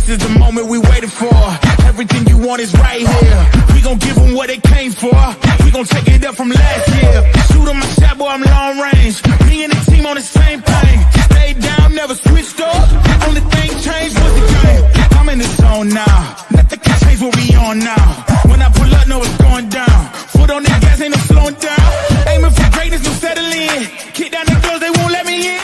This is the moment we waited for. Everything you want is right here. We gon' give them what they came for. We gon' take it up from last year. Shoot 'em my shot, boy, I'm long range. Me and the team on the same thing. Stayed down, never switched up. Only thing changed was the game. I'm in the zone now. Nothing can change what we on now. When I pull up, know it's going down. Foot on the gas, ain't no slowing down. Aiming for greatness, no settling. Kick down the doors, they won't let me in.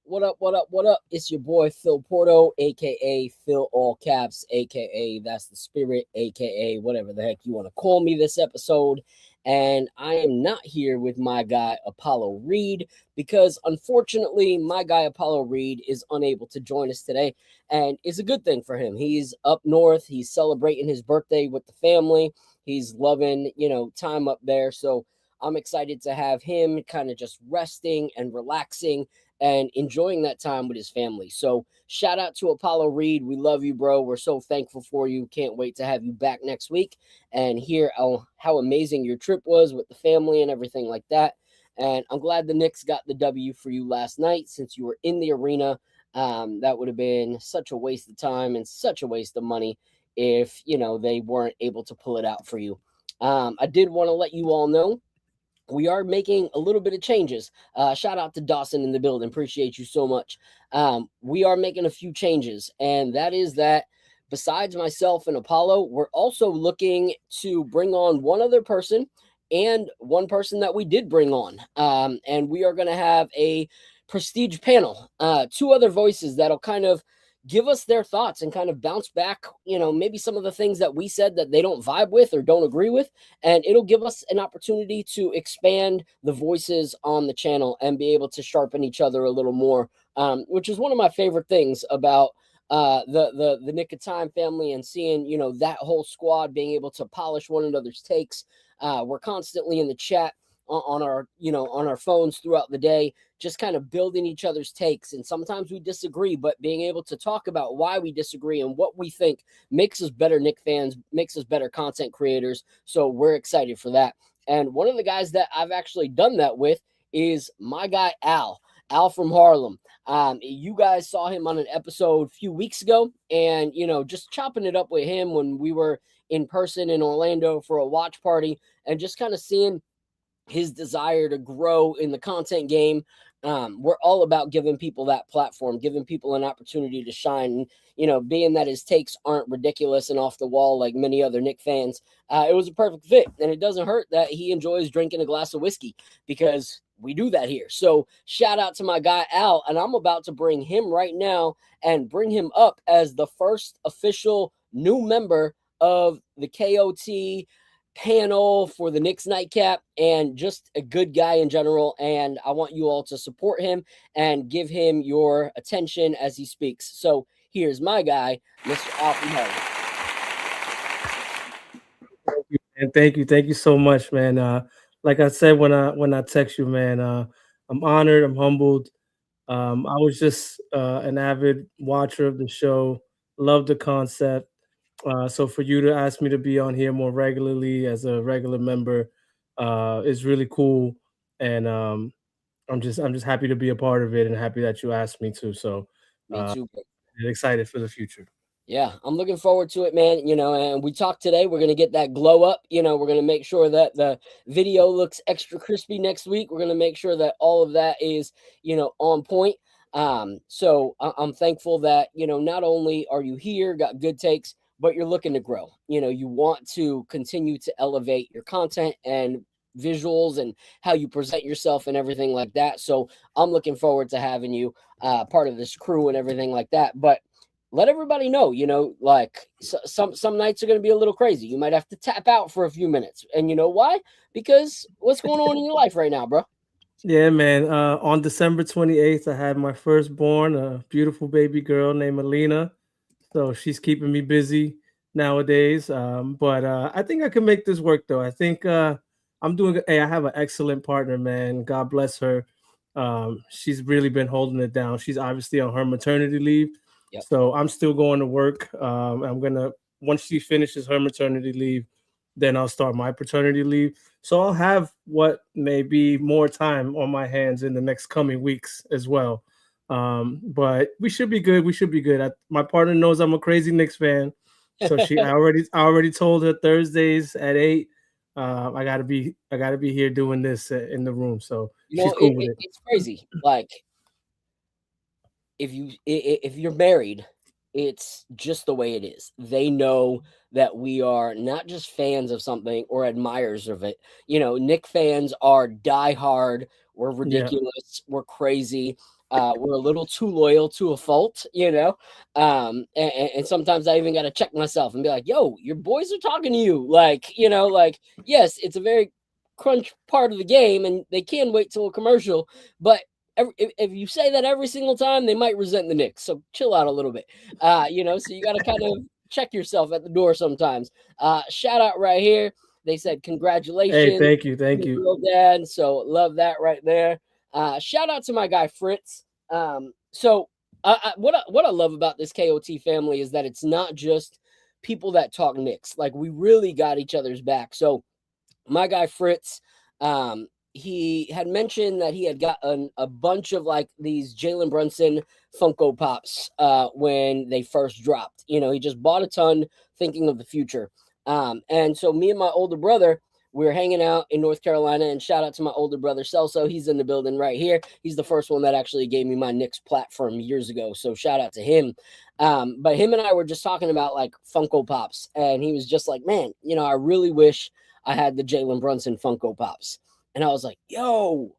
What up, what up, what up? It's your boy Phil Porto, aka Phil All Caps, aka That's the Spirit, aka whatever the heck you want to call me this episode. And I am not here with my guy Apollo Reed because unfortunately my guy Apollo Reed is unable to join us today, and it's a good thing for him. He's up north, he's celebrating his birthday with the family, he's loving, time up there. So I'm excited to have him kind of just resting and relaxing and enjoying that time with his family. So shout out to Apollo Reed. We love you, bro. We're so thankful for you. Can't wait to have you back next week and hear how amazing your trip was with the family and everything like that. And I'm glad the Knicks got the W for you last night since you were in the arena. That would have been such a waste of time and such a waste of money if, they weren't able to pull it out for you. I did want to let you all know we are making a little bit of changes. Shout out to Dawson in the building. Appreciate you so much. We are making a few changes, and that is that besides myself and Apollo, we're also looking to bring on one other person and one person that we did bring on. And we are going to have a prestige panel, two other voices that'll kind of give us their thoughts and kind of bounce back, maybe some of the things that we said that they don't vibe with or don't agree with. And it'll give us an opportunity to expand the voices on the channel and be able to sharpen each other a little more, which is one of my favorite things about the Nick of Time family and seeing, that whole squad being able to polish one another's takes. We're constantly in the chat on our phones throughout the day, just kind of building each other's takes. And sometimes we disagree, but being able to talk about why we disagree and what we think makes us better Knick fans, makes us better content creators. So we're excited for that. And one of the guys that I've actually done that with is my guy, Al from Harlem. You guys saw him on an episode a few weeks ago, and, just chopping it up with him when we were in person in Orlando for a watch party and just kind of seeing his desire to grow in the content game. We're all about giving people that platform, giving people an opportunity to shine. Being that his takes aren't ridiculous and off the wall like many other Knick fans, it was a perfect fit. And it doesn't hurt that he enjoys drinking a glass of whiskey because we do that here. So shout out to my guy, Al. And I'm about to bring him right now and bring him up as the first official new member of the KOT panel for the Knicks Nightcap, and just a good guy in general. And I want you all to support him and give him your attention as he speaks. So here's my guy, Mr. Alfie Hardy. Thank you so much, man. Like I said when I text you, man, I'm honored, I'm humbled. I was just an avid watcher of the show, loved the concept. So for you to ask me to be on here more regularly as a regular member is really cool, and I'm just happy to be a part of it and happy that you asked me to. So Me too. Excited for the future. Yeah, I'm looking forward to it, man. And we talked today. We're going to get that glow up. We're going to make sure that the video looks extra crispy next week. We're going to make sure that all of that is, on point. So I'm thankful that, not only are you here, got good takes, but you're looking to grow. You want to continue to elevate your content and visuals and how you present yourself and everything like that. So I'm looking forward to having you part of this crew and everything like that. But let everybody know, some nights are going to be a little crazy. You might have to tap out for a few minutes. And you know why? Because what's going on in your life right now, bro? Yeah, man. On December 28th, I had my firstborn, a beautiful baby girl named Alina. So she's keeping me busy nowadays. But I think I can make this work, though. I think I'm doing. Hey, I have an excellent partner, man. God bless her. She's really been holding it down. She's obviously on her maternity leave. Yep. So I'm still going to work. I'm gonna, once she finishes her maternity leave, then I'll start my paternity leave. So I'll have what may be more time on my hands in the next coming weeks as well. But we should be good. We should be good. My partner knows I'm a crazy Knicks fan, so I already told her Thursdays at 8. I gotta be here doing this in the room. So she's cool with it. It's crazy. Like if you're married, it's just the way it is. They know that we are not just fans of something or admirers of it. Nick fans are diehard. We're ridiculous. We're crazy. We're a little too loyal to a fault, and sometimes I even got to check myself and be like, yo, your boys are talking to you. Like, yes, it's a very crunch part of the game and they can wait till a commercial, but if you say that every single time, they might resent the Knicks. So chill out a little bit, so you got to kind of check yourself at the door sometimes. Shout out right here. They said congratulations. Hey, thank you. Real dad. So love that right there. Shout out to my guy Fritz. So what I love about this KOT family is that it's not just people that talk Knicks. Like we really got each other's back. So my guy Fritz, he had mentioned that he had gotten a bunch of like these Jalen Brunson Funko Pops when they first dropped. He just bought a ton thinking of the future. And so me and my older brother, we were hanging out in North Carolina, and shout out to my older brother Celso. He's in the building right here. He's the first one that actually gave me my Knicks platform years ago. So shout out to him. But him and I were just talking about like Funko Pops, and he was just like, man, I really wish I had the Jalen Brunson Funko Pops. And I was like, yo,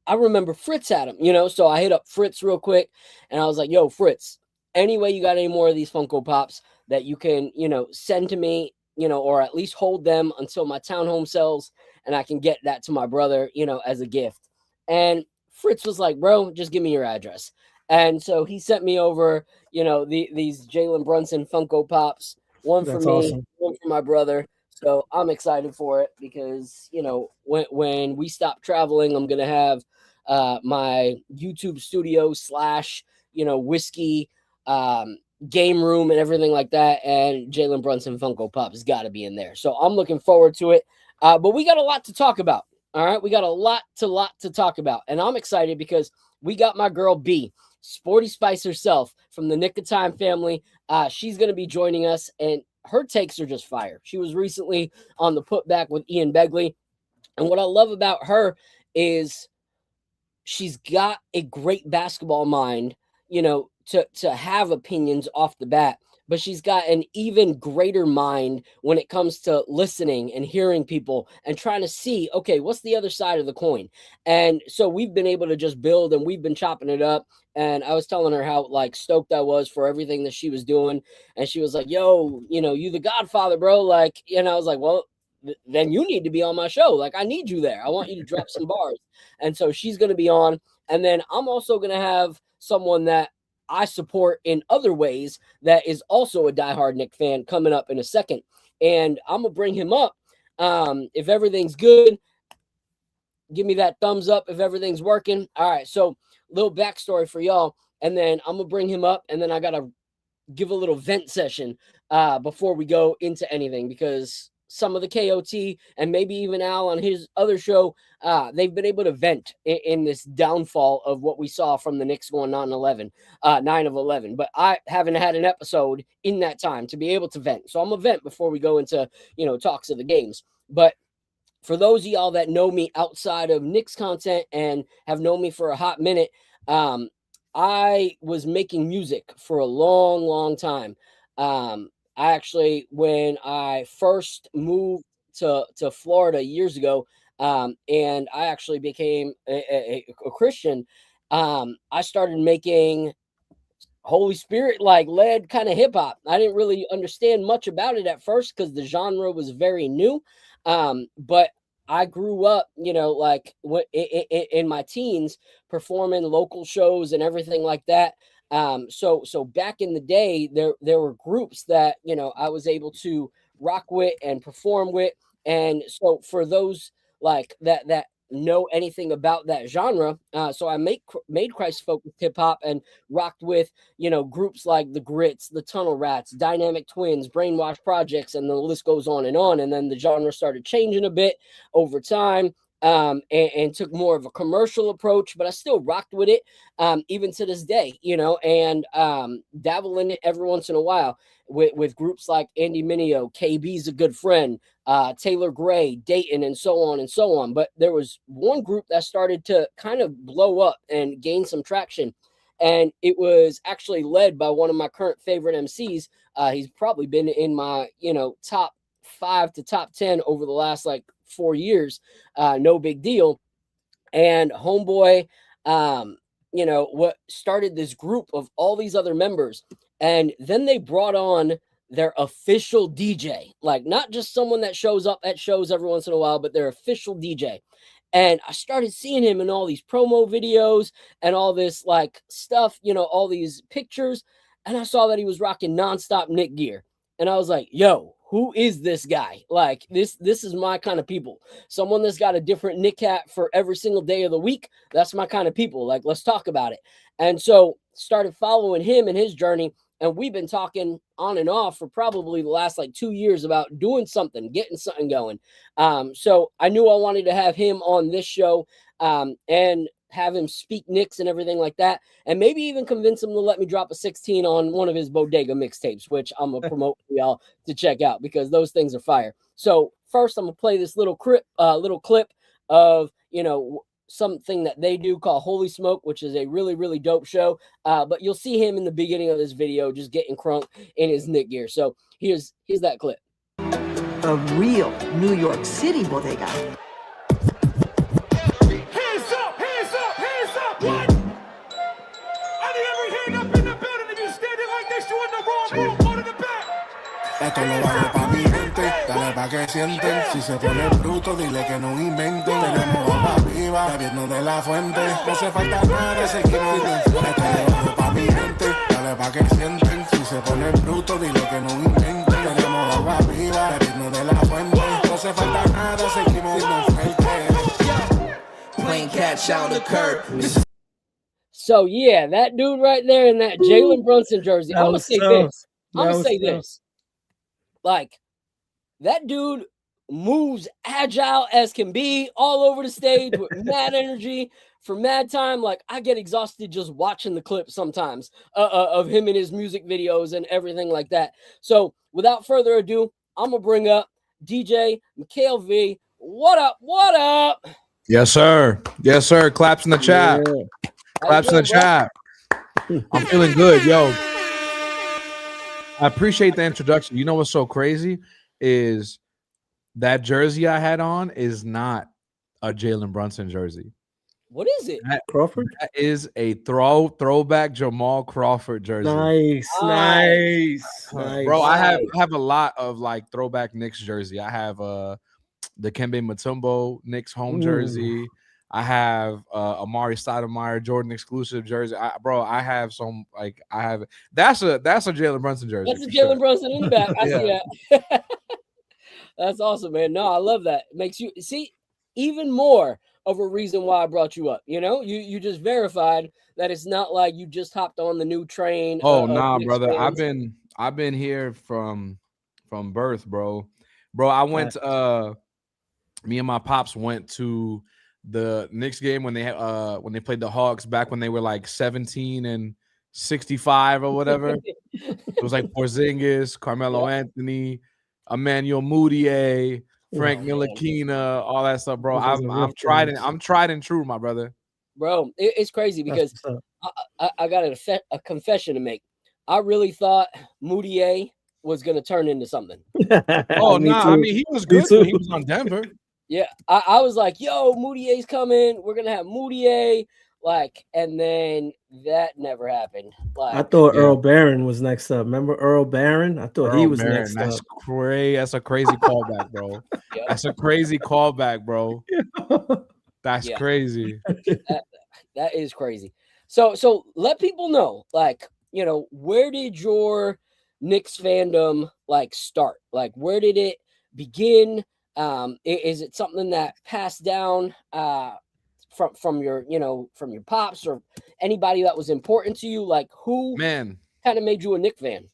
I remember Fritz had them, so I hit up Fritz real quick and I was like, yo, Fritz, anyway, you got any more of these Funko Pops that you can, send to me, or at least hold them until my townhome sells and I can get that to my brother, as a gift. And Fritz was like, bro, just give me your address. And so he sent me over, these Jalen Brunson Funko Pops, one for me, awesome. One for my brother. So I'm excited for it because, when we stop traveling, I'm going to have my YouTube studio / whiskey game room and everything like that. And Jalen Brunson Funko Pop has got to be in there. So I'm looking forward to it. But we got a lot to talk about. All right. We got a lot to talk about. And I'm excited because we got my girl B, Sporty Spice herself from the Nick of Time family. She's going to be joining us, and her takes are just fire. She was recently on the Putback with Ian Begley. And what I love about her is she's got a great basketball mind, to have opinions off the bat, but she's got an even greater mind when it comes to listening and hearing people and trying to see, okay, what's the other side of the coin? And so we've been able to just build, and we've been chopping it up. And I was telling her how like stoked I was for everything that she was doing. And she was like, yo, you the Godfather, bro. Like, I was like, well, then you need to be on my show. Like, I need you there. I want you to drop some bars. And so she's going to be on. And then I'm also going to have someone that I support in other ways that is also a diehard Knick fan coming up in a second. And I'm going to bring him up. If everything's good, give me that thumbs up if everything's working. All right. So little backstory for y'all. And then I'm going to bring him up, and then I got to give a little vent session before we go into anything, because some of the KOT and maybe even Al on his other show, they've been able to vent in this downfall of what we saw from the Knicks going 9 of 11. But I haven't had an episode in that time to be able to vent. So I'm going to vent before we go into, talks of the games. But for those of y'all that know me outside of Knicks content and have known me for a hot minute, I was making music for a long, long time. I actually, when I first moved to Florida years ago, and I actually became a Christian, I started making Holy Spirit like led kind of hip hop. I didn't really understand much about it at first because the genre was very new. But I grew up, like in my teens performing local shows and everything like that. So back in the day, there were groups that, I was able to rock with and perform with. And so for those like that know anything about that genre, so I made Christ focused hip hop and rocked with, groups like the Grits, the Tunnel Rats, Dynamic Twins, Brainwash Projects, and the list goes on. And then the genre started changing a bit over time. and took more of a commercial approach, but I still rocked with it, even to this day, and dabble in it every once in a while with groups like Andy Mineo, KB's a good friend, Taylor Gray, Dayton, and so on and so on. But there was one group that started to kind of blow up and gain some traction. And it was actually led by one of my current favorite MCs. He's probably been in my, top 5 to top 10 over the last like 4 years. No big deal. And homeboy, what started this group of all these other members. And then they brought on their official DJ, like not just someone that shows up at shows every once in a while, but their official DJ. And I started seeing him in all these promo videos and all this like stuff, all these pictures. And I saw that he was rocking nonstop Nick gear. And I was like, yo, who is this guy? Like this is my kind of people. Someone that's got a different Nick hat for every single day of the week. That's my kind of people. Like, let's talk about it. And so started following him and his journey. And we've been talking on and off for probably the last like 2 years about doing something, getting something going. So I knew I wanted to have him on this show and have him speak Knicks and everything like that. And maybe even convince him to let me drop a 16 on one of his Bodega mixtapes, which I'm going to promote for y'all to check out because those things are fire. So first I'm going to play this little clip of, something that they do called Holy Smoke, which is a really, really dope show. But you'll see him in the beginning of this video just getting crunk in his Nick gear. So here's that clip. A real New York City bodega. Hands up, hands up, hands up, what? I need every hand up in the building. If you're standing like this, you're in the wrong room, go to the back. Esto lo hago pa' mi gente, dale pa' que sienten. Si se pone bruto, dile que no inventen. Tenemos agua viva, bebiendo de la fuente. No hace falta nada, seguimos de frente. Esto lo hago pa' mi gente, dale pa' que sienten. Si se pone bruto, dile que no inventen. Tenemos agua viva, bebiendo de la fuente. No hace falta nada, seguimos de frente. Playing catch out the curb. So yeah, that dude right there in that Jalen Brunson jersey. I'm gonna say this. I'm gonna say this. Like, that dude moves agile as can be all over the stage with mad energy for mad time. Like, I get exhausted just watching the clip sometimes of him in his music videos and everything like that. So without further ado, I'm going to bring up DJ Mikhail V. What up? What up? Yes, sir. Yes, sir. Claps in the chat. Yeah. Claps in the chat. I'm feeling good, yo. I appreciate the introduction. You know what's so crazy is that jersey I had on is not a Jalen Brunson jersey. What is it? Crawford? That is a throwback Jamal Crawford jersey. Nice. Bro, I have a lot of like throwback Knicks jersey. I have the Kembe Mutombo Knicks home jersey. I have Amari Stoudemire Jordan exclusive jersey. I have some like that's a Jalen Brunson jersey. That's a Jalen Brunson in the back. I see that. That's awesome, man. No, I love that. It makes you see even more of a reason why I brought you up. You just verified that it's not like you just hopped on the new train. Oh nah, brother. Fans. I've been here from birth, bro. I went me and my pops went to the Knicks game when they played the Hawks back when they were like 17 and 65 or whatever. It was like Porzingis, Carmelo Anthony, Emmanuel Mudiay, Frank Ntilikina, all that stuff, bro. I'm tried and true, my brother. Bro, it's crazy because I got a confession to make. I really thought Mudiay was gonna turn into something. Oh no, I mean he was good when he was on Denver. Yeah, I was like, yo, Mudiay's coming. We're gonna have Mudiay, and then that never happened. I thought Earl Barron was next up. Remember Earl Barron? I thought he was next up. That's a crazy callback, bro. Yep. That's a crazy callback, bro. That's crazy. That is crazy. So let people know, where did your Knicks fandom start? Like, where did it begin? Is it something that passed down from your pops or anybody that was important to you? Like, who kind of made you a Knicks fan?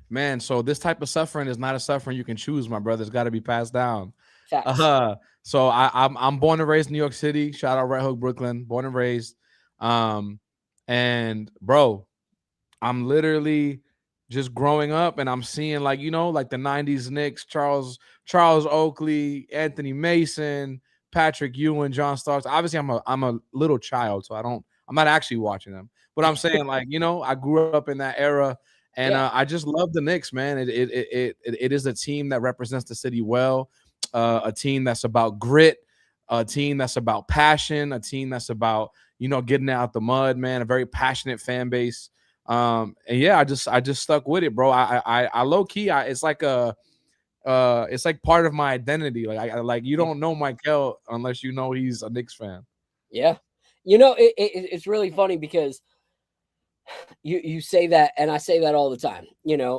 Man, so this type of suffering is not a suffering you can choose, my brother. It's got to be passed down. So I'm born and raised in New York City. Shout out Red Hook, Brooklyn. Born and raised. And bro, I'm literally just growing up and I'm seeing like, like the 90s Knicks, Charles Oakley, Anthony Mason, Patrick Ewing, John Starks. Obviously I'm a little child, so I'm not actually watching them. But I'm saying like, I grew up in that era and I just love the Knicks, man. It is a team that represents the city well, a team that's about grit, a team that's about passion, a team that's about, getting out the mud, man, a very passionate fan base. And yeah, I just stuck with it, bro. I low key, it's like it's like part of my identity. Like I like you don't know Michael unless you know he's a Knicks fan. Yeah, it's really funny because you say that, and I say that all the time.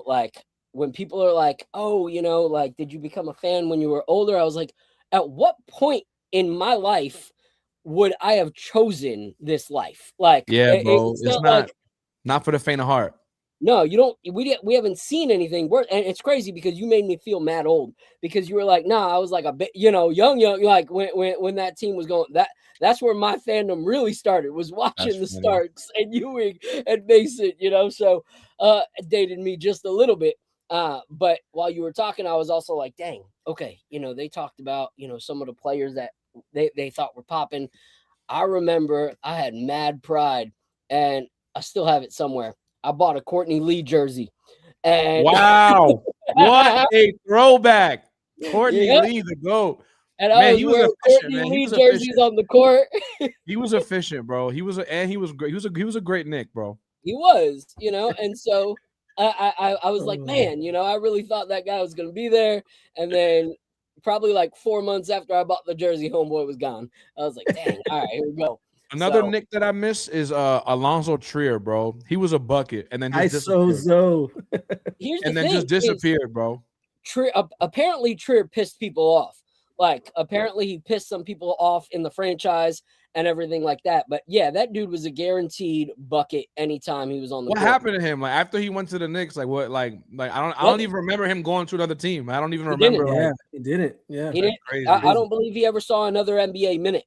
Like when people are like, "Oh, like did you become a fan when you were older?" I was like, at what point in my life would I have chosen this life? Like, yeah, bro, it's not like. Not for the faint of heart. No, you don't. We haven't seen anything worse, and it's crazy because you made me feel mad old because you were like, "Nah, I was like a bit, young, like when that team was going. That's where my fandom really started. Was watching the Starks and Ewing and Mason. So it dated me just a little bit. But while you were talking, I was also like, dang, okay, they talked about some of the players that they thought were popping. I remember I had mad pride and. I still have it somewhere. I bought a Courtney Lee jersey. And wow. What a throwback. Courtney Lee, the GOAT. And man, he was efficient, man. He was jerseys on the court. He was efficient, bro. He was great. He was a great Knick, bro. He was, and so I was like, man, I really thought that guy was gonna be there. And then probably like 4 months after I bought the jersey, homeboy was gone. I was like, dang, all right, here we go. Another Knick that I miss is Alonzo Trier, bro. He was a bucket and then just just disappeared, bro. Trier, apparently Trier pissed people off. Like apparently he pissed some people off in the franchise and everything like that. But yeah, that dude was a guaranteed bucket anytime he was on the court. What happened to him? Like after he went to the Knicks, like what? Like I don't even remember him going to another team. I don't even remember. He didn't. Yeah, he didn't. Crazy. I don't believe he ever saw another NBA minute.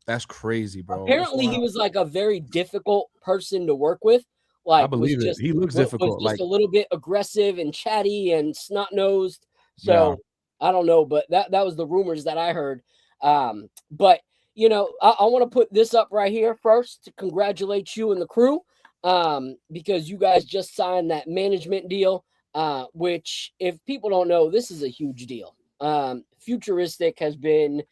That's crazy, bro. Apparently, he was like a very difficult person to work with. Like, I believe it. He looks difficult. Was just a little bit aggressive and chatty and snot nosed. So I don't know, but that was the rumors that I heard. But I want to put this up right here first to congratulate you and the crew, because you guys just signed that management deal. Which, if people don't know, this is a huge deal. Futuristic has been.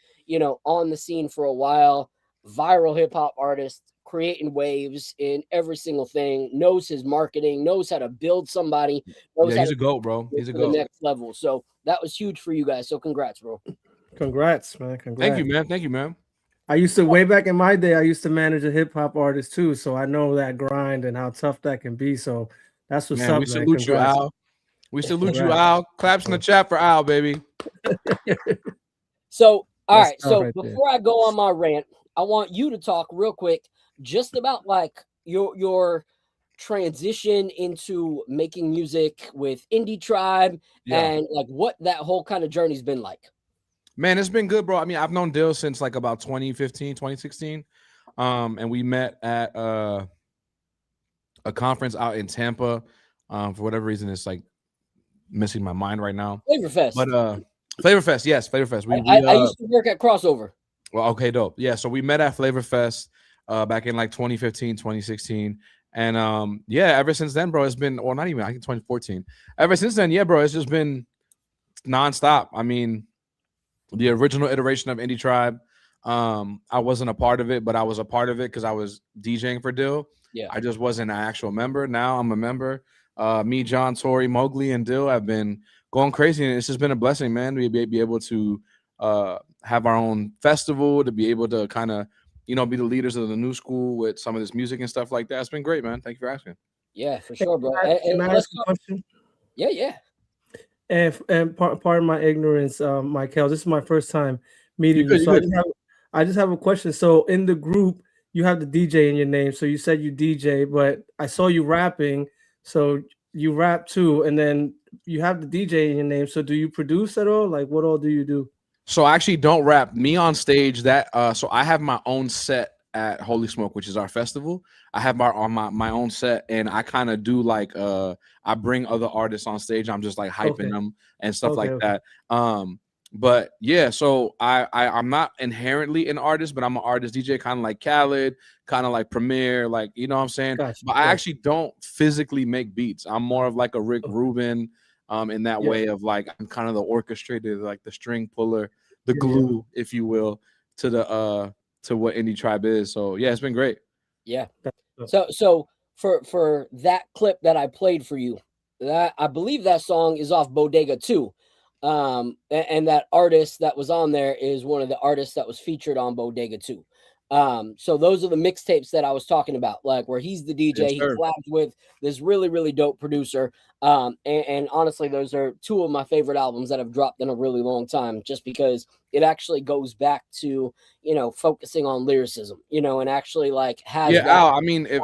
On the scene for a while, viral hip hop artist, creating waves in every single thing, knows his marketing, knows how to build somebody. He's a GOAT, bro. He's a GOAT. The next level. So that was huge for you guys. So congrats, bro. Congrats, man. Congrats. Thank you, man. I used to, way back in my day, I used to manage a hip hop artist too. So I know that grind and how tough that can be. So that's what's up, we salute you, Al. We salute you, Al. Claps in the chat for Al, baby. So, all right, so before I go on my rant, I want you to talk real quick just about like your transition into making music with Indie Tribe and like what that whole kind of journey's been like. Man, it's been good, bro. I mean, I've known Dill since like about 2015, 2016. And we met at a conference out in Tampa. For whatever reason, it's like missing my mind right now. Flavor Fest. But Flavor Fest, yes, Flavor Fest. I used to work at Crossover. Well, okay, dope. Yeah, so we met at Flavor Fest back in like 2015, 2016. And ever since then, bro, it's been, or not even, I think 2014. Ever since then, bro, it's just been nonstop. I mean, the original iteration of Indie Tribe, I wasn't a part of it, but I was a part of it because I was DJing for Dill. Yeah. I just wasn't an actual member. Now I'm a member. Me, John, Tori, Mowgli, and Dill have been going crazy, and it's just been a blessing, man, to be able to have our own festival, to be able to kind of, be the leaders of the new school with some of this music and stuff like that. It's been great, man. Thank you for asking. Yeah, for sure, bro. Can I ask a question? Yeah. And part of my ignorance, Michael, this is my first time meeting you. So I just have a question. So in the group, you have the DJ in your name. So you said you DJ, but I saw you rapping. So you rap too, and then you have the DJ in your name. So do you produce at all? Like, what all do you do? So I actually don't rap. Me on stage, that so I have my own set at Holy Smoke, which is our festival. I have my own set, and I kind of do like I bring other artists on stage. I'm just like hyping them and stuff like that. But yeah, so I'm not inherently an artist, but I'm an artist DJ, kind of like Khaled, kind of like Premier, like, you know what I'm saying? Gotcha. But I actually don't physically make beats. I'm more of like a Rick Rubin, in that way of like I'm kind of the orchestrator, like the string puller, the glue, if you will, to the to what Indie Tribe is. So yeah, it's been great. Yeah. So for that clip that I played for you, that I believe that song is off Bodega 2. And that artist that was on there is one of the artists that was featured on Bodega 2. So those are the mixtapes that I was talking about, like where he's the DJ, Yes, he sir. collabs with this really, really dope producer. And honestly, those are two of my favorite albums that have dropped in a really long time, just because it actually goes back to, you know, focusing on lyricism, you know, and actually like has Al, I mean, if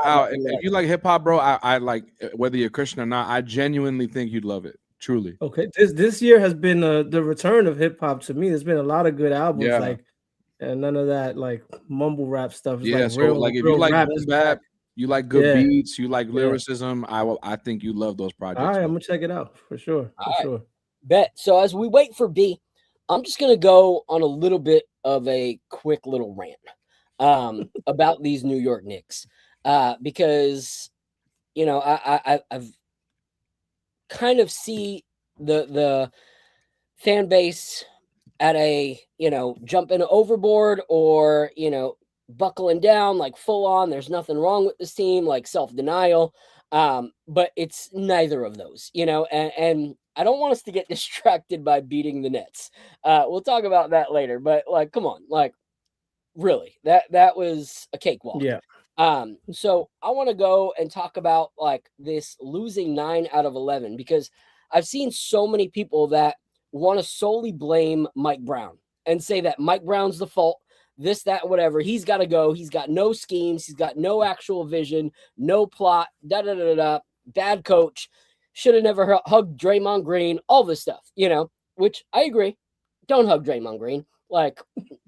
you like hip hop, bro, I like, whether you're Christian or not, I genuinely think you'd love it. Truly. Okay, this year has been the return of hip hop to me. There's been a lot of good albums, Yeah. like, and none of that like mumble rap stuff. It's Yeah, like so real, like if real you like rap boom is bap, back. you like good Yeah. beats, you like lyricism, I think you love those All projects. right, I'm gonna check it out for sure. For sure. Bet. So as we wait for B, I'm just gonna go on a little bit of a quick little rant about these New York Knicks, because you know I've kind of see the fan base at a, you know, jumping overboard or, you know, buckling down like full on. There's nothing wrong with this team, like self-denial. But it's neither of those, you know, and I don't want us to get distracted by beating the Nets. We'll talk about that later, but like, come on, like really, that was a cakewalk. Yeah. So I want to go and talk about like this losing 9 out of 11, because I've seen so many people that want to solely blame Mike Brown and say that Mike Brown's the fault, this, that, whatever. He's got to go. He's got no schemes. He's got no actual vision, no plot, bad coach. Should have never hugged Draymond Green, all this stuff, you know, which I agree. Don't hug Draymond Green. Like,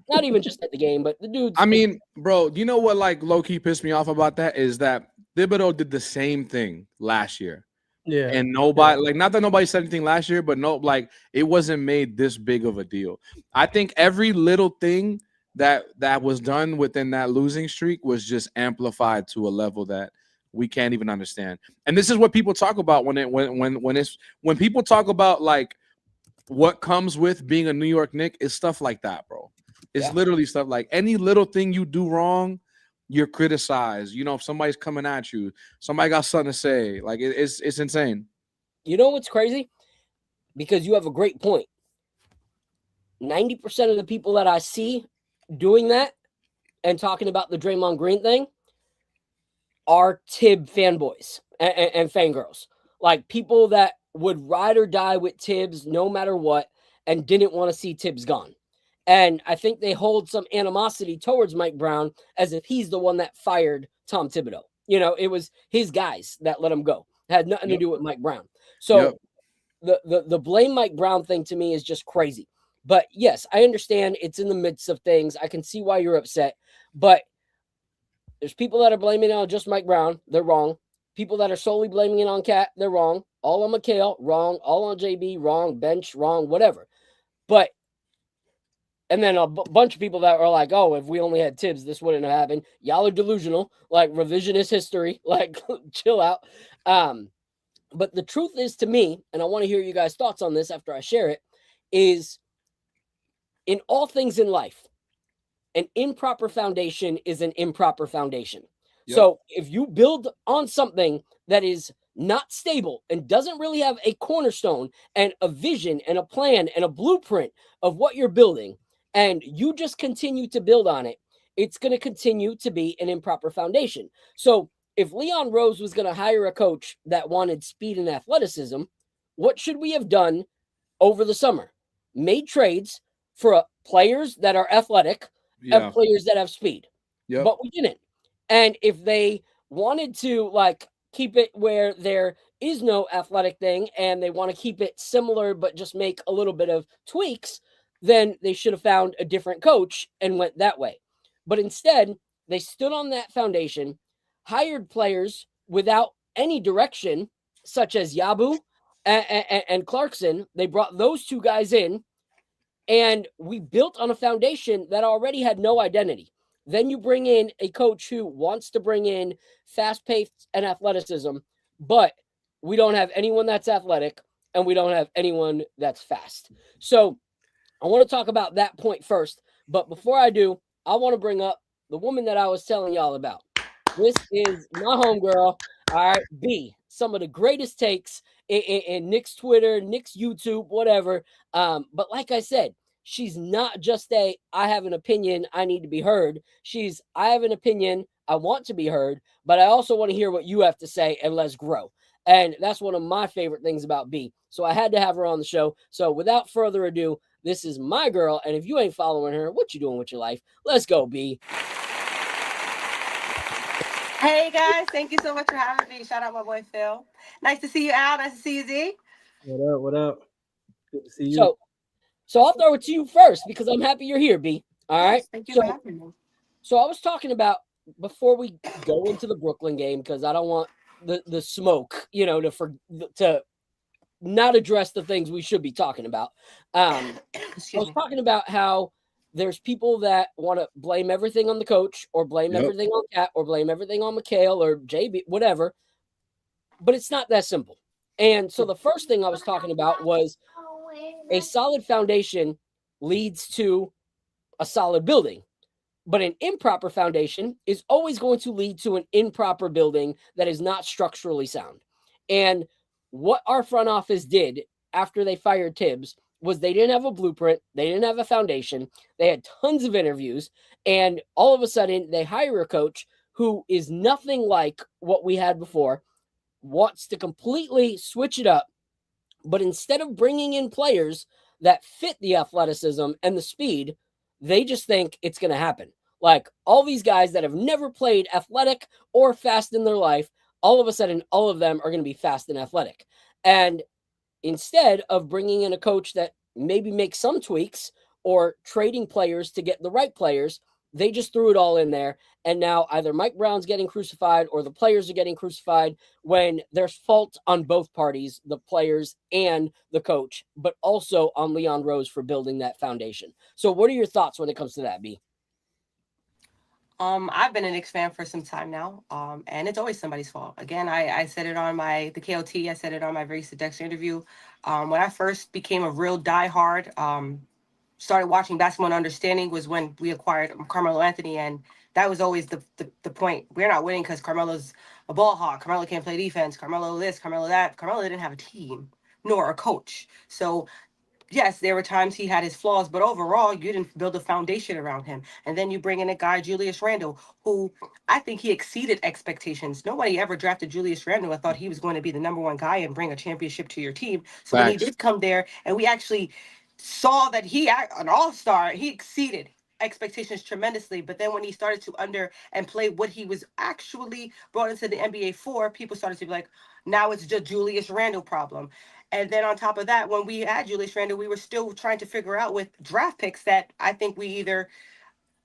not even just at the game, but the dude's. I mean, bro, you know what like low-key pissed me off about that is that Thibodeau did the same thing last year. Yeah. And nobody, like, not that nobody said anything last year, but no, like, it wasn't made this big of a deal. I think every little thing that was done within that losing streak was just amplified to a level that we can't even understand. And this is what people talk about when people talk about like what comes with being a New York Knick is stuff like that, bro. It's literally stuff like any little thing you do wrong, you're criticized. You know, if somebody's coming at you, somebody got something to say. Like it's insane. You know what's crazy? Because you have a great point. 90% of the people that I see doing that and talking about the Draymond Green thing are Tibb fanboys and fangirls. Like people that would ride or die with Tibbs no matter what and didn't want to see Tibbs gone. And I think they hold some animosity towards Mike Brown as if he's the one that fired Tom Thibodeau. You know, it was his guys that let him go. It had nothing to do with Mike Brown. So the blame Mike Brown thing to me is just crazy. But yes, I understand it's in the midst of things. I can see why you're upset. But there's people that are blaming it on just Mike Brown. They're wrong. People that are solely blaming it on Cat, they're wrong. All on McHale, wrong. All on JB, wrong. Bench, wrong. Whatever. But and then a bunch of people that are like, oh, if we only had Tibbs, this wouldn't have happened. Y'all are delusional, like revisionist history, like chill out. But the truth is to me, and I want to hear you guys' thoughts on this after I share it, is in all things in life, an improper foundation is an improper foundation. Yep. So if you build on something that is not stable and doesn't really have a cornerstone and a vision and a plan and a blueprint of what you're building, and you just continue to build on it, it's going to continue to be an improper foundation. So if Leon Rose was going to hire a coach that wanted speed and athleticism, what should we have done over the summer? Made trades for players that are athletic and players that have speed. Yep. But we didn't. And if they wanted to like keep it where there is no athletic thing and they want to keep it similar but just make a little bit of tweaks, then they should have found a different coach and went that way. But instead, they stood on that foundation, hired players without any direction, such as Yabu and Clarkson. They brought those two guys in, and we built on a foundation that already had no identity. Then you bring in a coach who wants to bring in fast pace and athleticism, but we don't have anyone that's athletic and we don't have anyone that's fast. So I want to talk about that point first. But before I do, I want to bring up the woman that I was telling y'all about. This is my homegirl, all right, B. Some of the greatest takes in Knicks Twitter, Knicks YouTube, whatever. But like I said, she's not just I have an opinion, I need to be heard. I have an opinion, I want to be heard, but I also want to hear what you have to say, and let's grow. And that's one of my favorite things about B. So I had to have her on the show. So without further ado, this is my girl. And if you ain't following her, what you doing with your life? Let's go, B. Hey guys, thank you so much for having me. Shout out my boy Phil. Nice to see you, Al. Nice to see you, Z. What up? What up? Good to see you. So I'll throw it to you first because I'm happy you're here, B. All right. Thank you for having me. So I was talking about, before we go into the Brooklyn game, because I don't want the smoke, to not address the things we should be talking about. I was talking about how there's people that want to blame everything on the coach, or blame everything on Cat, or blame everything on McHale or JB, whatever. But it's not that simple. And so the first thing I was talking about was a solid foundation leads to a solid building. But an improper foundation is always going to lead to an improper building that is not structurally sound. And what our front office did after they fired Tibbs was they didn't have a blueprint. They didn't have a foundation. They had tons of interviews. And all of a sudden, they hire a coach who is nothing like what we had before, wants to completely switch it up. But instead of bringing in players that fit the athleticism and the speed, they just think it's going to happen. Like all these guys that have never played athletic or fast in their life, all of a sudden, all of them are going to be fast and athletic. And instead of bringing in a coach that maybe makes some tweaks or trading players to get the right players, they just threw it all in there. And now either Mike Brown's getting crucified or the players are getting crucified, when there's fault on both parties, the players and the coach, but also on Leon Rose for building that foundation. So what are your thoughts when it comes to that, B? I've been a Knicks fan for some time now, and it's always somebody's fault. Again, I said it on the KOT. I said it on my Verisa Dexter interview. When I first became a real diehard, started watching basketball and understanding, was when we acquired Carmelo Anthony, and that was always the point. We're not winning because Carmelo's a ball hawk. Carmelo can't play defense. Carmelo this, Carmelo that. Carmelo didn't have a team nor a coach. So yes, there were times he had his flaws, but overall, you didn't build a foundation around him. And then you bring in a guy, Julius Randle, who I think he exceeded expectations. Nobody ever drafted Julius Randle. I thought he was going to be the number one guy and bring a championship to your team. So when he did come there, and we actually saw that an all-star, he exceeded expectations tremendously. But then when he started to and play what he was actually brought into the NBA for, people started to be like, now it's just Julius Randle problem. And then on top of that, when we had Julius Randle, we were still trying to figure out with draft picks that I think we either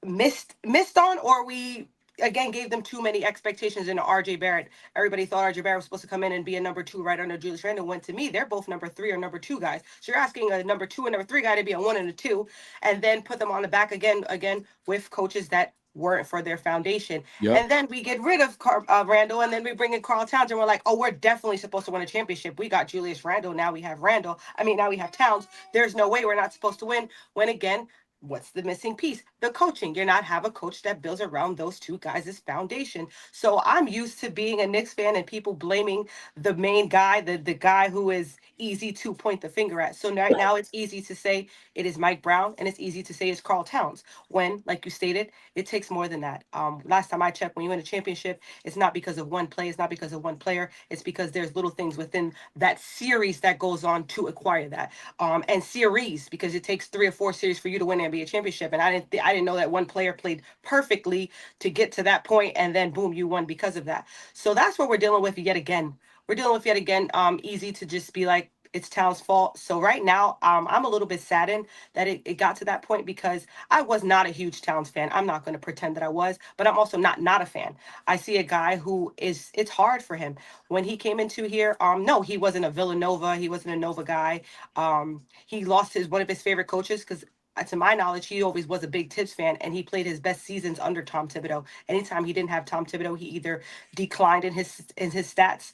missed on, or we again gave them too many expectations in RJ Barrett. Everybody thought RJ Barrett was supposed to come in and be a number 2 right under Julius Randle. When to me, they're both number 3 or number 2 guys. So you're asking a number 2 and number 3 guy to be a 1 and a 2, and then put them on the back again with coaches that weren't for their foundation. And then we get rid of Randall, and then we bring in Karl Towns, and we're like, oh, we're definitely supposed to win a championship. We got Julius Randle. Now we have now we have Towns. There's no way we're not supposed to win. When again, what's the missing piece? The coaching. You're not have a coach that builds around those two guys' foundation. So I'm used to being a Knicks fan and people blaming the main guy, the guy who is easy to point the finger at. So right now it's easy to say it is Mike Brown, and it's easy to say it's Karl Towns, when, like you stated, it takes more than that. Last time I checked, when you win a championship, it's not because of one play, it's not because of one player, it's because there's little things within that series that goes on to acquire that. And series, because it takes 3 or 4 series for you to win an NBA championship. And I didn't know that one player played perfectly to get to that point, and then boom, you won because of that. So that's what we're dealing with yet again. Easy to just be like, it's Towns' fault. So right now, I'm a little bit saddened that it got to that point, because I was not a huge Towns fan. I'm not going to pretend that I was, but I'm also not a fan. I see a guy who it's hard for him. When he came into here, no, he wasn't a Villanova. He wasn't a Nova guy. He lost one of his favorite coaches, because to my knowledge, he always was a big Tibbs fan, and he played his best seasons under Tom Thibodeau. Anytime he didn't have Tom Thibodeau, he either declined in his stats.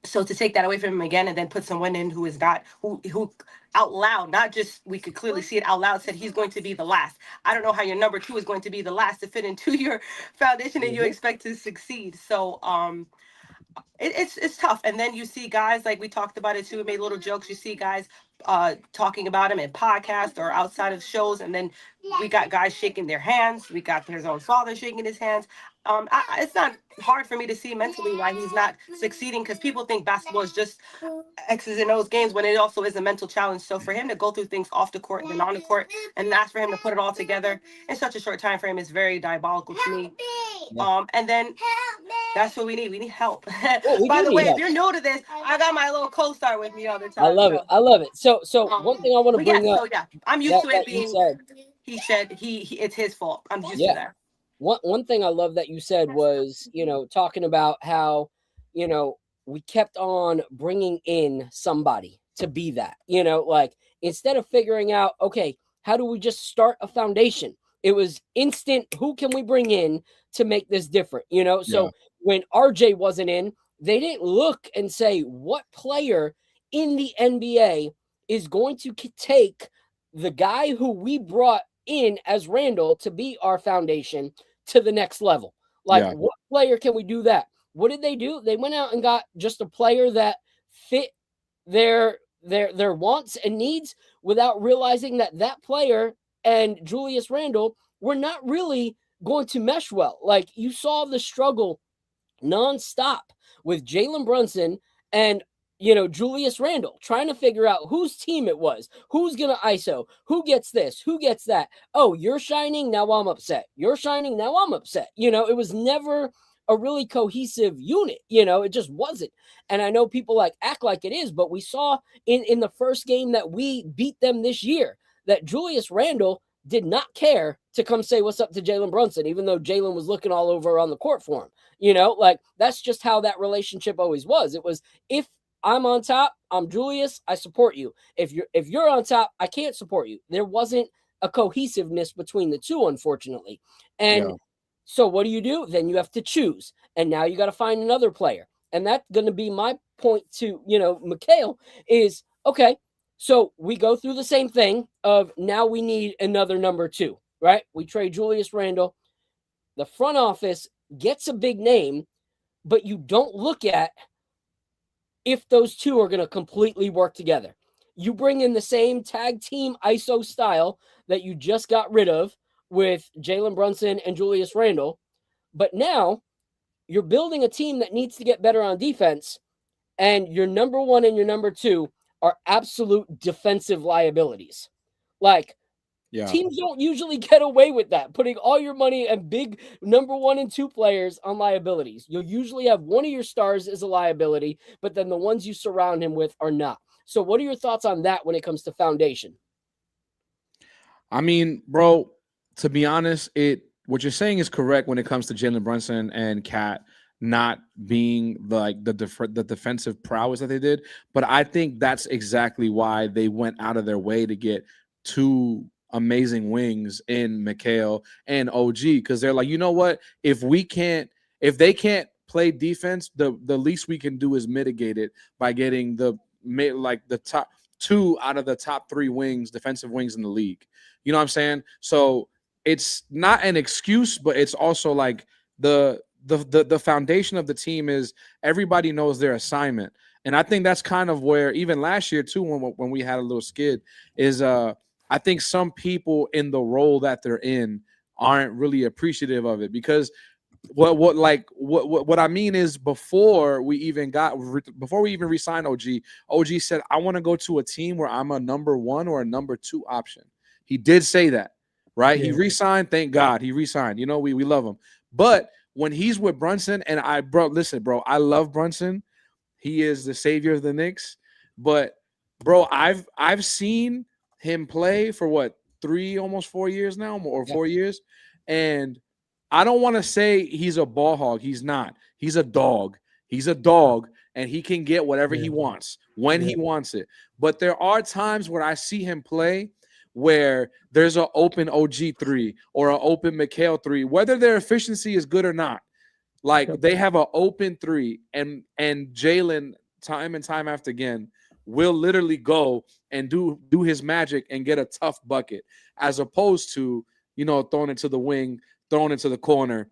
So to take that away from him again and then put someone in who is not who out loud, not just we could clearly see it out loud, said he's going to be the last. I don't know how your number 2 is going to be the last to fit into your foundation and you expect to succeed. So it's tough. And then you see guys, like we talked about it too, we made little jokes. You see guys talking about him in podcasts or outside of shows, and then we got guys shaking their hands. We got his own father shaking his hands. It's not hard for me to see mentally why he's not succeeding, because people think basketball is just X's and O's games, when it also is a mental challenge. So for him to go through things off the court and on the court, and ask for him to put it all together in such a short time frame is very diabolical to me. And then that's what we need. We need help. By the way, if you're new to this, I got my little co-star with me all the time. I love it. I love it. So one thing I want to bring up. So yeah, I'm used to it being. He said it's his fault. I'm used to that. One thing I love that you said was, talking about how, we kept on bringing in somebody to be that, like instead of figuring out, okay, how do we just start a foundation? It was instant. Who can we bring in to make this different? So when RJ wasn't in, they didn't look and say, what player in the NBA is going to take the guy who we brought in as Randall to be our foundation to the next level? Like, what player can we do that? What did they do? They went out and got just a player that fit their wants and needs, without realizing that player and Julius Randle were not really going to mesh well. Like, you saw the struggle nonstop with Jalen Brunson and Julius Randle, trying to figure out whose team it was, who's going to ISO, who gets this, who gets that. Oh, you're shining, now I'm upset. You're shining, now I'm upset. It was never a really cohesive unit. It just wasn't. And I know people act like it is, but we saw in the first game that we beat them this year that Julius Randle did not care to come say what's up to Jalen Brunson, even though Jalen was looking all over on the court for him. That's just how that relationship always was. It was, if I'm on top, I'm Julius, I support you. If you're on top, I can't support you. There wasn't a cohesiveness between the two, unfortunately. And so what do? Then you have to choose. And now you got to find another player. And that's going to be my point to, Mikhail, is, okay, so we go through the same thing of now we need another number 2, right? We trade Julius Randle. The front office gets a big name, but you don't look at if those two are going to completely work together. You bring in the same tag team ISO style that you just got rid of with Jalen Brunson and Julius Randle, but now you're building a team that needs to get better on defense, and your number 1 and your number 2 are absolute defensive liabilities. Teams don't usually get away with that, putting all your money and big number 1 and 2 players on liabilities. You'll usually have one of your stars as a liability, but then the ones you surround him with are not. So what are your thoughts on that when it comes to foundation? I mean, bro, to be honest, what you're saying is correct when it comes to Jalen Brunson and Cat not being the defensive prowess that they did. But I think that's exactly why they went out of their way to get 2 amazing wings in Mikhail and OG, because they're like, you know what? If they can't play defense, the least we can do is mitigate it by getting the top 2 out of the top 3 defensive wings in the league. You know what I'm saying? So it's not an excuse, but it's also like the foundation of the team is everybody knows their assignment. And I think that's kind of where even last year too, when we had a little skid, is I think some people in the role that they're in aren't really appreciative of it, because what I mean is before we even re-signed OG said, I want to go to a team where I'm a number 1 or a number 2 option. He did say that, right? Yeah. He re-signed. Thank God he re-signed. We love him. But when he's with Brunson, and listen, bro, I love Brunson. He is the savior of the Knicks. but bro, I've seen him play for what, almost 4 years now, or 4 years, and I don't want to say he's a ball hog. He's not. He's a dog. He's a dog, and he can get whatever he wants when he wants it. But there are times where I see him play where there's an open OG 3 or an open McHale 3, whether their efficiency is good or not. Like, they have an open 3, and Jalen, time and time after again, will literally go and do his magic and get a tough bucket, as opposed to, throwing it to the wing, throwing it to the corner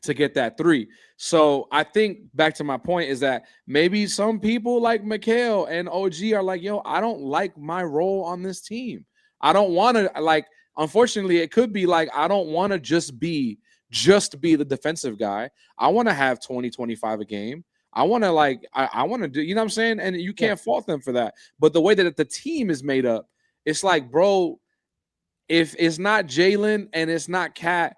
to get that 3. So I think, back to my point, is that maybe some people like McHale and OG are like, yo, I don't like my role on this team. I don't want to, like, unfortunately, it could be like, I don't want to just be the defensive guy. I want to have 20, 25 a game. I want to, like, I want to do, you know what I'm saying? And you can't fault them for that. But the way that the team is made up, it's like, bro, if it's not Jalen and it's not Cat,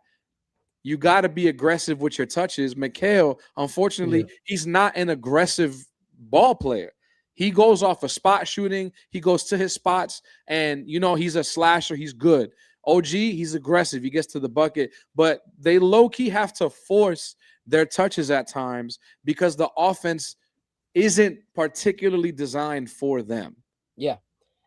you got to be aggressive with your touches. McHale, unfortunately, he's not an aggressive ball player. He goes off of spot shooting. He goes to his spots, and, he's a slasher. He's good. OG, he's aggressive. He gets to the bucket, but they low-key have to force their touches at times because the offense isn't particularly designed for them. Yeah.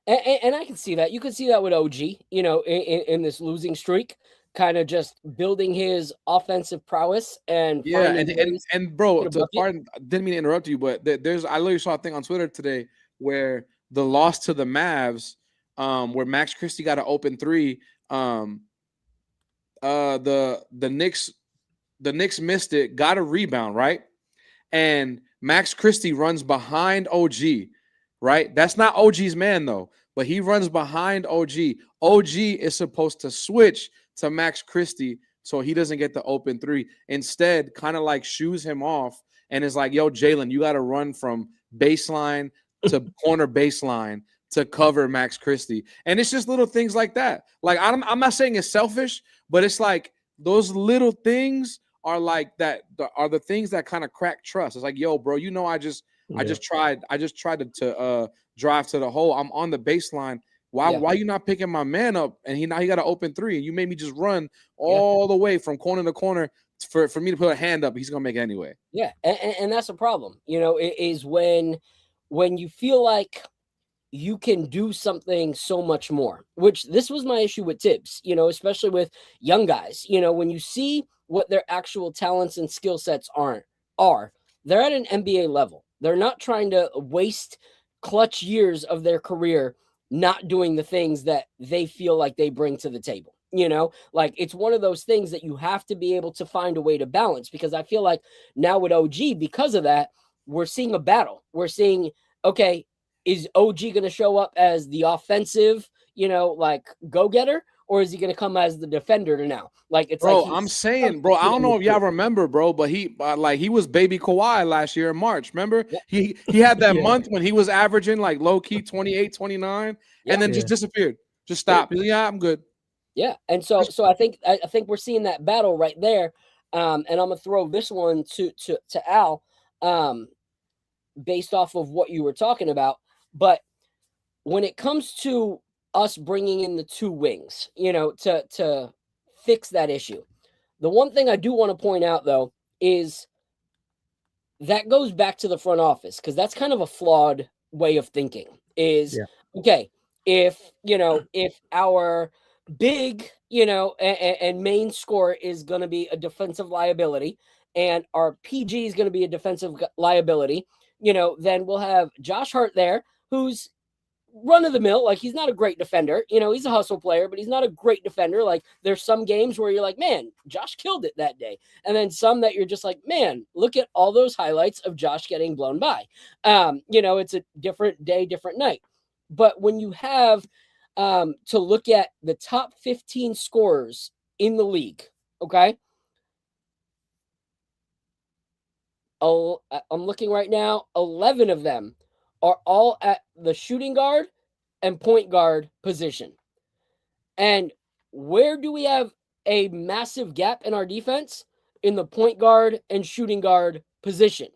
And I can see that. You can see that with OG, in this losing streak, kind of just building his offensive prowess and and bro, pardon, didn't mean to interrupt you, but I literally saw a thing on Twitter today where the loss to the Mavs, where Max Christie got an open 3, the Knicks missed it, got a rebound, right? And Max Christie runs behind OG, right? That's not OG's man though, but he runs behind OG. OG is supposed to switch to Max Christie so he doesn't get the open 3. Instead, kind of like shoos him off and is like, yo, Jalen, you got to run from baseline to corner baseline to cover Max Christie. And it's just little things like that. Like, I'm not saying it's selfish, but it's like those little things are like that are the things that kind of crack trust. It's like, yo, bro, I just tried to drive to the hole. I'm on the baseline. Why you not picking my man up? And now he got an open 3, and you made me just run all the way from corner to corner for me to put a hand up. He's gonna make it anyway. Yeah, and that's a problem. It is when you feel like you can do something so much more. Which this was my issue with Tibbs. Especially with young guys. When you see what their actual talents and skill sets are, they're at an NBA level. They're not trying to waste clutch years of their career not doing the things that they feel like they bring to the table. Like, it's one of those things that you have to be able to find a way to balance, because I feel like now with OG, because of that, we're seeing a battle. We're seeing, okay, is OG going to show up as the offensive, like go-getter, or is he going to come as the defender now? Like, it's bro, like I'm saying, bro, I don't know if y'all remember, bro, but he was baby Kawhi last year in March. Remember? He had that month when he was averaging like low key 28, 29, and then just disappeared. Just stopped. Yeah, I'm good. Yeah. And so I think we're seeing that battle right there. And I'm gonna throw this one to Al, based off of what you were talking about. But when it comes to us bringing in the 2 wings, to fix that issue, the one thing I do want to point out, though, is that goes back to the front office, because that's kind of a flawed way of thinking. Okay, if our big, and main scorer is going to be a defensive liability, and our PG is going to be a defensive liability, then we'll have Josh Hart there, who's run of the mill. Like, he's not a great defender. He's a hustle player, but he's not a great defender. Like, there's some games where you're like, man, Josh killed it that day. And then some that you're just like, man, look at all those highlights of Josh getting blown by. It's a different day, different night. But when you have to look at the top 15 scorers in the league, okay? I'm looking right now, 11 of them are all at the shooting guard and point guard position. And where do we have a massive gap in our defense? In the point guard and shooting guard position.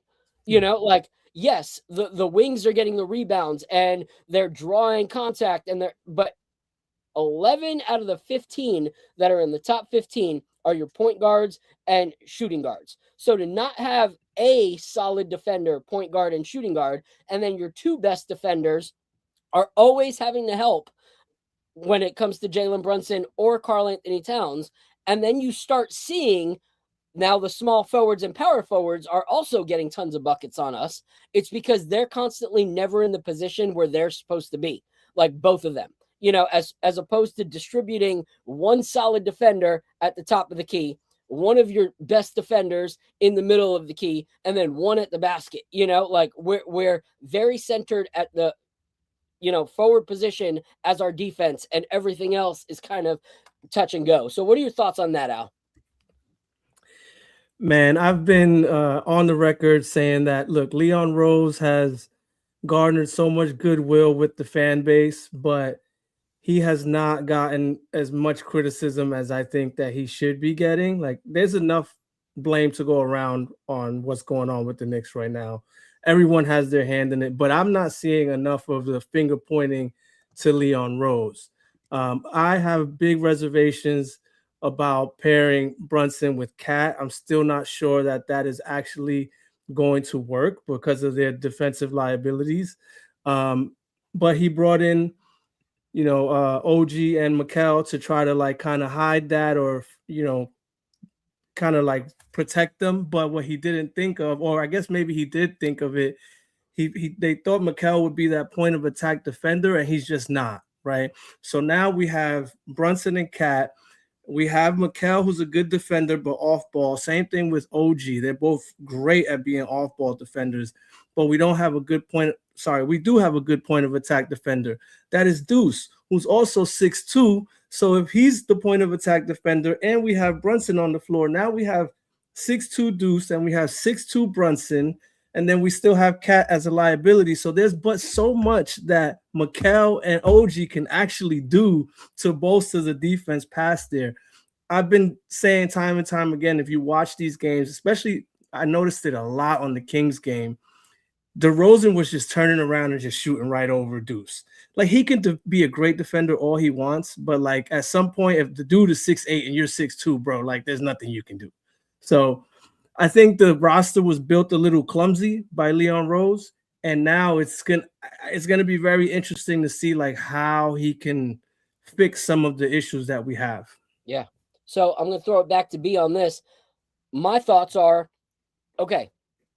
Like, yes, the wings are getting the rebounds and they're drawing contact but 11 out of the 15 that are in the top 15 are your point guards and shooting guards. So to not have a solid defender, point guard and shooting guard, and then your two best defenders are always having to help when it comes to Jalen Brunson or Karl Anthony Towns. And then you start seeing now the small forwards and power forwards are also getting tons of buckets on us. It's because they're constantly never in the position where they're supposed to be, like both of them. As opposed to distributing one solid defender at the top of the key, one of your best defenders in the middle of the key, and then one at the basket. Like we're very centered at the forward position as our defense, and everything else is kind of touch and go. So what are your thoughts on that, Al? Man, I've been on the record saying that, look, Leon Rose has garnered so much goodwill with the fan base, but he has not gotten as much criticism as I think that he should be getting. Like, there's enough blame to go around on what's going on with the Knicks right now. Everyone has their hand in it, but I'm not seeing enough of the finger pointing to Leon Rose. I have big reservations about pairing Brunson with Cat. I'm still not sure that is actually going to work because of their defensive liabilities. But he brought in OG and Mikal to try to like kind of hide that, or kind of like protect them. But what he didn't think of, or I guess maybe he did think of it, they thought Mikal would be that point of attack defender, and he's just not, right? So now we have Brunson and Cat. We have Mikal, who's a good defender, but off ball. Same thing with OG. They're both great at being off ball defenders, but we don't have a good point. Sorry, we do have a good point of attack defender. That is Deuce, who's also 6'2". So if he's the point of attack defender and we have Brunson on the floor, now we have 6'2" Deuce and we have 6'2" Brunson, and then we still have Cat as a liability. So there's but so much that Mikal and OG can actually do to bolster the defense past there. I've been saying time and time again, if you watch these games, especially I noticed it a lot on the Kings game, DeRozan was just turning around and just shooting right over Deuce. Like, he can be a great defender all he wants, but like at some point, if the dude is 6'8" and you're 6'2", bro, like there's nothing you can do. So I think the roster was built a little clumsy by Leon Rose, and now it's gonna be very interesting to see like how he can fix some of the issues that we have. Yeah. So I'm gonna throw it back to B on this. My thoughts are, okay,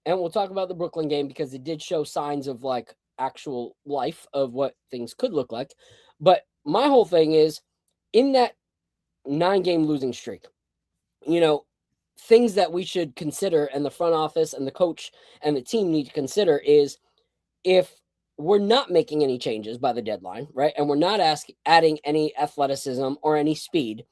and we'll talk about the Brooklyn game because it did show signs of like actual life of what things could look like. But my whole thing is, in that 9-game losing streak, things that we should consider, and the front office and the coach and the team need to consider, is if we're not making any changes by the deadline, right, and we're not adding any athleticism or any speed,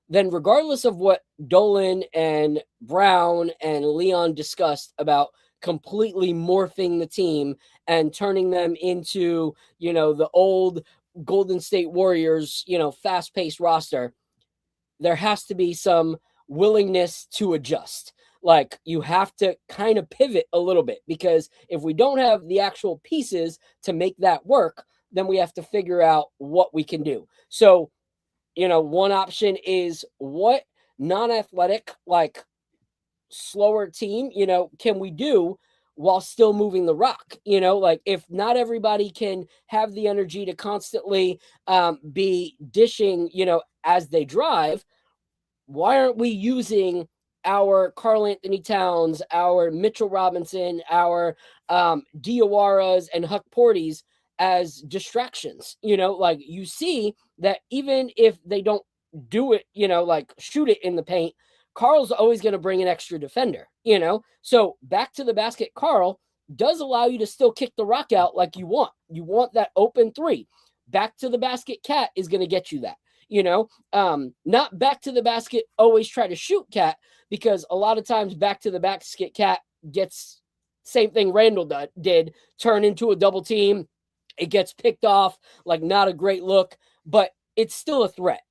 then regardless of what Dolan and Brown and Leon discussed about completely morphing the team and turning them into, the old Golden State Warriors, fast-paced roster, there has to be some willingness to adjust. Like, you have to kind of pivot a little bit, because if we don't have the actual pieces to make that work, then we have to figure out what we can do. So, one option is, what non-athletic, like slower team, can we do while still moving the rock? Like, if not everybody can have the energy to constantly be dishing, as they drive, why aren't we using our Karl Anthony Towns, our Mitchell Robinson, our Diowaras and Huck Porties as distractions? Like, you see that even if they don't do it, like shoot it in the paint, Karl's always going to bring an extra defender, So back to the basket, Karl does allow you to still kick the rock out like you want. You want that open three. Back to the basket, Cat is going to get you that. Not back to the basket, always try to shoot Cat, because a lot of times back to the basket, Cat gets same thing Randall did, turn into a double team. It gets picked off, like not a great look, but it's still a threat,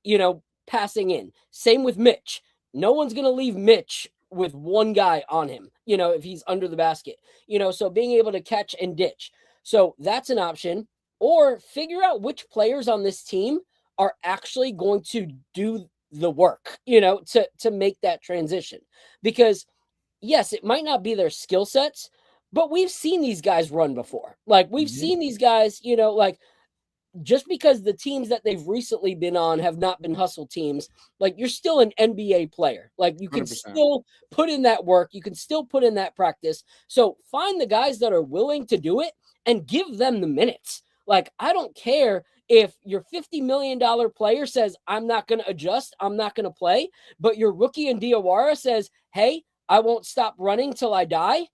passing in. Same with Mitch. No one's going to leave Mitch with one guy on him, if he's under the basket, so being able to catch and ditch. So that's an option. Or figure out which players on this team are actually going to do the work, to make that transition. Because yes, it might not be their skill sets, but we've seen these guys run before. Like we've seen these guys, like just because the teams that they've recently been on have not been hustle teams, like you're still an NBA player. Like you can 100%. still put in that work. You can still put in that practice. So find the guys that are willing to do it and give them the minutes. Like, I don't care if your $50 million player says, I'm not going to adjust, I'm not going to play, but your rookie in Diawara says, hey, I won't stop running till I die.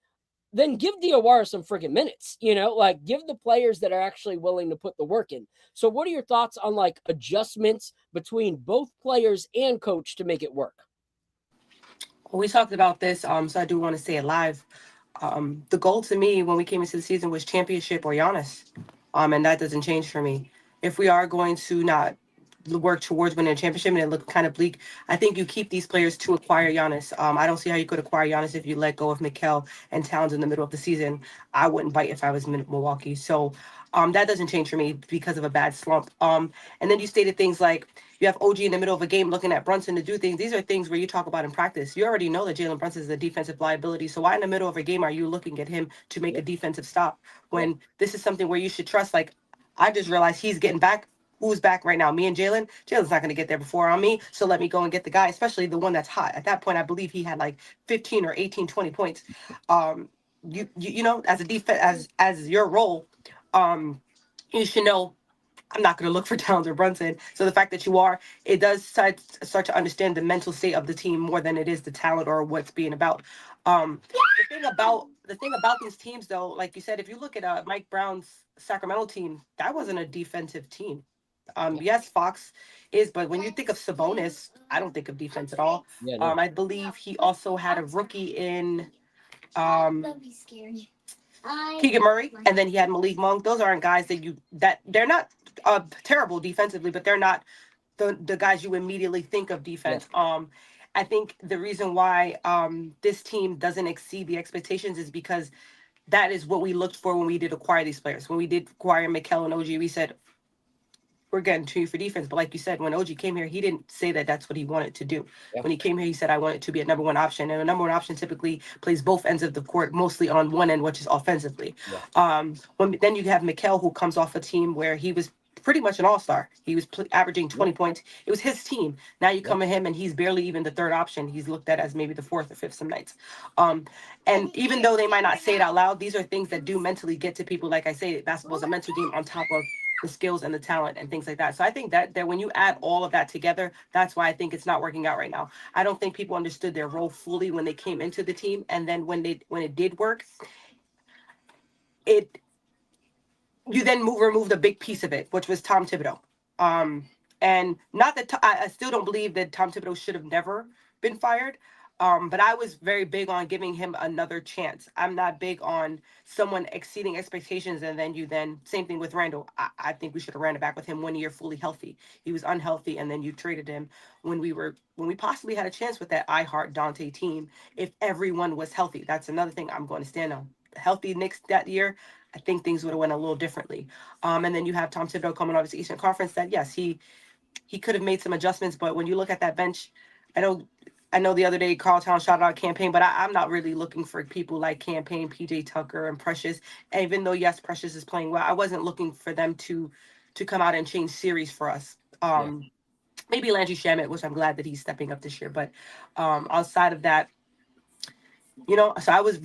Then give Diawara some freaking minutes, like give the players that are actually willing to put the work in. So what are your thoughts on like adjustments between both players and coach to make it work? Well, we talked about this, so I do want to say it live. The goal to me when we came into the season was championship or Giannis, and that doesn't change for me. If we are going to not work towards winning a championship and it looked kind of bleak, I think you keep these players to acquire Giannis. I don't see how you could acquire Giannis if you let go of Mikal and Towns in the middle of the season. I wouldn't bite if I was Milwaukee. So that doesn't change for me because of a bad slump. And then you stated things like you have OG in the middle of a game looking at Brunson to do things. These are things where you talk about in practice. You already know that Jalen Brunson is a defensive liability. So why in the middle of a game are you looking at him to make a defensive stop when this is something where you should trust? Like, I just realized he's getting back. Who's back right now? Me and Jalen? Jalen's not going to get there before on me. So let me go and get the guy, especially the one that's hot. At that point, I believe he had like 15 or 18, 20 points. You know, as a defense, as your role, you should know I'm not going to look for Towns or Brunson. So the fact that you are, it does start to understand the mental state of the team more than it is the talent or what's being about. The thing about these teams, though, like you said, if you look at Mike Brown's Sacramento team, that wasn't a defensive team. Yes, Fox is, but when you think of Sabonis, I don't think of defense at all. Yeah, no. I believe he also had a rookie in Keegan Murray, and then he had Malik Monk. Those aren't guys that they're not terrible defensively, but they're not the guys you immediately think of defense. Yeah. I think the reason why this team doesn't exceed the expectations is because that is what we looked for when we did acquire these players. When we did acquire Mikal and OG, we said, we're getting to you for defense. But like you said, when OG came here, he didn't say that that's what he wanted to do. Yeah. When he came here, he said, I want it to be a number one option. And a number one option typically plays both ends of the court, mostly on one end, which is offensively. Yeah. Then you have Mikal, who comes off a team where he was pretty much an all-star. He was averaging 20 points. It was his team. Now you come at him, and he's barely even the third option. He's looked at as maybe the fourth or fifth some nights. And even though they might not say it out loud, these are things that do mentally get to people. Like I say, basketball is a mental game on top of the skills and the talent and things like that. So I think that when you add all of that together, that's why I think it's not working out right now. I don't think people understood their role fully when they came into the team, and then when it did work, you then removed a big piece of it, which was Tom Thibodeau. And not that I still don't believe that Tom Thibodeau should have never been fired. But I was very big on giving him another chance. I'm not big on someone exceeding expectations and then same thing with Randall. I think we should have ran it back with him 1 year fully healthy. He was unhealthy, and then you traded him when we possibly had a chance with that I Heart Dante team if everyone was healthy. That's another thing I'm going to stand on. Healthy Knicks that year, I think things would have went a little differently. And then you have Tom Thibodeau coming out of the Eastern Conference that, yes, he could have made some adjustments, but when you look at that bench, I know the other day Carl Town shouted out Campaign, but I'm not really looking for people like Campaign, PJ Tucker, and Precious. And even though, yes, Precious is playing well, I wasn't looking for them to come out and change series for us. Maybe Landry Shamet, which I'm glad that he's stepping up this year. But outside of that, so I was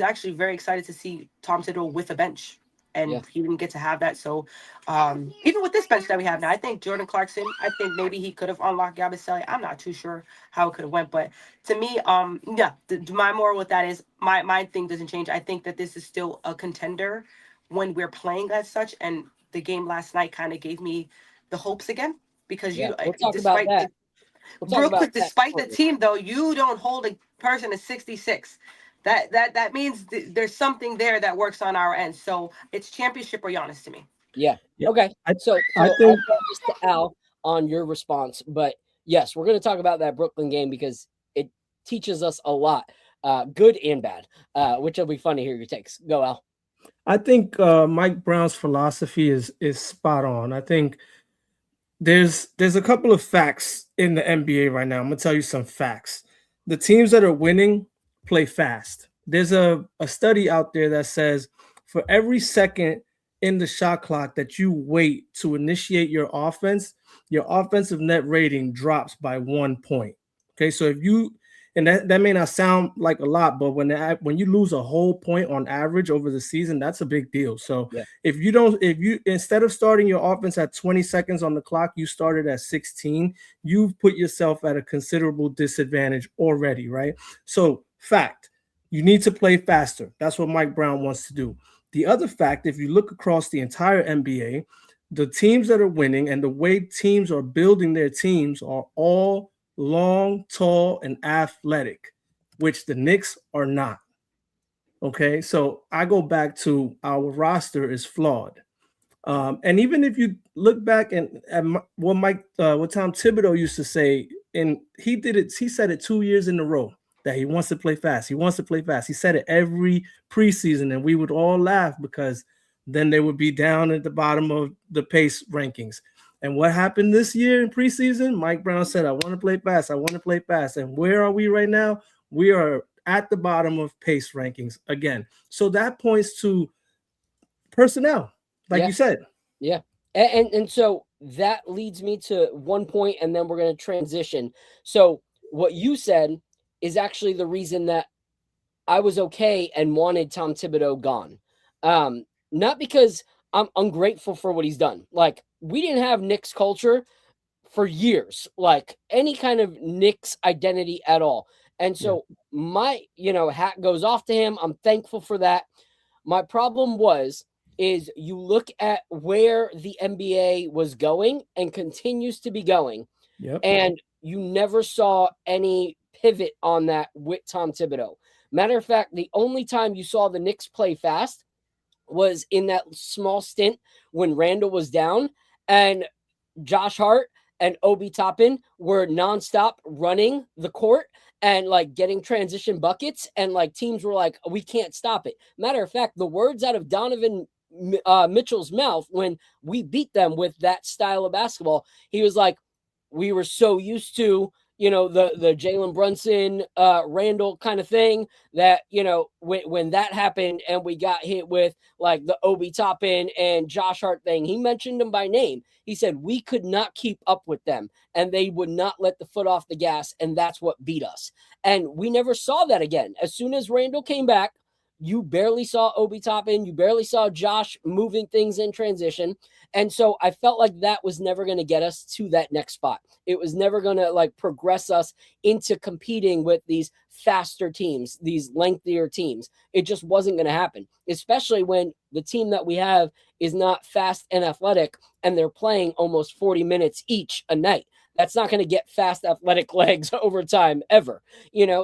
actually very excited to see Tom Thibodeau with a bench. And he didn't get to have that. So even with this bench that we have now, I think Jordan Clarkson, I think maybe he could have unlocked Yabusele. I'm not too sure how it could have went. But to me, my moral with that is my thing doesn't change. I think that this is still a contender when we're playing as such. And the game last night kind of gave me the hopes again. Because despite the team, though, you don't hold a person at 66. That means there's something there that works on our end. So it's championship or Giannis to me. Yeah. Okay. So I think just to Al on your response, but yes, we're going to talk about that Brooklyn game because teaches us a lot, good and bad, which will be fun to hear your takes. Go, Al. I think Mike Brown's philosophy is spot on. I think there's a couple of facts in the NBA right now. I'm gonna tell you some facts. The teams that are winning play fast. There's a study out there that says for every second in the shot clock that you wait to initiate your offensive net rating drops by 1 point. Okay, so if you, and that may not sound like a lot, but when you lose a whole point on average over the season, that's a big deal. So Yeah. if you instead of starting your offense at 20 seconds on the clock, you started at 16, you've put yourself at a considerable disadvantage already, right? So fact, you need to play faster. That's what Mike Brown wants to do. The other fact, if you look across the entire NBA, the teams that are winning and the way teams are building their teams are all long, tall, and athletic, which the Knicks are not. Okay, so I go back to our roster is flawed. And even if you look back at what Tom Thibodeau used to say, and he said it 2 years in a row that he wants to play fast. He wants to play fast. He said it every preseason, and we would all laugh because then they would be down at the bottom of the pace rankings. And what happened this year in preseason? Mike Brown said, I want to play fast. I want to play fast. And where are we right now? We are at the bottom of pace rankings again. So that points to personnel, like you said. Yeah. And so that leads me to 1 point, and then we're going to transition. So what you said is actually the reason that I was okay and wanted Tom Thibodeau gone. Not because I'm ungrateful for what he's done. Like, we didn't have Knicks culture for years, like any kind of Knicks identity at all. And so my, hat goes off to him. I'm thankful for that. My problem is you look at where the NBA was going and continues to be going. Yep. And you never saw any pivot on that with Tom Thibodeau. Matter of fact, the only time you saw the Knicks play fast was in that small stint when Randall was down and Josh Hart and Obi Toppin were nonstop running the court and like getting transition buckets, and like teams were like, we can't stop it. Matter of fact, the words out of Donovan Mitchell's mouth when we beat them with that style of basketball, he was like, we were so used to, the Jalen Brunson, Randall kind of thing that, when that happened and we got hit with like the Obi Toppin and Josh Hart thing, he mentioned them by name. He said, we could not keep up with them and they would not let the foot off the gas. And that's what beat us. And we never saw that again. As soon as Randall came back, you barely saw Obi Toppin. You barely saw Josh moving things in transition. And so I felt like that was never going to get us to that next spot. It was never going to like progress us into competing with these faster teams, these lengthier teams. It just wasn't going to happen, especially when the team that we have is not fast and athletic and they're playing almost 40 minutes each a night. That's not going to get fast athletic legs over time ever,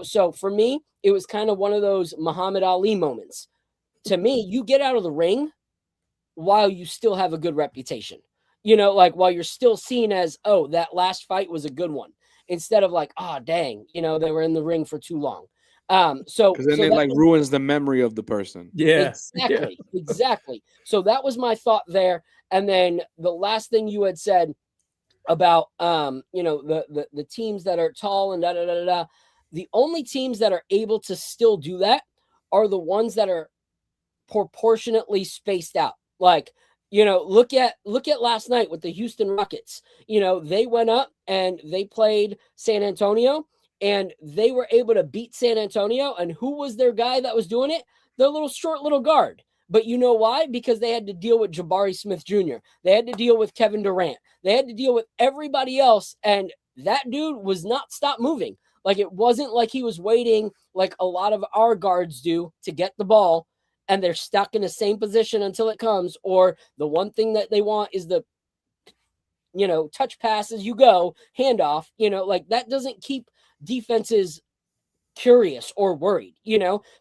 So for me, it was kind of one of those Muhammad Ali moments. To me, you get out of the ring while you still have a good reputation, while you're still seen as, oh, that last fight was a good one, instead of like, oh, dang, they were in the ring for too long. Because then it like ruins the memory of the person. Yeah, exactly. So that was my thought there. And then the last thing you had said about, the teams that are tall and the only teams that are able to still do that are the ones that are proportionately spaced out. Like, look at last night with the Houston Rockets. They went up and they played San Antonio and they were able to beat San Antonio. And who was their guy that was doing it? Their short little guard. But you know why? Because they had to deal with Jabari Smith Jr. They had to deal with Kevin Durant. They had to deal with everybody else. And that dude was not stop moving. Like, it wasn't like he was waiting like a lot of our guards do to get the ball and they're stuck in the same position until it comes. Or the one thing that they want is the, touch pass as you go, handoff, like that doesn't keep defenses curious or worried,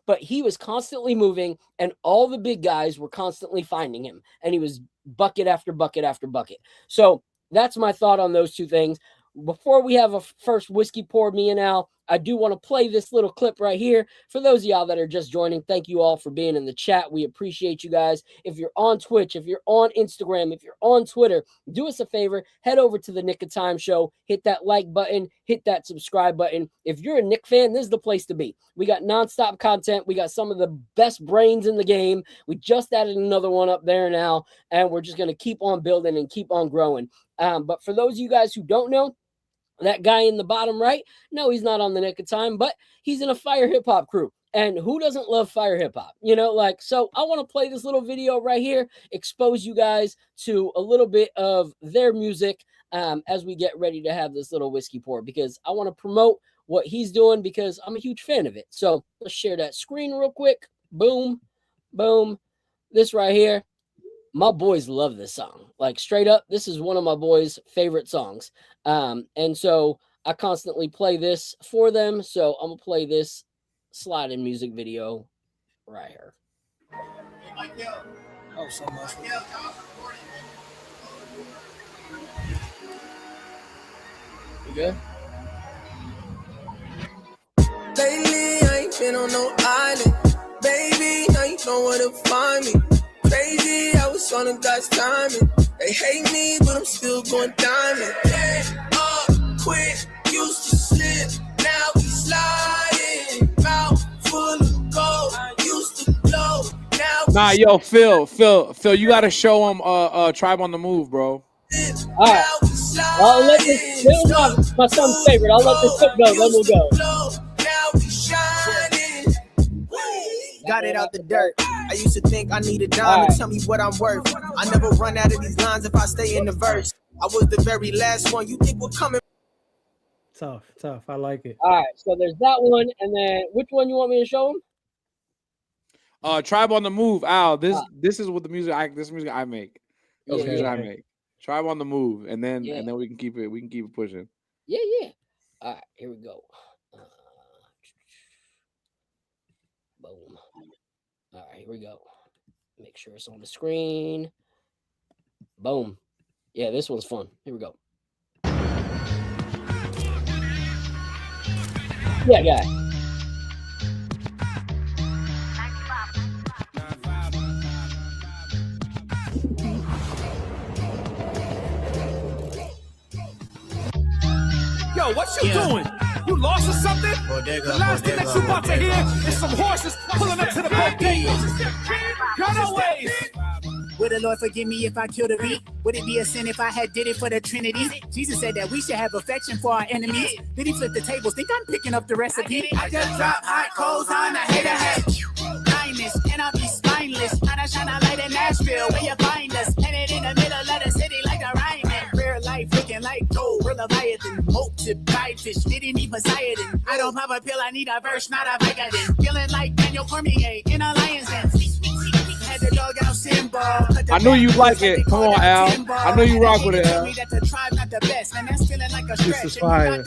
but he was constantly moving and all the big guys were constantly finding him and he was bucket after bucket after bucket. So that's my thought on those two things. Before we have a first whiskey pour, me and Al, I do want to play this little clip right here. For those of y'all that are just joining, thank you all for being in the chat. We appreciate you guys. If you're on Twitch, if you're on Instagram, if you're on Twitter, do us a favor, head over to the Nick of Time Show, hit that like button, hit that subscribe button. If you're a Nick fan, this is the place to be. We got nonstop content. We got some of the best brains in the game. We just added another one up there now, and we're just going to keep on building and keep on growing. But for those of you guys who don't know, that guy in the bottom right, no, he's not on the Nick of Time, but he's in a fire hip hop crew. And who doesn't love fire hip hop? You know, like, so I want to play this little video right here, expose you guys to a little bit of their music as we get ready to have this little whiskey pour, because I want to promote what he's doing because I'm a huge fan of it. So let's share that screen real quick. Boom, boom. This right here. My boys love this song. Like, straight up, this is one of my boys' favorite songs. And so I constantly play this for them. So I'm going to play this sliding music video right here. Oh, so much. You good? Lately, I ain't been on no island. Baby, now you know where to find me. Crazy, I was on a God's timing. They hate me, but I'm still going diamond. Yeah, up, quit, used to slip, now we sliding. Mouth full of gold, used to blow, now Nah, yo, Phil, you gotta show him Tribe on the Move, bro. All right. I'll let this is my son's favorite. I'll let this clip go, then we'll go. Got it out the dirt. I used to think I needed dime to tell me what I'm worth. I never run out of these lines if I stay in the verse. I was the very last one you think will come in. Tough. I like it. All right, so there's that one, and then which one you want me to show him? Tribe on the Move. Al, this is what the music I make. That's the music I make. Tribe on the Move, and then we can keep it pushing. Yeah. All right, here we go. Boom. All right, here we go. Make sure it's on the screen. Boom. Yeah, this one's fun. Here we go. Yeah, guy. Yo, what you doing? You lost or something? The last thing that you about to hear is some horses pulling up to the bodega. Gun away. Would the Lord forgive me if I killed a beat? Would it be a sin if I had did it for the Trinity? Jesus said that we should have affection for our enemies. Did he flip the tables? Think I'm picking up the recipe? I just drop hot coals on a hater head. Kindness, and I'll be spineless. And I shine a light in Nashville where you find us. Headed in the middle of the city like a rhyming. Rare life looking like gold. We're Leviathan. Multiplied fish. Didn't need Poseidon. I don't pop a pill, I need a verse, not a Vicodin. Feeling like Daniel Cormier in a lion's den. The dog out symbol. I knew you like it. Come on, Al. I know you rock with it, Al. This is fire.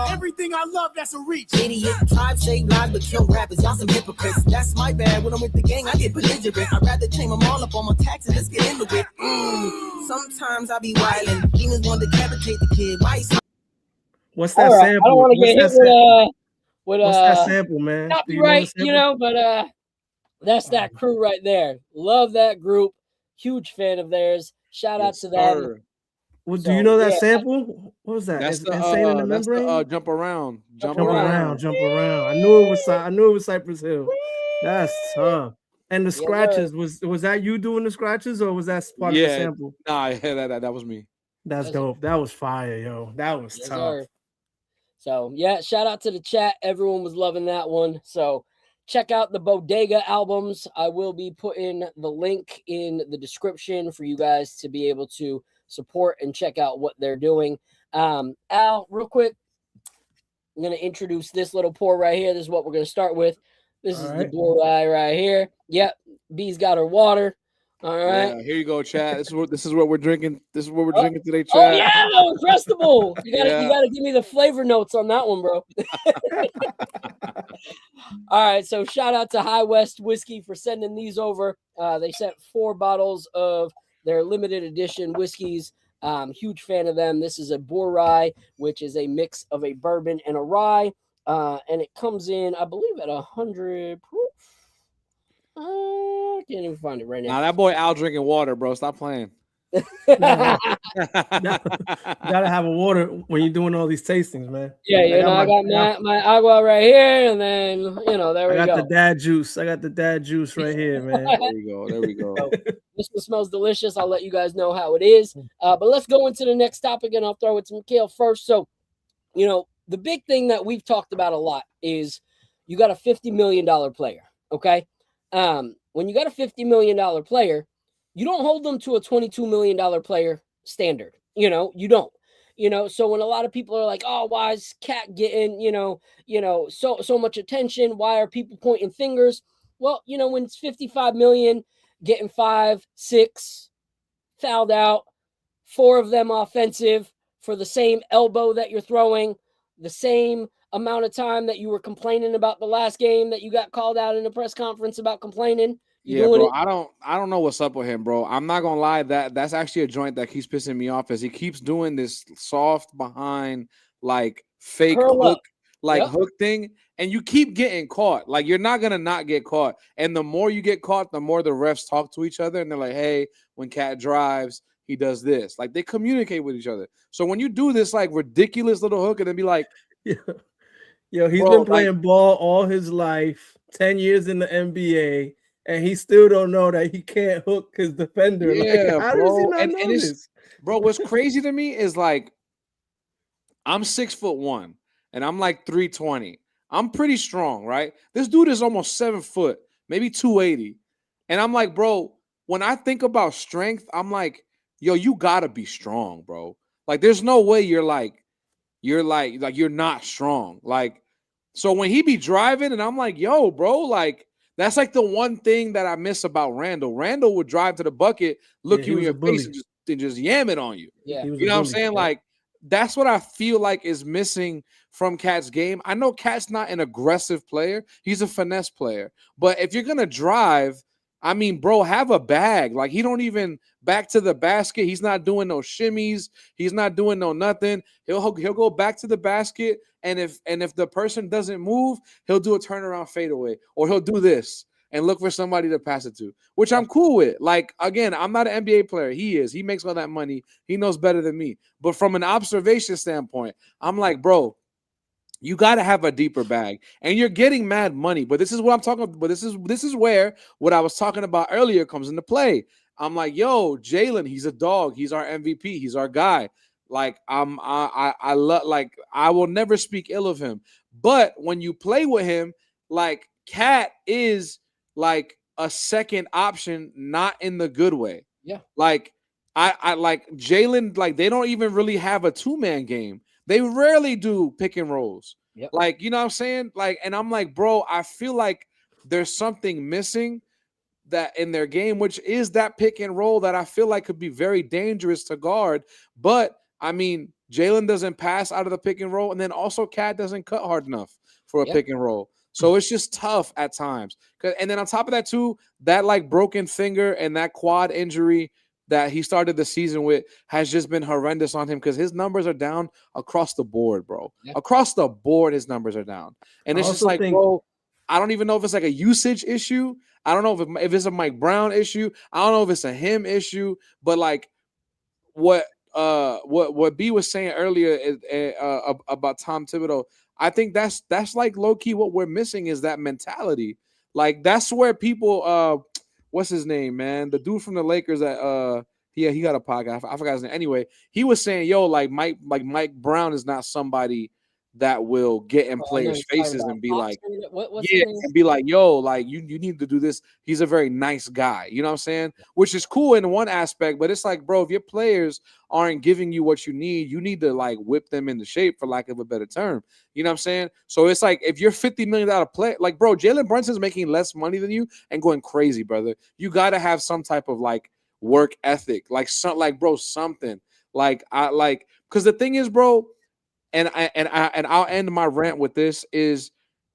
Everything I love, that's a reach. Idiot, tribe save lives but kill rappers. Y'all some hypocrites. That's my bad. When I'm with the gang, I get belligerent. I'd rather chain them all up on my taxes. Let's get into it. Sometimes I be wildin'. Demons want to decapitate the kid. Why? What's that sample? I don't want to get hit with what's that sample, man? Copyright, you know, but that's that crew right there. Love that group. Huge fan of theirs. Shout out to them. Well, do you know that sample? What was that? That's the Insane in the that's Membrane? the jump around. Jump around. I knew it was Cypress Hill. That's tough. And the scratches, was that you doing the scratches, or was that part of the sample? Nah, that was me. That's dope. That was fire, yo. That was tough. Sir. So yeah, shout out to the chat. Everyone was loving that one. So check out the Bodega albums. I will be putting the link in the description for you guys to be able to support and check out what they're doing. Al, real quick, I'm going to introduce this little pour right here. This is what we're going to start with. This is the boy right here. Yep, B's got her water. All right. Yeah, here you go, Chad. This is what we're drinking. This is what we're drinking today, Chad. Oh yeah, Uncrustable. You gotta give me the flavor notes on that one, bro. All right, so shout out to High West Whiskey for sending these over. They sent 4 bottles of their limited edition whiskeys. Huge fan of them. This is a boar rye, which is a mix of a bourbon and a rye. And it comes in, I believe, at 100 proof. I can't even find it right now. Nah, that boy Al drinking water, bro. Stop playing. Gotta have a water when you're doing all these tastings, man. Yeah, I got my agua right here, and then there we go. I got the dad juice. I got the dad juice right here, man. There we go. This one smells delicious. I'll let you guys know how it is. But let's go into the next topic, and I'll throw it to Mikhail first. So, the big thing that we've talked about a lot is you got a $50 million player. Okay, when you got a $50 million player, you don't hold them to a $22 million player standard. You don't. So when a lot of people are like, "Oh, why is Cat getting so much attention? Why are people pointing fingers?" Well, when it's 55 million, getting 5, 6 fouled out, 4 of them offensive for the same elbow that you're throwing, the same amount of time that you were complaining about the last game that you got called out in the press conference about complaining. Bro, I don't know what's up with him, bro. I'm not gonna lie, that's actually a joint that keeps pissing me off, as he keeps doing this soft behind, like fake hook, hook thing, and you keep getting caught. Like, you're not gonna not get caught, and the more you get caught, the more the refs talk to each other, and they're like, "Hey, when Cat drives, he does this." Like, they communicate with each other. So when you do this like ridiculous little hook, and then be like, Yo, he's been playing ball all his life, 10 years in the NBA. And he still don't know that he can't hook his defender. Yeah, how bro. does he not know this? Bro, what's crazy to me is, like, I'm 6'1" and I'm like 320. I'm pretty strong, right? This dude is almost 7 foot, maybe 280. And I'm like, bro, when I think about strength, I'm like, yo, you gotta be strong, bro. Like, there's no way you're not strong. Like, so when he be driving, and I'm like, yo, bro, like, that's like the one thing that I miss about Randall. Randall would drive to the bucket, look you in your face, and just yam it on you. Yeah. You know what I'm saying? Yeah. Like, that's what I feel like is missing from Cat's game. I know Cat's not an aggressive player. He's a finesse player. But if you're going to drive, I mean, bro, have a bag. Like, he don't even back to the basket. He's not doing no shimmies. He's not doing no nothing. He'll go back to the basket, and if the person doesn't move, he'll do a turnaround fadeaway, or he'll do this and look for somebody to pass it to, which I'm cool with. Like, again, I'm not an NBA player. He is. He makes all that money. He knows better than me. But from an observation standpoint, I'm like, bro, you got to have a deeper bag, and you're getting mad money. But this is what I'm talking about. But this is where what I was talking about earlier comes into play. I'm like, yo, Jalen, he's a dog. He's our MVP. He's our guy. Like, I love, like, I will never speak ill of him. But when you play with him, like, Cat is like a second option, not in the good way. Yeah. Like, I like Jalen, like, they don't even really have a 2-man game. They rarely do pick and rolls. Yep. Like, you know what I'm saying? Like, and I'm like, bro, I feel like there's something missing that in their game, which is that pick and roll that I feel like could be very dangerous to guard. But I mean, Jalen doesn't pass out of the pick and roll, and then also Cat doesn't cut hard enough for a pick and roll. So it's just tough at times. And then on top of that too, that like broken finger and that quad injury that he started the season with has just been horrendous on him, because his numbers are down across the board, bro. Yeah. Across the board, his numbers are down. And it's just like, bro, I don't even know if it's like a usage issue. I don't know if it's a Mike Brown issue. I don't know if it's a him issue. But like what B was saying earlier about Tom Thibodeau, I think that's like low key what we're missing is that mentality. Like, that's where people what's his name, man? The dude from the Lakers that he got a podcast. I forgot his name. Anyway, he was saying, yo, like Mike Brown is not somebody that will get in players' faces and be like, and be like, yo, like you need to do this. He's a very nice guy. You know what I'm saying? Which is cool in one aspect, but it's like, bro, if your players aren't giving you what you need to like whip them into shape, for lack of a better term. You know what I'm saying? So it's like, if you're $50 million player, like, bro, Jalen Brunson's making less money than you and going crazy, brother. You got to have some type of like work ethic, like bro, something like because the thing is, bro, and I'll end my rant with this, is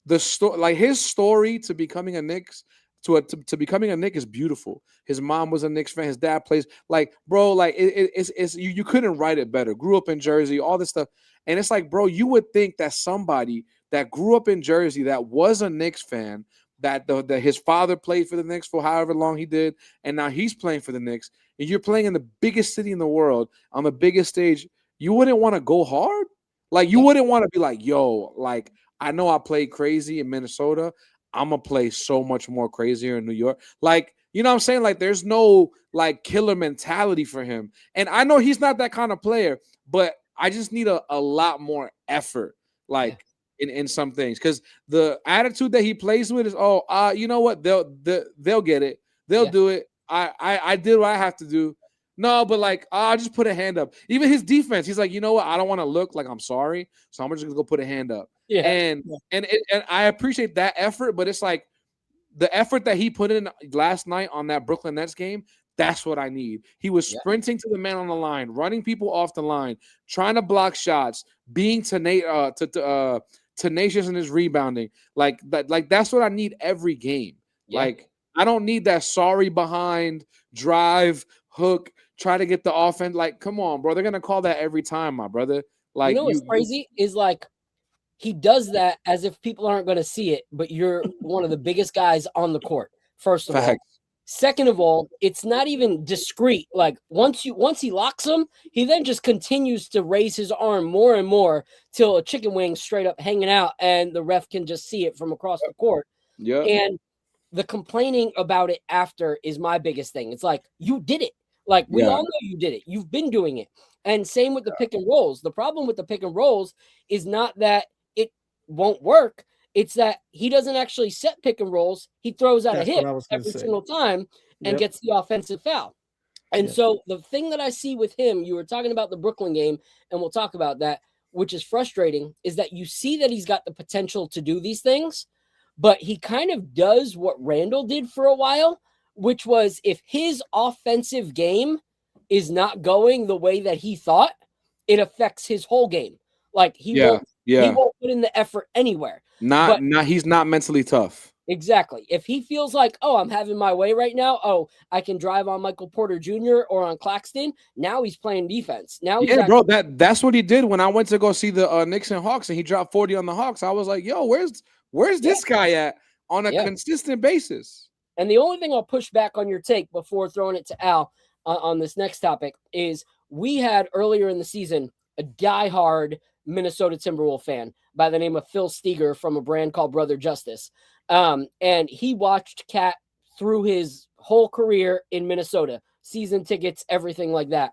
the story, like his story to becoming a Knicks to becoming a Knick is beautiful. His mom was a Knicks fan. His dad plays like, bro, like it's you couldn't write it better. Grew up in Jersey, all this stuff. And it's like, bro, you would think that somebody that grew up in Jersey that was a Knicks fan, that his father played for the Knicks for however long he did, and now he's playing for the Knicks, and you're playing in the biggest city in the world on the biggest stage, you wouldn't want to go hard? Like, you wouldn't want to be like, yo, like, I know I played crazy in Minnesota. I'm going to play so much more crazier in New York. Like, you know what I'm saying? Like, there's no, like, killer mentality for him. And I know he's not that kind of player, but I just need a lot more effort, like, in some things. Because the attitude that he plays with is, you know what? They'll get it. They'll do it. I did what I have to do. No, but like, I'll just put a hand up. Even his defense, he's like, you know what? I don't want to look like I'm sorry, so I'm just gonna go put a hand up. Yeah. And I appreciate that effort, but it's like the effort that he put in last night on that Brooklyn Nets game. That's what I need. He was sprinting to the man on the line, running people off the line, trying to block shots, being tenacious in his rebounding. Like that's what I need every game. Yeah. Like, I don't need that sorry behind, drive, hook, try to get the offense. Like, come on, bro. They're gonna call that every time, my brother. Like, you know what's crazy is like he does that as if people aren't going to see it, but you're one of the biggest guys on the court. First of all. Second of all, it's not even discreet. Like once he locks him, he then just continues to raise his arm more and more till a chicken wing straight up hanging out, and the ref can just see it from across the court. Yeah. And the complaining about it after is my biggest thing. It's like, you did it. Like, we all know you did it. You've been doing it. And same with the pick and rolls. The problem with the pick and rolls is not that it won't work. It's that he doesn't actually set pick and rolls. He throws out a hit every single time and gets the offensive foul. And so the thing that I see with him, you were talking about the Brooklyn game, and we'll talk about that, which is frustrating, is that you see that he's got the potential to do these things, but he kind of does what Randall did for a while, which was if his offensive game is not going the way that he thought, it affects his whole game. Like he won't put in the effort anywhere. He's not mentally tough. Exactly. If he feels like, oh, I'm having my way right now. Oh, I can drive on Michael Porter Jr. or on Claxton. Now he's playing defense. Now he's bro. That's what he did when I went to go see the Knicks and Hawks, and he dropped 40 on the Hawks. I was like, yo, where's this guy at on a consistent basis? And the only thing I'll push back on your take before throwing it to Al on this next topic is we had earlier in the season a diehard Minnesota Timberwolves fan by the name of Phil Steger from a brand called Brother Justice. And he watched Cat through his whole career in Minnesota, season tickets, everything like that.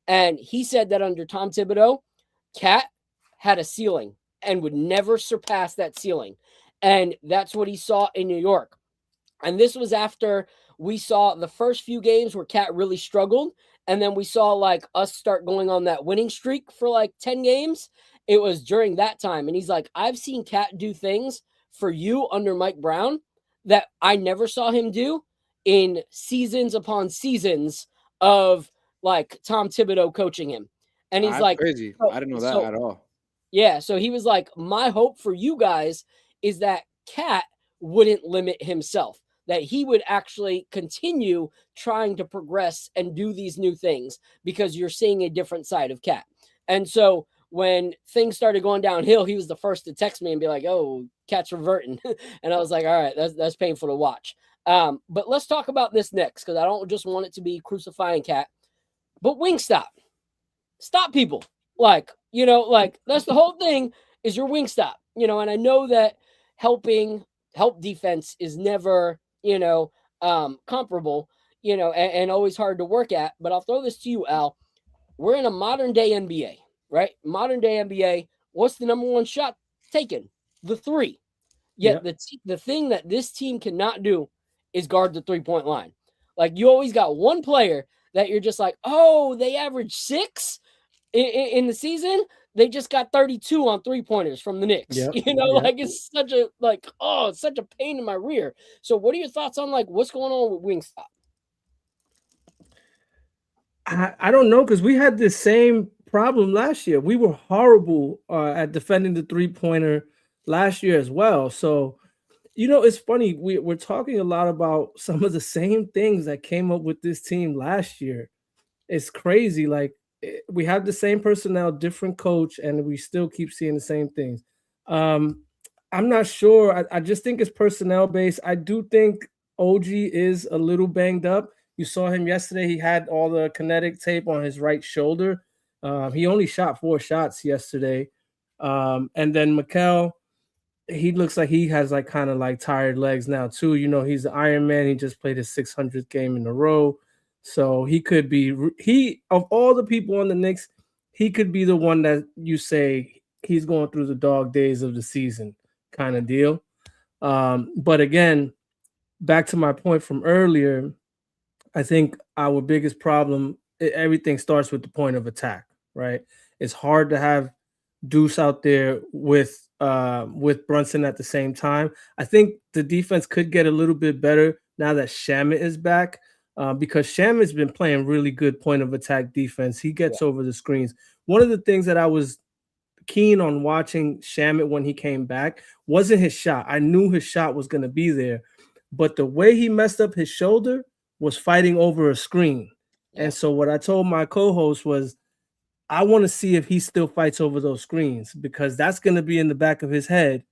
And he said that under Tom Thibodeau, Cat had a ceiling and would never surpass that ceiling. And that's what he saw in New York. And this was after we saw the first few games where Cat really struggled. And then we saw like us start going on that winning streak for like 10 games. It was during that time. And he's like, I've seen Cat do things for you under Mike Brown that I never saw him do in seasons upon seasons of like Tom Thibodeau coaching him. And he's like, crazy. I didn't know that at all. Yeah. So he was like, my hope for you guys is that Cat wouldn't limit himself, that he would actually continue trying to progress and do these new things because you're seeing a different side of Cat. And so when things started going downhill, he was the first to text me and be like, oh, Cat's reverting. And I was like, all right, that's painful to watch. But let's talk about this next, because I don't just want it to be crucifying Cat, but Wingstop. Stop people. Like that's the whole thing is your Wingstop, and I know that help defense is never, comparable, and always hard to work at. But I'll throw this to you, Al. We're in a modern day NBA, right? Modern day NBA. What's the number one shot taken? The three. Yet the thing that this team cannot do is guard the 3-point line. Like, you always got one player that you're just like, oh, they average 6 in the season. They just got 32 on 3-pointers from the Knicks. Like it's such a it's such a pain in my rear. So what are your thoughts on like what's going on with Wingstop? I don't know, because we had the same problem last year. We were horrible at defending the 3-pointer last year as well. So You know, it's funny. We're talking a lot about some of the same things that came up with this team last year. It's crazy. Like we have the same personnel, different coach, and we still keep seeing the same things. Um, I'm not sure. I just think it's personnel based. I do think OG is a little banged up. You saw him yesterday. He had all the kinetic tape on his right shoulder. He only shot 4 shots yesterday. And then Mikel, he looks like he has like kind of like tired legs now too. You know, he's the Iron Man. He just played his 600th game in a row. So he could be he of all the people on the Knicks, he could be the one that you say he's going through the dog days of the season kind of deal. But again, back to my point from earlier, I think our biggest problem, everything starts with the point of attack, right? It's hard to have Deuce out there with Brunson at the same time. I think the defense could get a little bit better now that Shamit is back, because Shamit's been playing really good point of attack defense. He gets over the screens. One of the things that I was keen on watching Shamit when he came back wasn't his shot. I knew his shot was going to be there, but the way he messed up his shoulder was fighting over a screen. And so what I told my co-host was, I want to see if he still fights over those screens, because that's going to be in the back of his head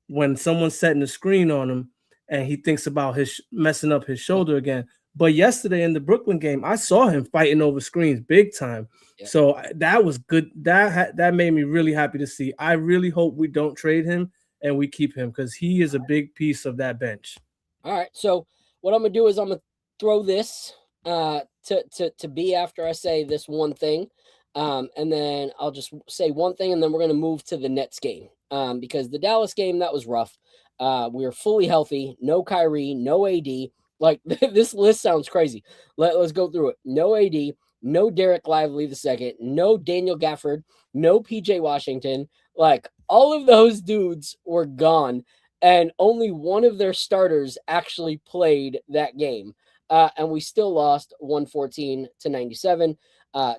when someone's setting a screen on him and he thinks about his messing up his shoulder again. But yesterday in the Brooklyn game, I saw him fighting over screens big time. Yeah. So that was good. That made me really happy to see. I really hope we don't trade him and we keep him, because he is a big piece of that bench. All right. So what I'm going to do is I'm going to throw this to be after I say this one thing. And then I'll just say one thing, and then we're going to move to the Nets game. Because the Dallas game, that was rough. We were fully healthy. No Kyrie, no AD. Like, this list sounds crazy. Let's go through it. No AD, no Derek Lively II, no Daniel Gafford, no PJ Washington. Like, all of those dudes were gone, and only one of their starters actually played that game. And we still lost 114-97.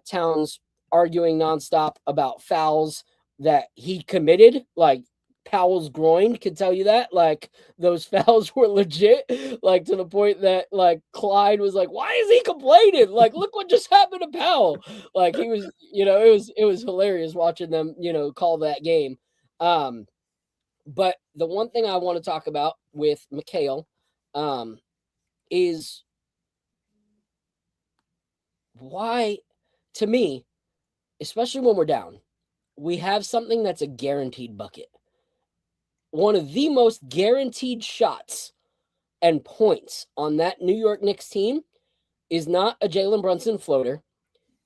Towns arguing nonstop about fouls that he committed. Like, Powell's groin could tell you that. Like, those fouls were legit. Like, to the point that, like, Clyde was like, why is he complaining? Like, look what just happened to Powell. Like, he was, you know, it was hilarious watching them, you know, call that game. But the one thing I want to talk about with Mikhail is why, to me, especially when we're down, we have something that's a guaranteed bucket. One of the most guaranteed shots and points on that New York Knicks team is not a Jalen Brunson floater.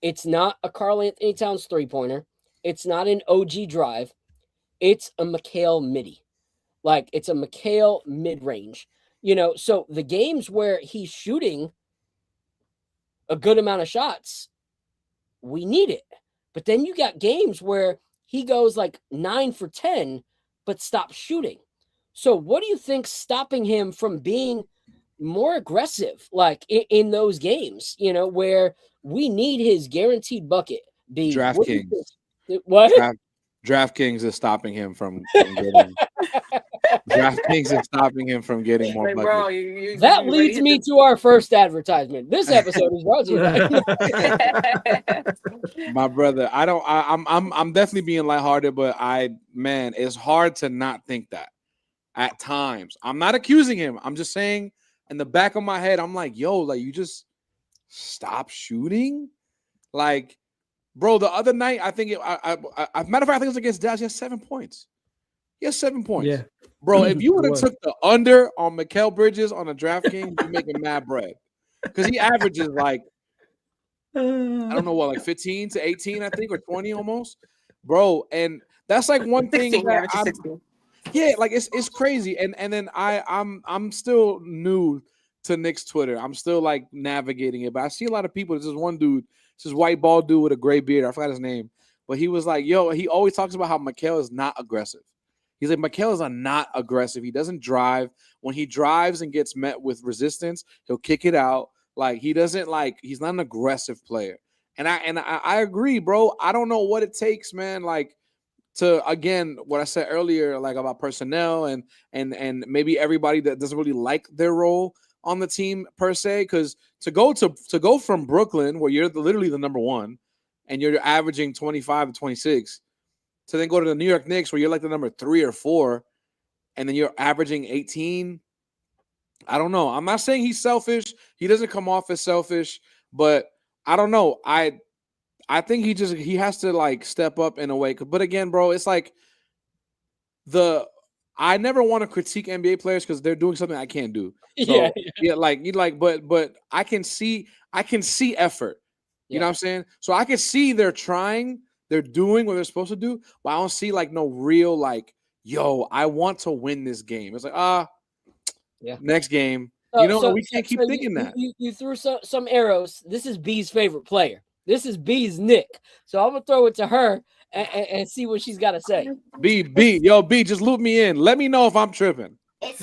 It's not a Karl Anthony Towns three-pointer. It's not an OG drive. It's a Mikhail midi. Like, it's a Mikhail mid-range. You know, so the games where he's shooting a good amount of shots, we need it. But then you got games where he goes like 9 for 10, but stops shooting. So what do you think stopping him from being more aggressive, like in those games, you know, where we need his guaranteed bucket? DraftKings. What? DraftKings is stopping him from getting. DraftKings is stopping him from getting more buckets. Bro, that leads me to our first advertisement. This episode is brought to you by my brother. I'm definitely being lighthearted, but man, it's hard to not think that at times. I'm not accusing him. I'm just saying, in the back of my head, I'm like, yo, like, you just stop shooting, like. Bro, the other night, I think, matter of fact, I think it was against Dallas. He has 7 points. He has 7 points. Yeah. Bro, if you would have took the under on Mikal Bridges on a DraftKings, you're making mad bread. Because he averages like, I don't know what, like 15 to 18, I think, or 20 almost. Bro, and that's like one thing. 16, that yeah, like it's crazy. And then I'm still new to Knicks Twitter. I'm still like navigating it. But I see a lot of people. There's this one dude. This white bald dude with a gray beard. I forgot his name. But he was like, yo, he always talks about how Mikal is not aggressive. He's like, Mikal is not aggressive. He doesn't drive. When he drives and gets met with resistance, he'll kick it out. Like, he doesn't he's not an aggressive player. And I agree, bro. I don't know what it takes, man, like, to again what I said earlier, like about personnel and maybe everybody that doesn't really like their role on the team per se, because to go from Brooklyn, where you're literally the number one and you're averaging 25 to 26, to then go to the New York Knicks where you're like the number 3 or 4 and then you're averaging 18. I don't know. I'm not saying he's selfish. He doesn't come off as selfish, but I don't know. I think he has to like step up in a way. But again, bro, it's like I never want to critique NBA players because they're doing something I can't do. So but I can see effort. You know what I'm saying? So I can see they're trying, they're doing what they're supposed to do, but I don't see like no real like, yo, I want to win this game. It's like next game. We can't keep thinking that. You threw some arrows. This is B's favorite player. This is B's Nick. So I'm gonna throw it to her and see what she's got to say. B, just loop me in. Let me know if I'm tripping.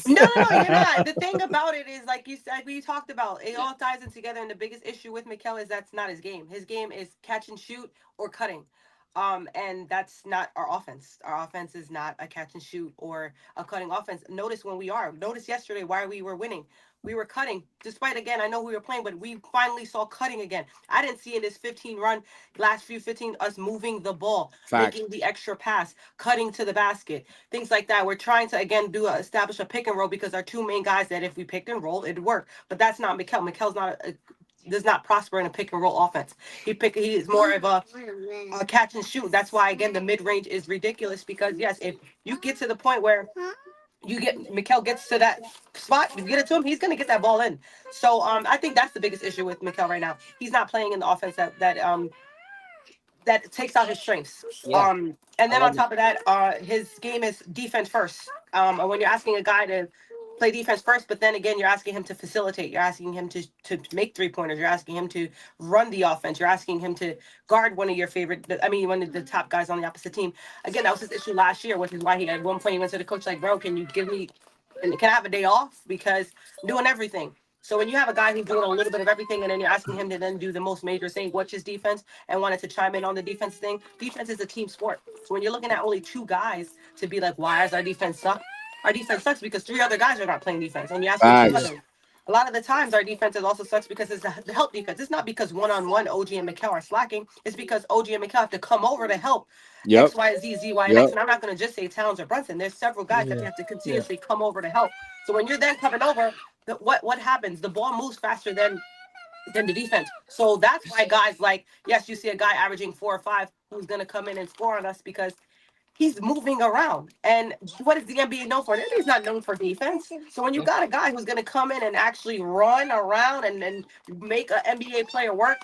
No, you're not. The thing about it is, like you said, we talked about, it all ties in together. And the biggest issue with Mikal is that's not his game. His game is catch and shoot or cutting. And that's not our offense. Our offense is not a catch and shoot or a cutting offense. Notice yesterday why we were winning. We were cutting, despite, again, I know we were playing, but we finally saw cutting again. I didn't see in this 15 run, last few 15, us moving the ball, making the extra pass, cutting to the basket, things like that. We're trying to, again, establish a pick and roll because our two main guys that if we picked and roll, it'd work. But that's not Mikal. Mikal's does not prosper in a pick and roll offense. He is more of a catch and shoot. That's why, again, the mid range is ridiculous because, yes, if you get to the point where Mikal gets to that spot, you get it to him, he's going to get that ball in. So I think that's the biggest issue with Mikal right now. He's not playing in the offense that takes out his strengths. Yeah. And then on top of that, his game is defense first. When you're asking a guy to play defense first, but then again, you're asking him to facilitate. You're asking him to make 3-pointers. You're asking him to run the offense. You're asking him to guard one of the top guys on the opposite team. Again, that was his issue last year, which is why he at one point he went to the coach like, bro, can I have a day off? Because I'm doing everything. So when you have a guy who's doing a little bit of everything and then you're asking him to then do the most major thing, which is defense, and wanted to chime in on the defense thing, defense is a team sport. So when you're looking at only 2 guys to be like, why does our defense suck? Our defense sucks because 3 other guys are not playing defense. And you ask me, a lot of the times our defense also sucks because it's the help defense. It's not because one-on-one OG and Mikal are slacking. It's because OG and Mikal have to come over to help X, Y, Z, Z, Y, and X. And I'm not going to just say Towns or Brunson. There's several guys that you have to continuously come over to help. So when you're then coming over, what happens? The ball moves faster than the defense. So that's why guys like, yes, you see a guy averaging 4 or 5 who's going to come in and score on us because he's moving around. And what is the NBA known for? He's not known for defense. So when you got a guy who's going to come in and actually run around and make an NBA player work,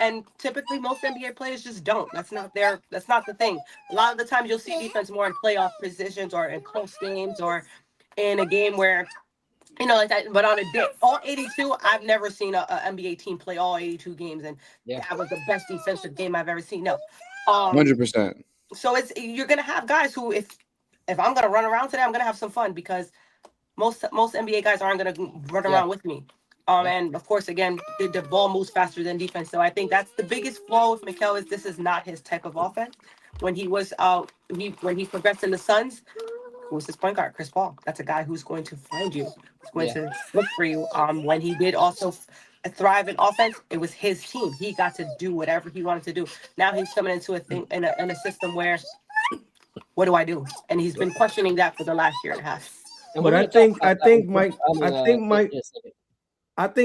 and typically most NBA players just don't. That's not the thing. A lot of the times you'll see defense more in playoff positions or in close games or in a game where, like that. But on a day, all 82, I've never seen a NBA team play all 82 games. And that was the best defensive game I've ever seen. No. 100%. So you're gonna have guys who, if I'm gonna run around today, I'm gonna have some fun because most NBA guys aren't gonna run around with me. And of course, again, the ball moves faster than defense. So I think that's the biggest flaw with Mikal is this is not his type of offense. When he was when he progressed in the Suns, who was his point guard? Chris Paul. That's a guy who's going to find you, who's going to look for you. When he did also thrive in offense, it was his team. He got to do whatever he wanted to do. Now he's coming into a thing in a system where, what do I do? And he's been questioning that for the last year and a half. But I think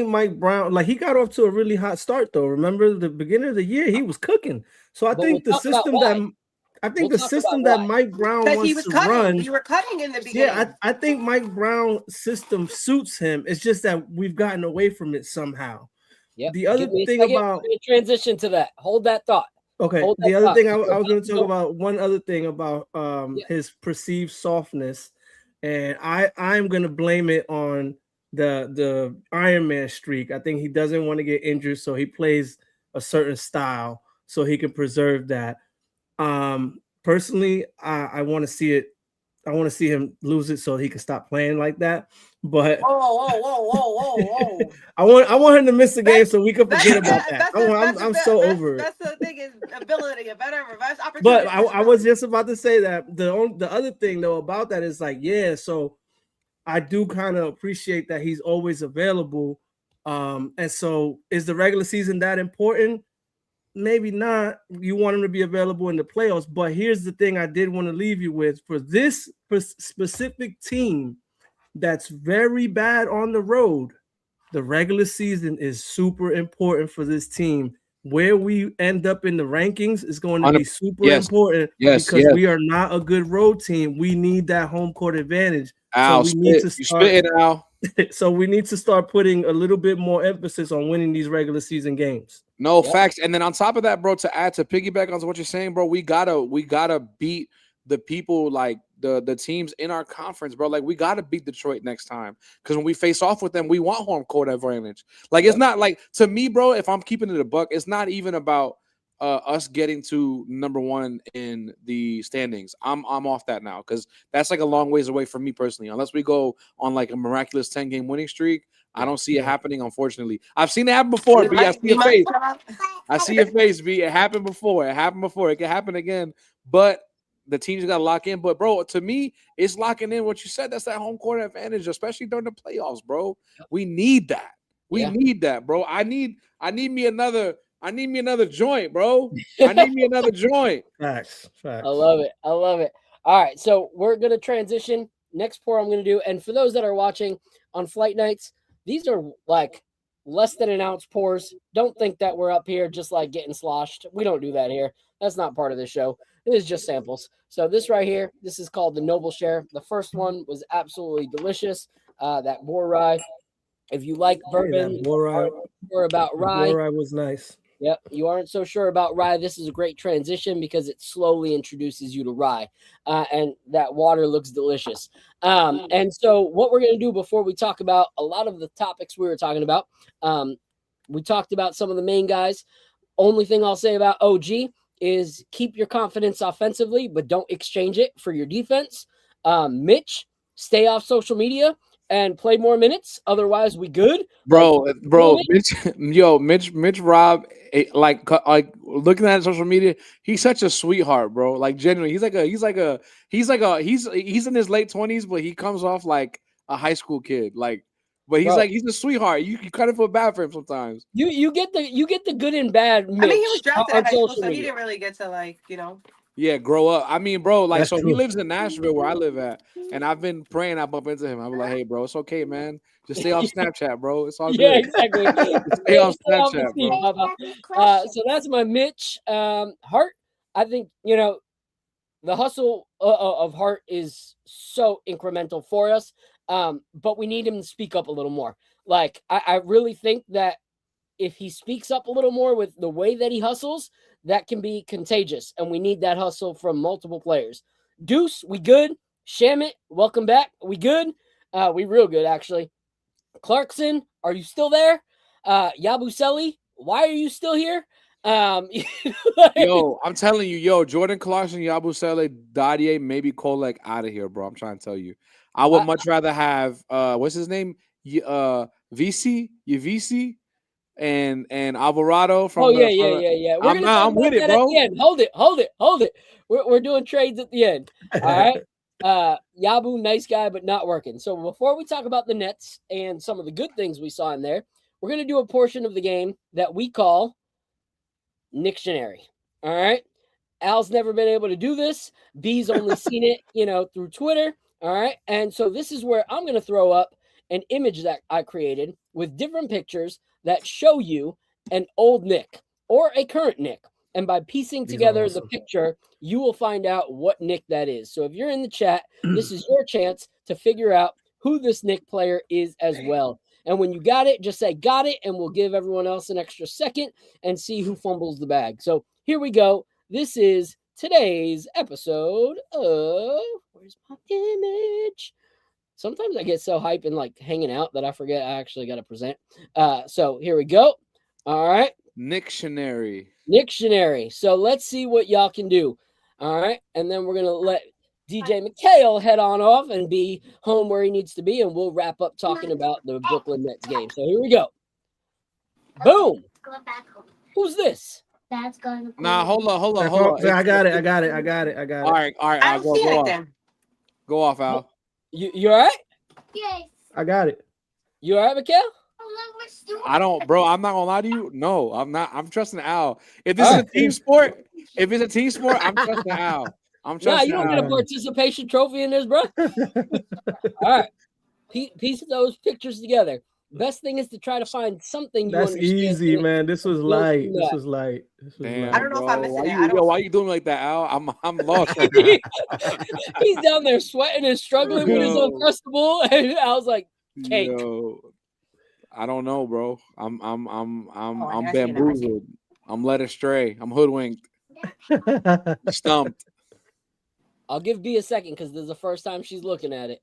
Mike Brown, like he got off to a really hot start though. Remember the beginning of the year, he was cooking. So I think the system that Mike Brown wants to run. You were cutting in the beginning. Yeah, I think Mike Brown's system suits him. It's just that we've gotten away from it somehow. Yeah. The other thing about transition to that. Hold that thought. Okay. The other thing I was going to talk about, one other thing about his perceived softness, and I'm going to blame it on the Iron Man streak. I think he doesn't want to get injured, so he plays a certain style so he can preserve that. Personally, I want to see it I want to see him lose it so he can stop playing like that. But whoa. I want him to miss the game so we can forget about that. I'm so over it. That's the thing is ability, a better reverse opportunity. But I was just about to say that the other thing though about that is like, yeah, so I do kind of appreciate that he's always available. And so is the regular season that important? Maybe not. You want him to be available in the playoffs, but here's the thing I did want to leave you with. For this specific team that's very bad on the road, the regular season is super important for this team. Where we end up in the rankings is going to be super important because we are not a good road team. We need that home court advantage. So we need to start. So we need to start putting a little bit more emphasis on winning these regular season games. No facts. And then on top of that, bro, to piggyback on what you're saying, bro, we gotta beat the people like the teams in our conference, bro. Like we gotta beat Detroit next time because when we face off with them, we want home court advantage. Like it's not like, to me, bro, if I'm keeping it a buck, it's not even about us getting to number one in the standings. I'm off that now because that's like a long ways away from me personally. Unless we go on like a miraculous 10-game winning streak, I don't see it happening, unfortunately. I've seen it happen before, B. I see your face. I see your face, B. It happened before. It can happen again. But the team's got to lock in. But, bro, to me, it's locking in what you said. That's that home court advantage, especially during the playoffs, bro. We need that. We need that, bro. I need me another joint, bro. I need me another joint. Facts. I love it. All right, so we're going to transition. Next pour I'm going to do, and for those that are watching on flight nights, these are like less than an ounce pours. Don't think that we're up here just like getting sloshed. We don't do that here. That's not part of the show. This is just samples. So this right here, this is called the Noble Share. The first one was absolutely delicious. That boar rye. If you like bourbon or about rye, boar rye was nice. Yep, you aren't so sure about rye. This is a great transition because it slowly introduces you to rye, and that water looks delicious. And so what we're going to do before we talk about a lot of the topics we were talking about, we talked about some of the main guys. Only thing I'll say about OG is keep your confidence offensively, but don't exchange it for your defense. Mitch, stay off social media and play more minutes. Otherwise, we good, bro. Mitch Rob, like looking at social media, he's such a sweetheart, bro. Like genuinely, he's in his late 20s, but he comes off like a high school kid. Like, but he's a sweetheart. You kind of feel bad for him sometimes. You get the good and bad. Mitch, I mean, he was drafted at high school, so media. he didn't really get to Yeah, grow up. I mean, bro, like, That's so true. he lives in Nashville where I live at, and I've been praying I bump into him. I'm like, hey, bro, it's okay, man. Just stay off Snapchat, bro. It's all good. Yeah, exactly. Stay off Snapchat, bro. So that's my Mitch. Hart, I think, the hustle of Hart is so incremental for us, but we need him to speak up a little more. Like, I really think that if he speaks up a little more with the way that he hustles, that can be contagious, and we need that hustle from multiple players. Deuce, we good. Shamit, welcome back. We good. We real good, actually. Clarkson, are you still there? Yabusele, why are you still here? Yo, I'm telling you, Jordan Clarkson, Yabusele, Dadier, maybe Kolek out of here, bro. I'm trying to tell you. I would much rather have what's his name? VC and Alvarado from yeah. I'm with it, bro. Hold it. We're doing trades at the end. All right. Yabu, nice guy, but not working. So before we talk about the Nets and some of the good things we saw in there, we're going to do a portion of the game that we call Dictionary. All right. Al's never been able to do this. B's only seen it, through Twitter. All right. And so this is where I'm going to throw up an image that I created with different pictures that show you an old Nick or a current Nick. And by piecing together the picture, you will find out what Nick that is. So if you're in the chat, this is your chance to figure out who this Nick player is as well. And when you got it, just say got it, and we'll give everyone else an extra second and see who fumbles the bag. So here we go. This is today's episode of Where's My Image? Sometimes I get so hype and like hanging out that I forget I actually got to present. So here we go. All right. Dictionary. So let's see what y'all can do. All right. And then we're going to let DJ McHale head on off and be home where he needs to be, and we'll wrap up talking about the Brooklyn Nets game. So here we go. Boom. Who's this? Dad's going to Nah, hold on. I got it. All right. I don't see anything. Go off, Al. You all right? Yes. I got it. You all right, McHale? I don't, bro. I'm not gonna lie to you. No, I'm not. I'm trusting Al. If this is a team sport, I'm trusting Al. I'm trusting. Nah, you don't get a participation trophy in this, bro. All right, piece those pictures together. Best thing is to try to find something. That's easy, man. This was light. Damn, I don't know if I'm missing it. Why you doing like that, Al? I'm lost. Right He's down there sweating and struggling with his Uncrustable, and I was like, cake. Yo, I don't know, bro. I'm bamboozled. I'm led astray. I'm hoodwinked. Stumped. I'll give B a second because this is the first time she's looking at it.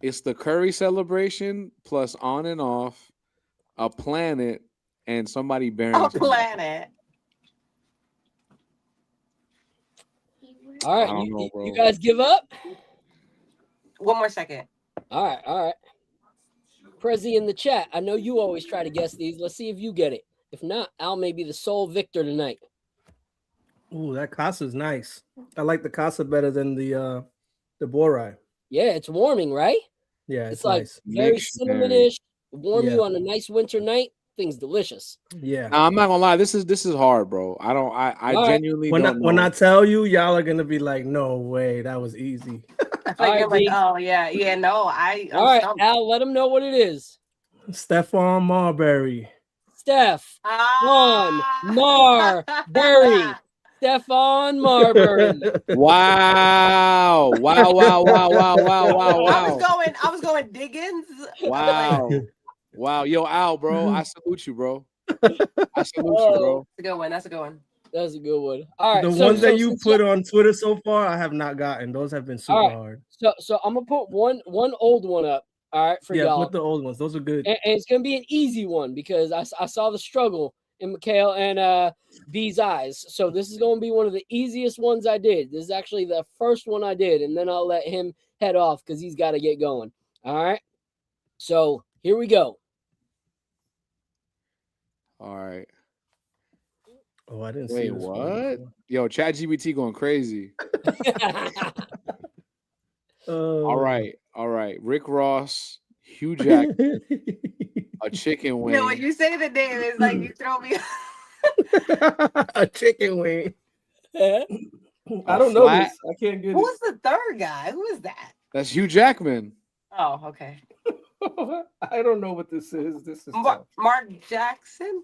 It's the Curry celebration plus on and off, a planet, and somebody bearing a planet. All right, you guys give up? One more second. All right. Prezi in the chat. I know you always try to guess these. Let's see if you get it. If not, Al may be the sole victor tonight. Ooh, that Casa's nice. I like the Casa better than the Borai. Yeah, it's warming, right? Yeah, it's like nice. Very cinnamonish. Warm you on a nice winter night. Thing's delicious. Yeah. Nah, I'm not gonna lie. This is hard, bro. I genuinely don't know. When I tell you, y'all are gonna be like, no way, that was easy. You're like, oh yeah, no. I'm all right, stumped. Al, let him know what it is. Stephon Marbury. Stephon Marbury. Stephon Marbury. Wow. I was going Diggins. Wow. Yo, Al, bro. I salute you, bro. That's a good one. That's a good one. That's a good one. All right. The ones that you put on Twitter so far, I have not gotten. Those have been super hard. So I'm gonna put one old one up. All right, for y'all. Put the old ones. Those are good. And it's gonna be an easy one because I saw the struggle in McHale and B's eyes. So this is gonna be one of the easiest ones I did. This is actually the first one I did, and then I'll let him head off because he's got to get going. All right. So here we go. All right. Oh, I didn't see. Wait, what? Yo, ChatGPT going crazy. All right. Rick Ross, Hugh Jackman, a chicken wing. You know, when you say the name, it's like you throw me a chicken wing. I don't know this. I can't get it. Who's the third guy? Who is that? That's Hugh Jackman. Oh, okay. I don't know what this is. This is Mark Jackson.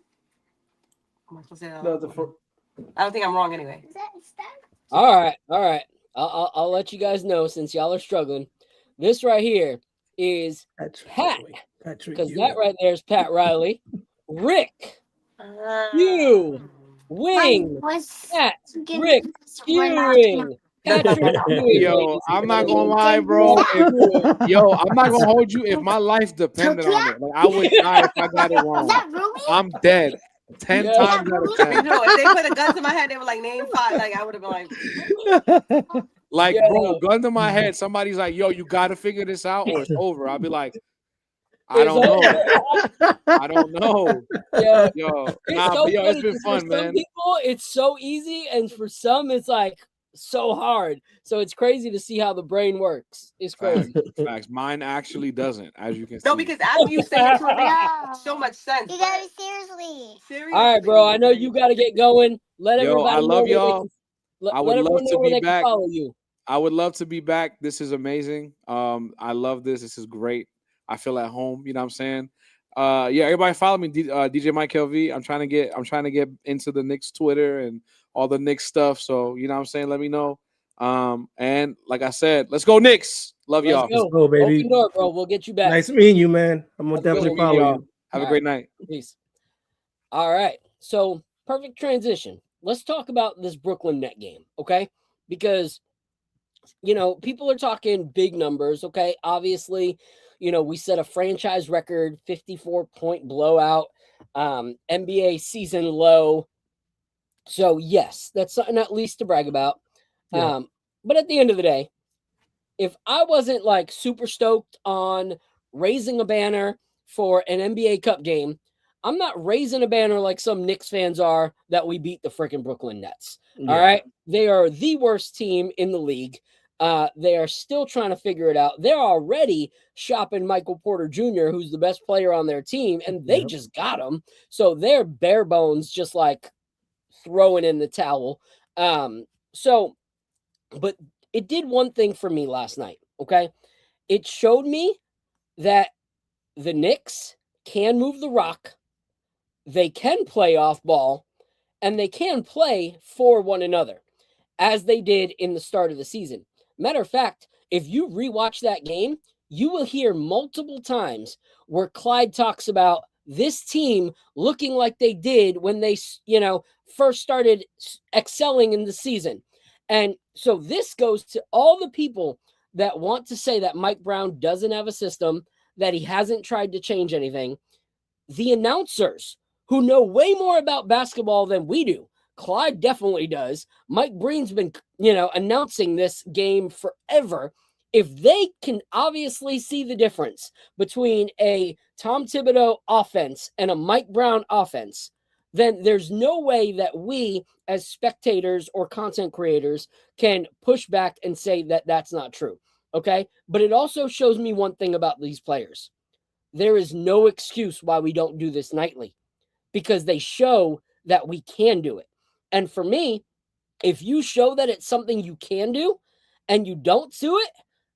I don't think I'm wrong anyway. All right. I'll let you guys know since y'all are struggling. This right here is Pat, because that right there is Pat Riley. Rick, you, Wing, Pat, Rick, Ewing. Yo, I'm not gonna lie, bro. I'm not gonna hold you. If my life depended on it, like I would die if I got it wrong. I'm dead. 10 times out of 10. You know, if they put a gun to my head, they were like, name 5. Like I would have been like, bro, gun to my head. Somebody's like, yo, you gotta figure this out, or it's over. I'll be like, I don't know. It's been fun, man. Some people, it's so easy, and for some, it's like so hard. So it's crazy to see how the brain works. It's crazy. Facts. Mine actually doesn't, as you can see. No, because after you say it, it makes so much sense. You got it seriously. All right, bro. I know you got to get going. Let everybody I love y'all. I would love to be back. Follow you. I would love to be back. This is amazing. I love this. This is great. I feel at home. You know what I'm saying? Everybody follow me, DJ Mike LV. I'm trying to get into the Knicks Twitter and all the Knicks stuff. So you know what I'm saying? Let me know. And like I said, let's go Knicks. Love y'all. Let's go, baby. Open door, bro. We'll get you back. Nice meeting you, man. I'm gonna definitely follow you. Have a great night. Peace. All right. So perfect transition. Let's talk about this Brooklyn Net game, okay? Because people are talking big numbers, okay? Obviously, we set a franchise record 54-point blowout, NBA season low. So yes, that's something at least to brag about. Yeah. But at the end of the day, if I wasn't like super stoked on raising a banner for an NBA Cup game, I'm not raising a banner like some Knicks fans are that we beat the freaking Brooklyn Nets. Yeah. All right. They are the worst team in the league. They are still trying to figure it out. They're already shopping Michael Porter Jr., who's the best player on their team, and they just got him. So they're bare bones, just like throwing in the towel. But it did one thing for me last night. Okay. It showed me that the Knicks can move the rock, they can play off ball, and they can play for one another, as they did in the start of the season. Matter of fact, if you rewatch that game, you will hear multiple times where Clyde talks about this team looking like they did when they, first started excelling in the season. And so this goes to all the people that want to say that Mike Brown doesn't have a system, that he hasn't tried to change anything. The announcers who know way more about basketball than we do. Clyde definitely does. Mike Breen's been, announcing this game forever. If they can obviously see the difference between a Tom Thibodeau offense and a Mike Brown offense, then there's no way that we as spectators or content creators can push back and say that that's not true. Okay. But it also shows me one thing about these players. There is no excuse why we don't do this nightly, because they show that we can do it. And for me, if you show that it's something you can do and you don't do it,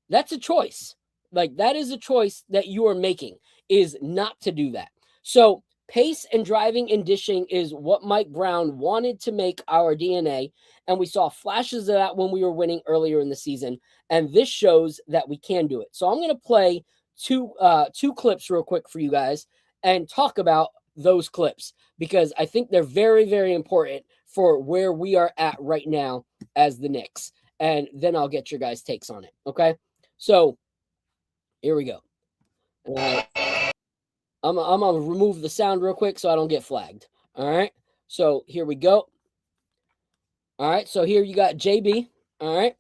that's a choice. Like, that is a choice that you are making, is not to do that. So pace and driving and dishing is what Mike Brown wanted to make our DNA. And we saw flashes of that when we were winning earlier in the season. And this shows that we can do it. So I'm going to play two clips real quick for you guys and talk about those clips, because I think they're very, very important for where we are at right now as the Knicks. And then I'll get your guys' takes on it. Okay. So here we go. I'm going to remove the sound real quick so I don't get flagged. All right. So here we go. All right. So here you got JB. All right.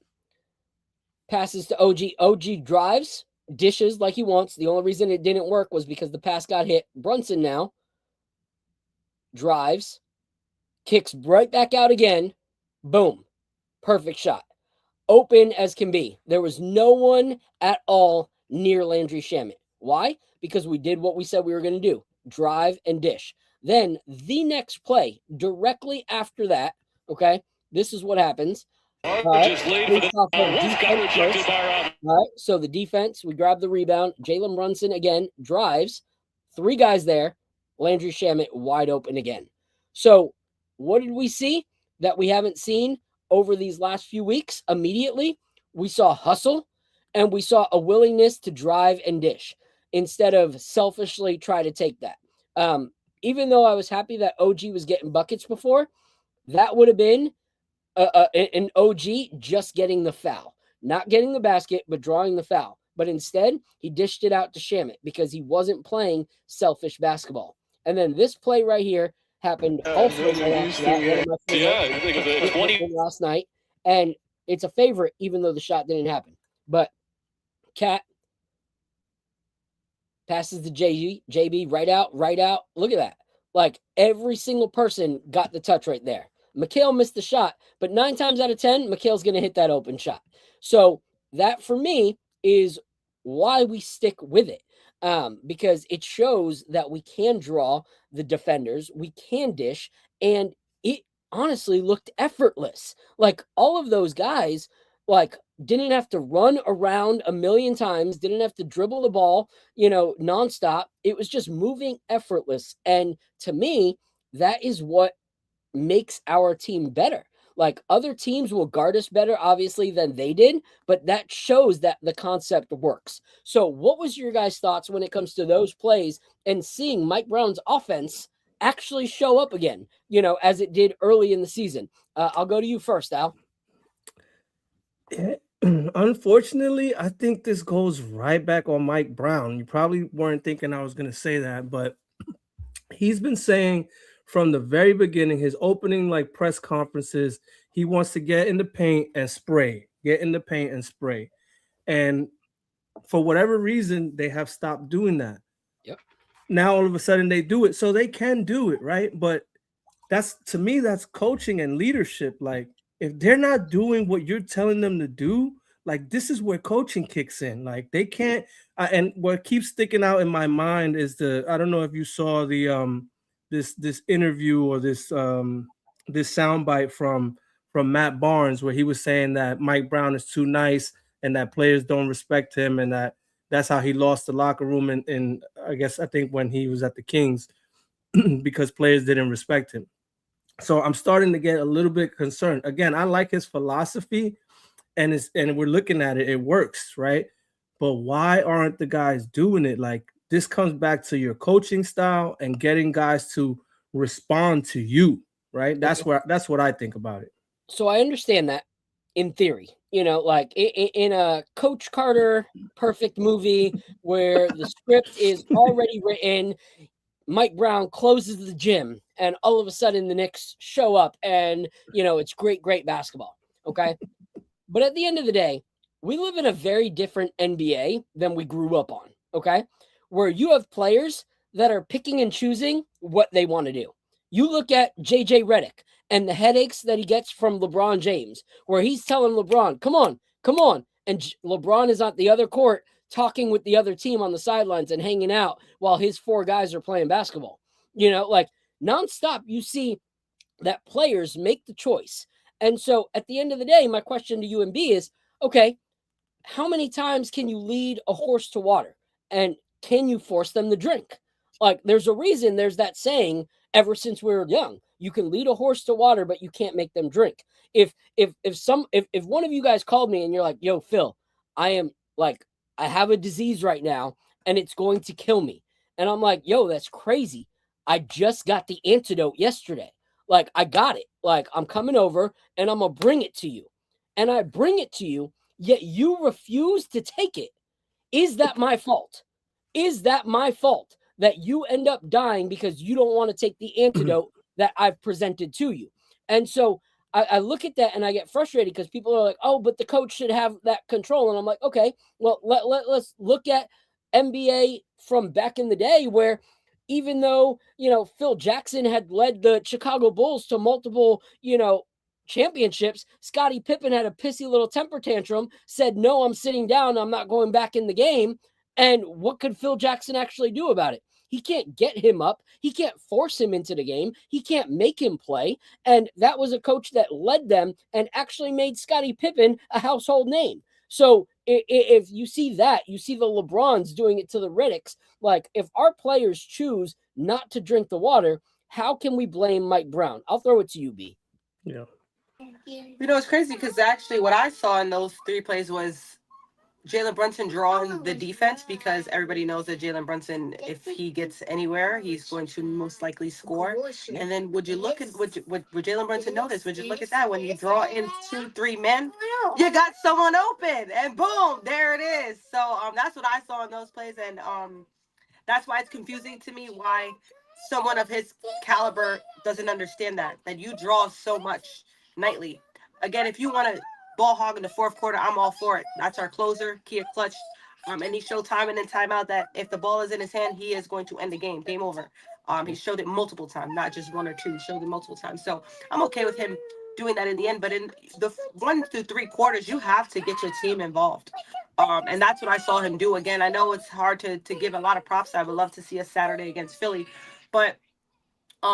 Passes to OG. OG drives, dishes like he wants. The only reason it didn't work was because the pass got hit. Brunson now drives, kicks right back out again. Boom. Perfect shot. Open as can be. There was no one at all near Landry Shamet. Why? Because we did what we said we were going to do. Drive and dish. Then the next play, directly after that, okay, this is what happens. All right, so the defense, we grab the rebound. Jalen Brunson again drives. 3 guys there. Landry Shamet wide open again. So what did we see that we haven't seen over these last few weeks? Immediately, we saw hustle and we saw a willingness to drive and dish instead of selfishly try to take that. Even though I was happy that OG was getting buckets before, that would have been an OG just getting the foul, not getting the basket, but drawing the foul. But instead, he dished it out to Shamet because he wasn't playing selfish basketball. And then this play right here happened also last night. And it's a favorite, even though the shot didn't happen. But Cat passes to JB, right out. Look at that. Like, every single person got the touch right there. Mikal missed the shot, but 9 times out of 10, Mikal's going to hit that open shot. So that, for me, is why we stick with it, because it shows that we can draw the defenders, we can dish, and it honestly looked effortless. Like, all of those guys, like, didn't have to run around a million times, didn't have to dribble the ball, nonstop. It was just moving effortless. And to me, that is what makes our team better. Like, other teams will guard us better, obviously, than they did, but that shows that the concept works. So what was your guys' thoughts when it comes to those plays and seeing Mike Brown's offense actually show up again, as it did early in the season? I'll go to you first, Al. Yeah. Unfortunately, I think this goes right back on Mike Brown. You probably weren't thinking I was going to say that, but he's been saying from the very beginning, his opening press conferences, he wants to get in the paint and spray. get in the paint and spray. And for whatever reason, they have stopped doing that. Yep. Now all of a sudden they do it. So they can do it, right? But that's, to me, that's coaching and leadership. Like, if they're not doing what you're telling them to do, like, this is where coaching kicks in. Like, they can't. And what keeps sticking out in my mind is I don't know if you saw the this interview or this soundbite from Matt Barnes, where he was saying that Mike Brown is too nice and that players don't respect him, and that's how he lost the locker room in I think when he was at the Kings, because players didn't respect him. So I'm starting to get a little bit concerned. Again, I like his philosophy, and we're looking at it, it works, right? But why aren't the guys doing it? Like, this comes back to your coaching style and getting guys to respond to you, right? That's what I think about it. So I understand that in theory, like in a Coach Carter perfect movie where the script is already written, Mike Brown closes the gym and all of a sudden the Knicks show up and, it's great basketball. Okay. But at the end of the day, we live in a very different NBA than we grew up on. Okay. Where you have players that are picking and choosing what they want to do. You look at JJ Redick and the headaches that he gets from LeBron James, where he's telling LeBron, come on. And LeBron is on the other court talking with the other team on the sidelines and hanging out while his 4 guys are playing basketball. Like nonstop, you see that players make the choice. And so at the end of the day, my question to you and B is, okay, how many times can you lead a horse to water? And can you force them to drink? Like, there's a reason there's that saying ever since we were young. You can lead a horse to water, but you can't make them drink. If one of you guys called me and you're like, yo, Phil, I have a disease right now and it's going to kill me. And I'm like, yo, that's crazy. I just got the antidote yesterday. Like, I got it. Like, I'm coming over and I'm going to bring it to you. And I bring it to you, yet you refuse to take it. Is that my fault? Is that my fault that you end up dying because you don't want to take the antidote that I've presented to you? And so I look at that and I get frustrated because people are like, oh, but the coach should have that control. And I'm like, okay, well, let's look at NBA from back in the day where even though, Phil Jackson had led the Chicago Bulls to multiple, championships, Scottie Pippen had a pissy little temper tantrum, said, no, I'm sitting down. I'm not going back in the game. And what could Phil Jackson actually do about it? He can't get him up. He can't force him into the game. He can't make him play. And that was a coach that led them and actually made Scottie Pippen a household name. So if you see that, you see the LeBrons doing it to the Reddicks. Like, if our players choose not to drink the water, how can we blame Mike Brown? I'll throw it to you, B. Yeah. It's crazy because actually what I saw in those 3 plays was Jalen Brunson drawing the defense, because everybody knows that Jalen Brunson, if he gets anywhere, he's going to most likely score. And then would Jalen Brunson notice? Would you look at that? When you draw in 2-3 men, you got someone open, and boom, there it is. So that's what I saw in those plays, and that's why it's confusing to me why someone of his caliber doesn't understand that you draw so much nightly. Again, if you want to ball hog in the 4th quarter, I'm all for it. That's our closer, Kia Clutch. And he showed time in and time out that if the ball is in his hand, he is going to end the game. Game over. He showed it multiple times, not just 1 or 2. He showed it multiple times. So I'm okay with him doing that in the end. But in the 1 through 3 quarters, you have to get your team involved. And that's what I saw him do. Again, I know it's hard to give a lot of props. I would love to see a Saturday against Philly. But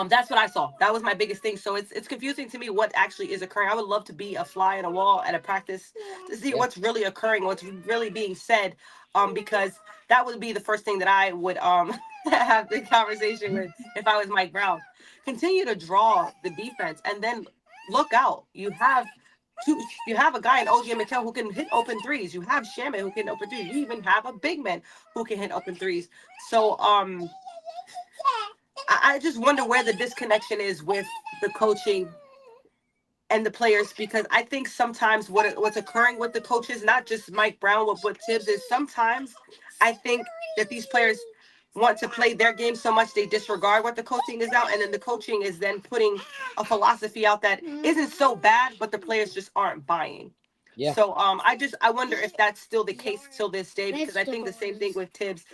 that's what I saw. That was my biggest thing. So it's confusing to me what actually is occurring. I would love to be a fly on a wall at a practice to see what's really occurring, what's really being said, because that would be the first thing that I would have the conversation with if I was Mike Brown. Continue to draw the defense and then look out. You have a guy in OG McKell who can hit open threes. You have Shaman who can open threes. You even have a big man who can hit open threes. So I just wonder where the disconnection is with the coaching and the players, because I think sometimes what's occurring with the coaches, not just Mike Brown, but Tibbs, is sometimes I think that these players want to play their game so much they disregard what the coaching is out, and then the coaching is then putting a philosophy out that isn't so bad, but the players just aren't buying. Yeah. So I wonder if that's still the case till this day, because I think the same thing with Tibbs.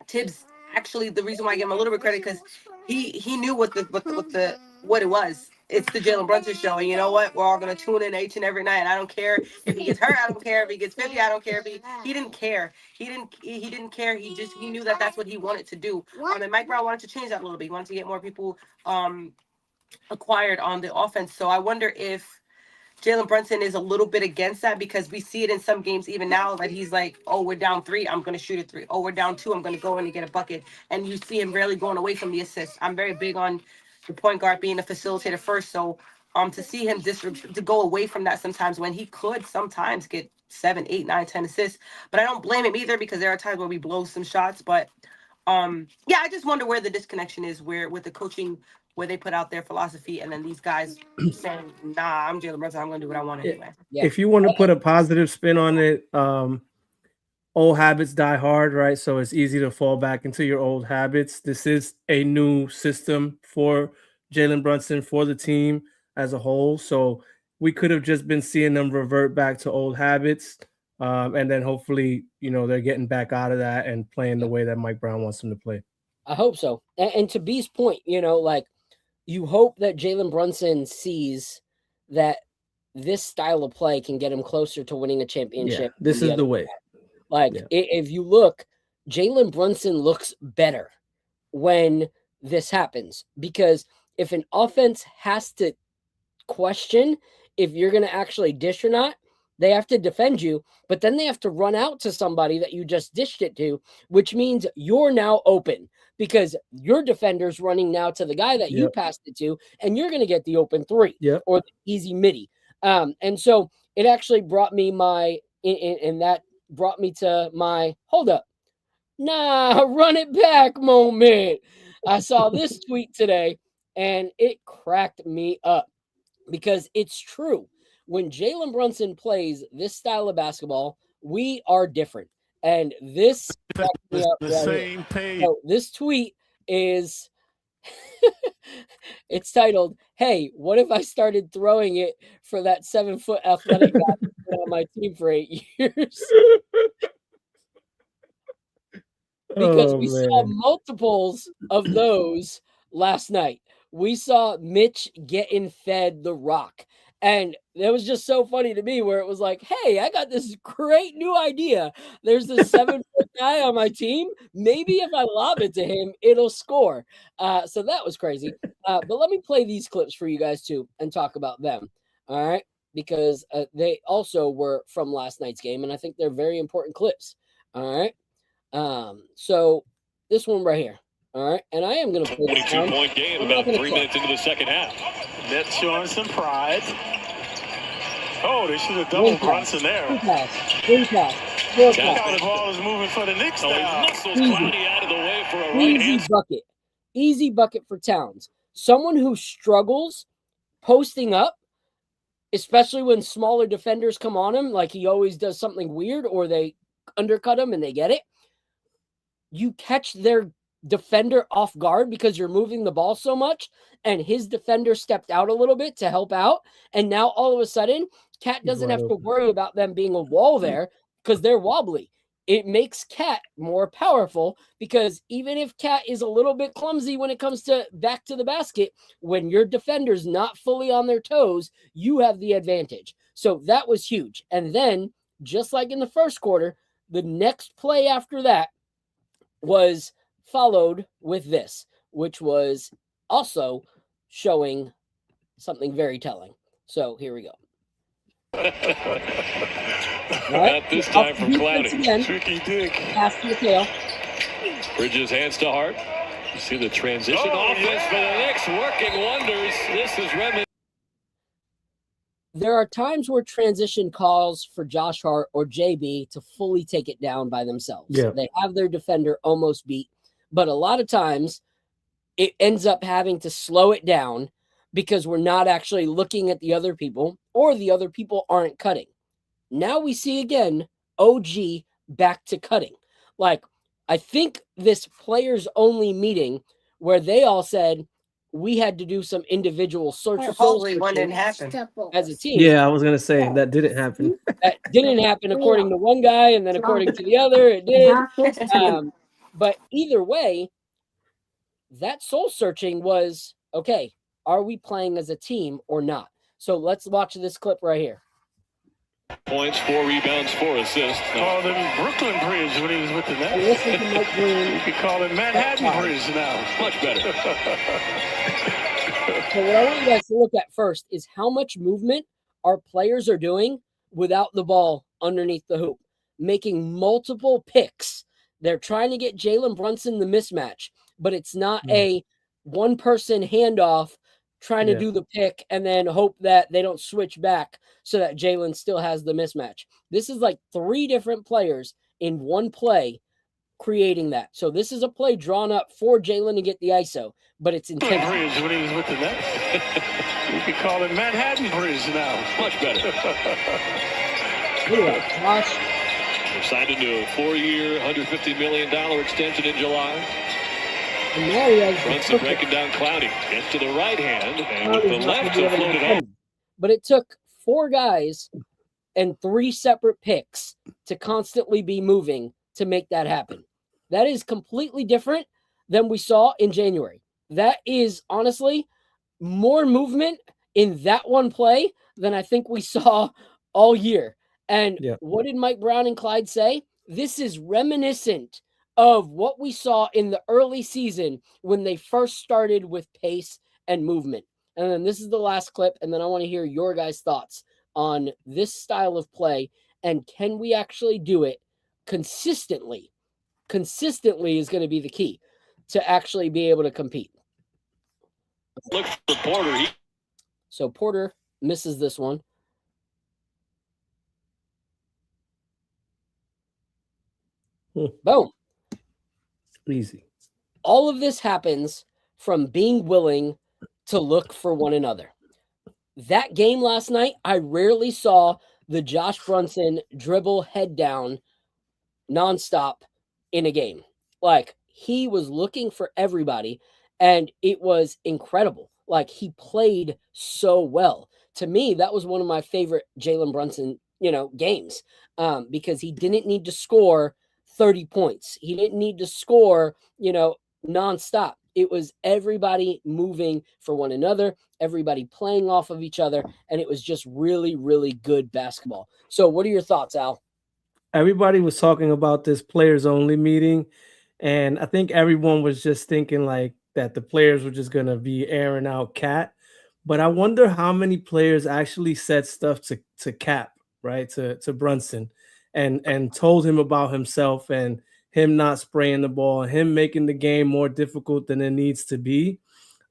Tibbs, actually, the reason why I give him a little bit of credit, because he knew what it was. It's the Jalen Brunson show, and you know what? We're all gonna tune in each and every night. And I don't care if he gets hurt. I don't care if he gets 50. I don't care if he didn't care. He didn't care. He knew that that's what he wanted to do. And Mike Brown wanted to change that a little bit. He wanted to get more people acquired on the offense. So I wonder if Jalen Brunson is a little bit against that, because we see it in some games even now that he's like, oh, we're down 3, I'm going to shoot a 3. Oh, we're down 2, I'm going to go in and get a bucket. And you see him rarely going away from the assist. I'm very big on the point guard being a facilitator first. So to see him to go away from that sometimes, when he could sometimes get 7, 8, 9, 10 assists. But I don't blame him either, because there are times where we blow some shots. But yeah, I just wonder where the disconnection is, where with the coaching, where they put out their philosophy, and then these guys saying, nah, I'm Jalen Brunson, I'm going to do what I want anyway. Yeah. If you want to put a positive spin on it, old habits die hard, right? So it's easy to fall back into your old habits. This is a new system for Jalen Brunson, for the team as a whole. So we could have just been seeing them revert back to old habits. And then hopefully, they're getting back out of that and playing the way that Mike Brown wants them to play. I hope so. And to B's point, you hope that Jalen Brunson sees that this style of play can get him closer to winning a championship. Yeah, this is the way. If you look, Jalen Brunson looks better when this happens, because if an offense has to question if you're going to actually dish or not, they have to defend you, but then they have to run out to somebody that you just dished it to, which means you're now open, because your defender's running now to the guy that you passed it to, and you're going to get the open 3 or the easy midi. And so it actually brought me to my hold up, run it back moment. I saw this tweet today and it cracked me up, because it's true. When Jalen Brunson plays this style of basketball, we are different. And this same page. So this tweet is it's titled, "Hey, what if I started throwing it for that 7-foot athletic guy that's been on my team for 8 years?" Because we saw multiples of those last night. We saw Mitch getting fed the rock. And it was just so funny to me, where it was like, hey, I got this great new idea. There's this 7-foot guy on my team. Maybe if I lob it to him, it'll score. So that was crazy. But let me play these clips for you guys too and talk about them. All right. Because they also were from last night's game, and I think they're very important clips. All right. So this one right here. All right. And I am going to play 22-point game about 3 minutes into the second half. Nets showing some pride. Oh, they should have doubled Brunson there. The ball is moving for the Knicks now. Muscles cloudy out of the way for a right-hand bucket. Easy bucket for Towns. Someone who struggles posting up, especially when smaller defenders come on him, like he always does something weird, or they undercut him and they get it. You catch their defender off guard because you're moving the ball so much, and his defender stepped out a little bit to help out, and now all of a sudden Cat doesn't have to worry about them being a wall there because they're wobbly. It makes Cat more powerful, because even if Cat is a little bit clumsy when it comes to back to the basket, when your defender's not fully on their toes, you have the advantage. So that was huge. And then, just like in the first quarter, the next play after that was followed with this, which was also showing something very telling. So here we go. Not this time from Cloudy. Tricky dig. Pass to Mikhail. Bridges hands to Hart. You see the transition offense for the Knicks working wonders. This is reminiscent. There are times where transition calls for Josh Hart or JB to fully take it down by themselves. Yeah. They have their defender almost beat, but a lot of times it ends up having to slow it down because we're not actually looking at the other people, or the other people aren't cutting. Now we see again OG back to cutting. Like, I think this players only meeting where they all said, we had to do some individual soul Hopefully one searching didn't happen. as a team. Yeah, I was gonna say that didn't happen. That didn't happen according to one guy, and then according to the other, it did. But either way, that soul searching was, okay, are we playing as a team or not? So let's watch this clip right here. Points, 4 rebounds, 4 assists. Called him Brooklyn Bridge when he was with the Nets. Listen to Mike Brown. You could call him Manhattan Bridge now. Much better. So what I want you guys to look at first is how much movement our players are doing without the ball underneath the hoop, making multiple picks. They're trying to get Jalen Brunson the mismatch, but it's not a one-person handoff trying to do the pick and then hope that they don't switch back so that Jalen still has the mismatch. This is like 3 different players in one play creating that. So this is a play drawn up for Jalen to get the ISO, but it's intentional. Bridge when he was with the Nets. You could call him Manhattan Bridge now. Much better. Look at that, Josh. They signed into a 4-year, $150 million extension in July. And now he has Brunson breaking down Clowney. Gets to the right hand, and with the left to float it home. But it took 4 guys and 3 separate picks to constantly be moving to make that happen. That is completely different than we saw in January. That is honestly more movement in that one play than I think we saw all year. And what did Mike Brown and Clyde say? This is reminiscent of what we saw in the early season when they first started with pace and movement. And then this is the last clip, and then I want to hear your guys' thoughts on this style of play, and can we actually do it consistently? Consistently is going to be the key to actually be able to compete. Look for Porter. So Porter misses this one. Boom. Easy. All of this happens from being willing to look for one another. That game last night, I rarely saw the Josh Brunson dribble head down nonstop in a game. Like, he was looking for everybody, and it was incredible. Like, he played so well. To me, that was one of my favorite Jalen Brunson, games, because he didn't need to score 30 points. He didn't need to score, nonstop. It was everybody moving for one another, everybody playing off of each other, and it was just really, really good basketball. So what are your thoughts, Al? Everybody was talking about this players only meeting, and I think everyone was just thinking like that the players were just going to be airing out Cat. But I wonder how many players actually said stuff to Cap, right? To Brunson and told him about himself and him not spraying the ball, and him making the game more difficult than it needs to be.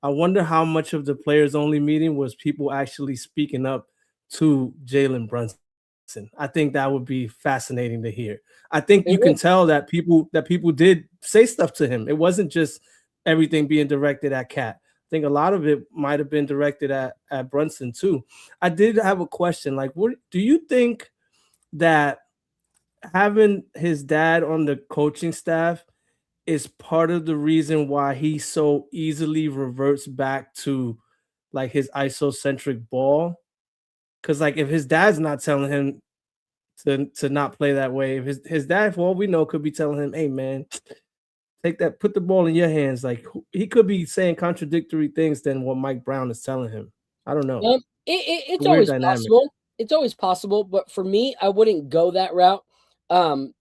I wonder how much of the players only meeting was people actually speaking up to Jalen Brunson. I think that would be fascinating to hear. I think you can tell that people did say stuff to him. It wasn't just everything being directed at Cat. I think a lot of it might have been directed at Brunson too. I did have a question. Like, what do you think that having his dad on the coaching staff is part of the reason why he so easily reverts back to like his isocentric ball? Because like if his dad's not telling him to not play that way, if his dad, for all we know, could be telling him, hey man, take that, put the ball in your hands. Like he could be saying contradictory things than what Mike Brown is telling him. I don't know. It's always possible. It's always possible, but for me, I wouldn't go that route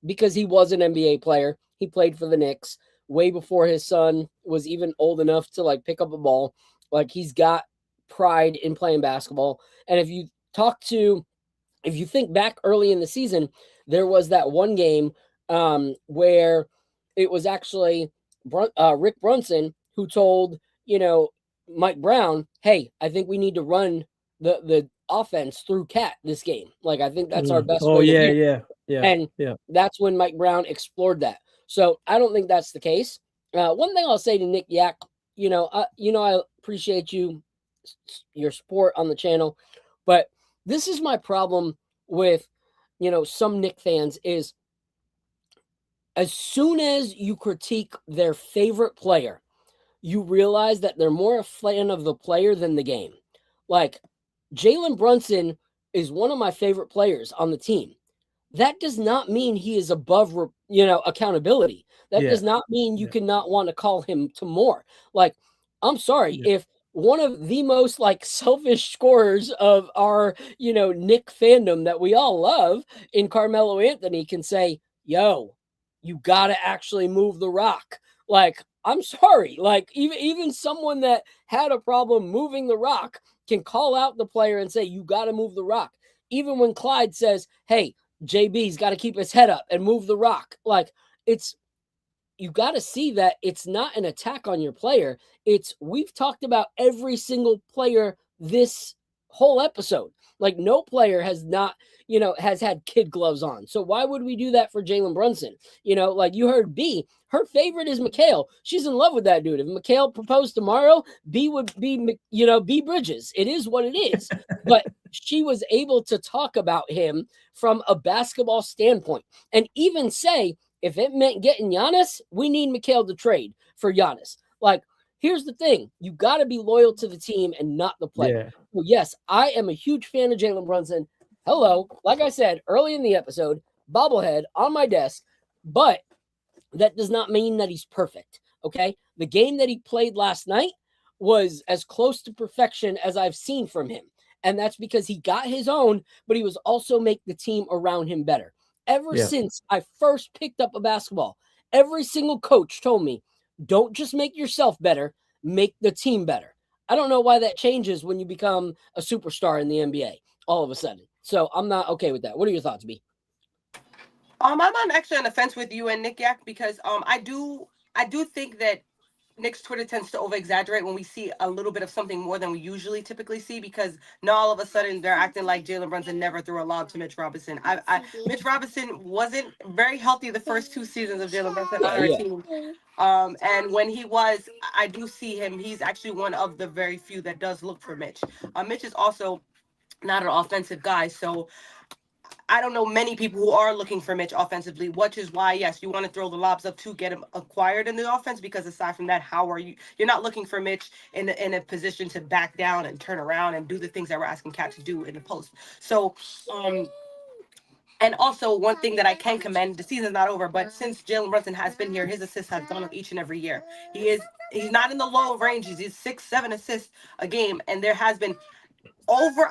because he was an NBA player. He played for the Knicks way before his son was even old enough to like pick up a ball. Like he's got pride in playing basketball. And if you think back early in the season, there was that one game where it was actually Rick Brunson who told, Mike Brown, hey, I think we need to run the offense through Cat this game. Like, I think that's our best way to do it. And that's when Mike Brown explored that. So I don't think that's the case. One thing I'll say to Nick Yak, I appreciate your support on the channel, but this is my problem with, some Knick fans is as soon as you critique their favorite player, you realize that they're more a fan of the player than the game. Like, Jalen Brunson is one of my favorite players on the team. That does not mean he is above, accountability. That does not mean you cannot want to call him to more. Like, I'm sorry, if one of the most like selfish scorers of our, Nick fandom that we all love in Carmelo Anthony can say, yo, you got to actually move the rock. Like, I'm sorry. Like, even someone that had a problem moving the rock can call out the player and say, you got to move the rock. Even when Clyde says, hey, JB's got to keep his head up and move the rock. Like, you got to see that it's not an attack on your player. We've talked about every single player this whole episode. Like, no player has not, has had kid gloves on. So why would we do that for Jalen Brunson? Like you heard B, her favorite is Mikal. She's in love with that dude. If Mikal proposed tomorrow, B would be, B Bridges. It is what it is. But she was able to talk about him from a basketball standpoint and even say, if it meant getting Giannis, we need Mikal to trade for Giannis. Like, here's the thing. You got to be loyal to the team and not the player. Yeah. So yes, I am a huge fan of Jalen Brunson. Hello. Like I said early in the episode, bobblehead on my desk, but that does not mean that he's perfect. Okay. The game that he played last night was as close to perfection as I've seen from him. And that's because he got his own, but he was also make the team around him better. Ever since I first picked up a basketball, every single coach told me, don't just make yourself better, make the team better. I don't know why that changes when you become a superstar in the NBA all of a sudden. So I'm not okay with that. What are your thoughts, B? I'm actually on the fence with you and Nick Yak because I do think that Nick's Twitter tends to over-exaggerate when we see a little bit of something more than we usually typically see because now all of a sudden they're acting like Jalen Brunson never threw a lob to Mitch Robinson. Mitch Robinson wasn't very healthy the first 2 seasons of Jalen Brunson on our team. And when he was, I do see him. He's actually one of the very few that does look for Mitch. Mitch is also not an offensive guy, so I don't know many people who are looking for Mitch offensively, which is why, yes, you want to throw the lobs up to get him acquired in the offense, because aside from that, how are you? You're not looking for Mitch in a position to back down and turn around and do the things that we're asking Cat to do in the post. So, and also one thing that I can commend, the season's not over, but since Jalen Brunson has been here, his assists have gone up each and every year. He's not in the low ranges. He's 6-7 assists a game, and there has been over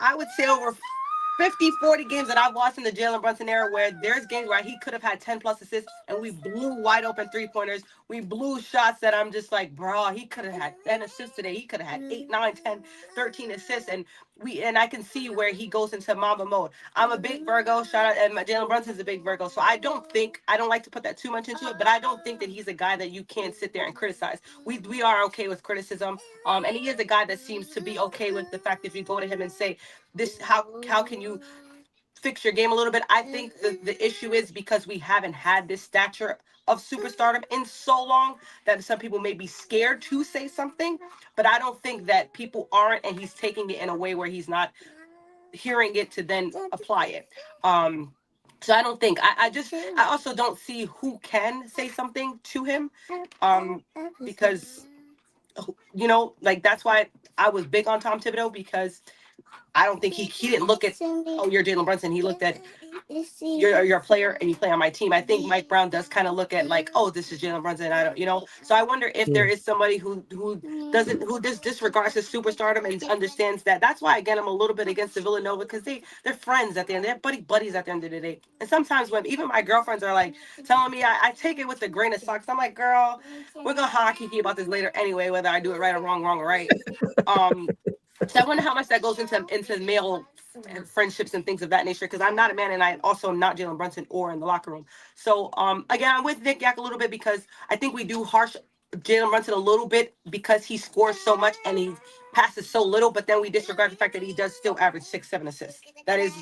50, 40 games that I've watched in the Jalen Brunson era where there's games where he could have had 10 plus assists and we blew wide open 3-pointers. We blew shots that I'm just like, bro, he could have had 10 assists today. He could have had 8, 9, 10, 13 assists. And I can see where he goes into Mamba mode. I'm a big Virgo, shout out, and Jalen Brunson's a big Virgo. So I don't like to put that too much into it, but I don't think that he's a guy that you can't sit there and criticize. We are okay with criticism. And he is a guy that seems to be okay with the fact if you go to him and say, this, how can you fix your game a little bit? I think the issue is because we haven't had this stature of superstardom in so long that some people may be scared to say something, but I don't think that people aren't, and he's taking it in a way where he's not hearing it to then apply it. So I don't think I also don't see who can say something to him, because like that's why I was big on Tom Thibodeau, because I don't think he didn't look at, oh, you're Jalen Brunson. He looked at, you're a player and you play on my team. I think Mike Brown does kind of look at like, oh, this is Jalen Brunson. I don't, So I wonder if there is somebody who disregards his superstardom and understands that. That's why, again, I'm a little bit against the Villanova, because they're friends at the end. They're buddies at the end of the day. And sometimes when even my girlfriends are like telling me, I take it with a grain of salt. I'm like, girl, we're going to hockey about this later anyway, whether I do it right or wrong or right. So I wonder how much that goes into male friendships and things of that nature, because I'm not a man and I also am not Jalen Brunson or in the locker room. So again, I'm with Nick Yak a little bit, because I think we do harsh Jalen Brunson a little bit because he scores so much and he's passes so little, but then we disregard the fact that he does still average 6-7 assists. That is,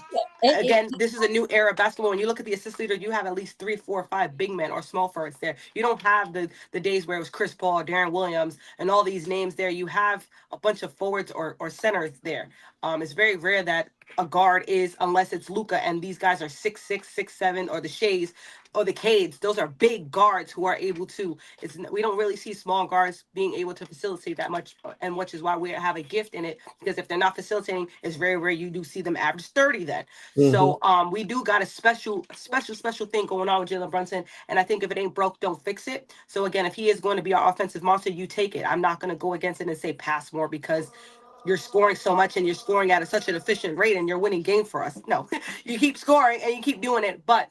again, this is a new era of basketball. When you look at the assist leader, you have at least 3, 4, 5 big men or small forwards there. You don't have the days where it was Chris Paul, Darren Williams, and all these names there. You have a bunch of forwards or centers there. It's very rare that a guard is, unless it's Luka, and these guys are 6'6", 6'7", or the Shays or the Cades. Those are big guards who are able to. We don't really see small guards being able to facilitate that much, and which is why we have a gift in it. Because if they're not facilitating, it's very rare you do see them average 30 then. So we do got a special thing going on with Jalen Brunson, and I think if it ain't broke, don't fix it. So again, if he is going to be our offensive monster, you take it. I'm not going to go against it and say pass more because you're scoring so much and you're scoring at such an efficient rate and you're winning game for us. No, you keep scoring and you keep doing it, but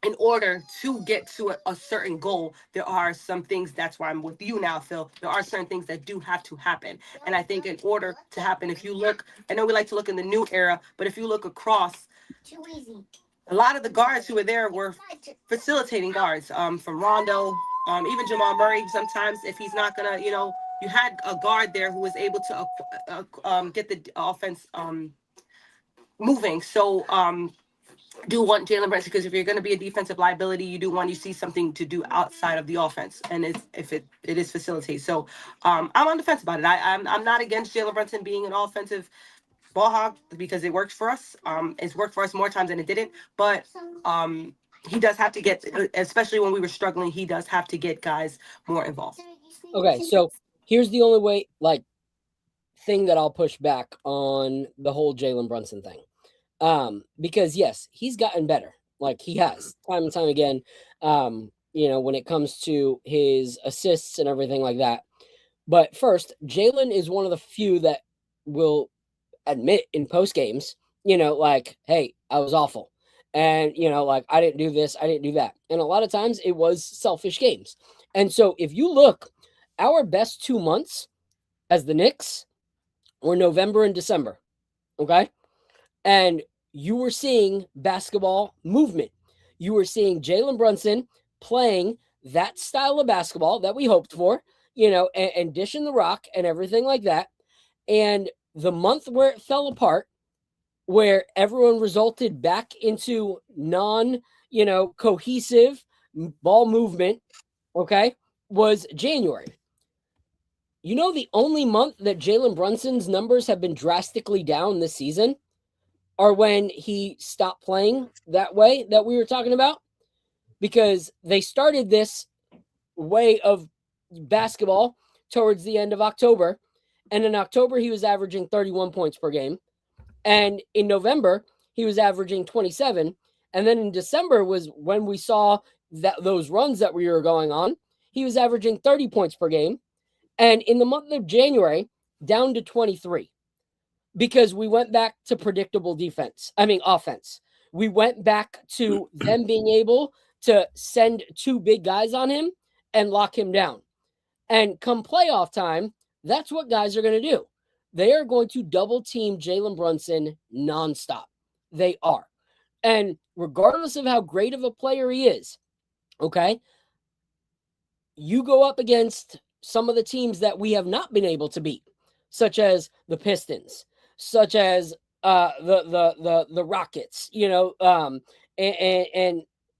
in order to get to a certain goal, there are some things. That's why I'm with you now, Phil. There are certain things that do have to happen. And I think in order to happen, if you look, I know we like to look in the new era, but if you look across, a lot of the guards who were there were facilitating guards, from Rondo, even Jamal Murray. Sometimes if he's not going to, you had a guard there who was able to get the offense moving. So do want Jalen Brunson, because if you're going to be a defensive liability, you do want to see something to do outside of the offense, and if it is facilitate. So I'm on the fence about it. I'm not against Jalen Brunson being an offensive ball hog because it works for us. It's worked for us more times than it didn't, but he does have to get, especially when we were struggling, he does have to get guys more involved. Okay, so here's the only way, thing that I'll push back on the whole Jalen Brunson thing. Because yes, he's gotten better. He has time and time again, when it comes to his assists and everything like that. But first, Jalen is one of the few that will admit in post games, hey, I was awful. And, I didn't do this, I didn't do that. And a lot of times it was selfish games. And so if you look, our best 2 months as the Knicks were November and December. Okay. And you were seeing basketball movement. You were seeing Jalen Brunson playing that style of basketball that we hoped for, and dishing the rock and everything like that. And the month where it fell apart, where everyone resulted back into cohesive ball movement, okay, was January. The only month that Jalen Brunson's numbers have been drastically down this season are when he stopped playing that way that we were talking about, because they started this way of basketball towards the end of October. And in October, he was averaging 31 points per game. And in November, he was averaging 27. And then in December was when we saw that those runs that we were going on, he was averaging 30 points per game. And in the month of January, down to 23. Because we went back to predictable offense. We went back to them being able to send 2 big guys on him and lock him down. And come playoff time, that's what guys are going to do. They are going to double team Jalen Brunson nonstop. They are. And regardless of how great of a player he is, okay, you go up against some of the teams that we have not been able to beat, such as the Pistons, such as the Rockets, and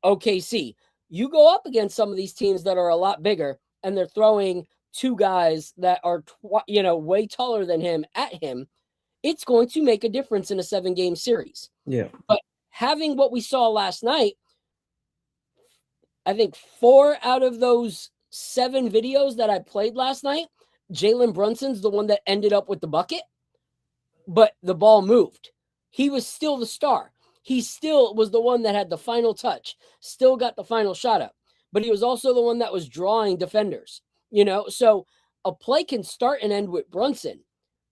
OKC. You go up against some of these teams that are a lot bigger, and they're throwing 2 guys that are way taller than him at him. It's going to make a difference in a 7-game series. Yeah. But having what we saw last night, I think 4 out of those 7 videos that I played last night, Jalen Brunson's the one that ended up with the bucket. But the ball moved. He was still the star. He still was the one that had the final touch, still got the final shot up. But he was also the one that was drawing defenders, So a play can start and end with Brunson,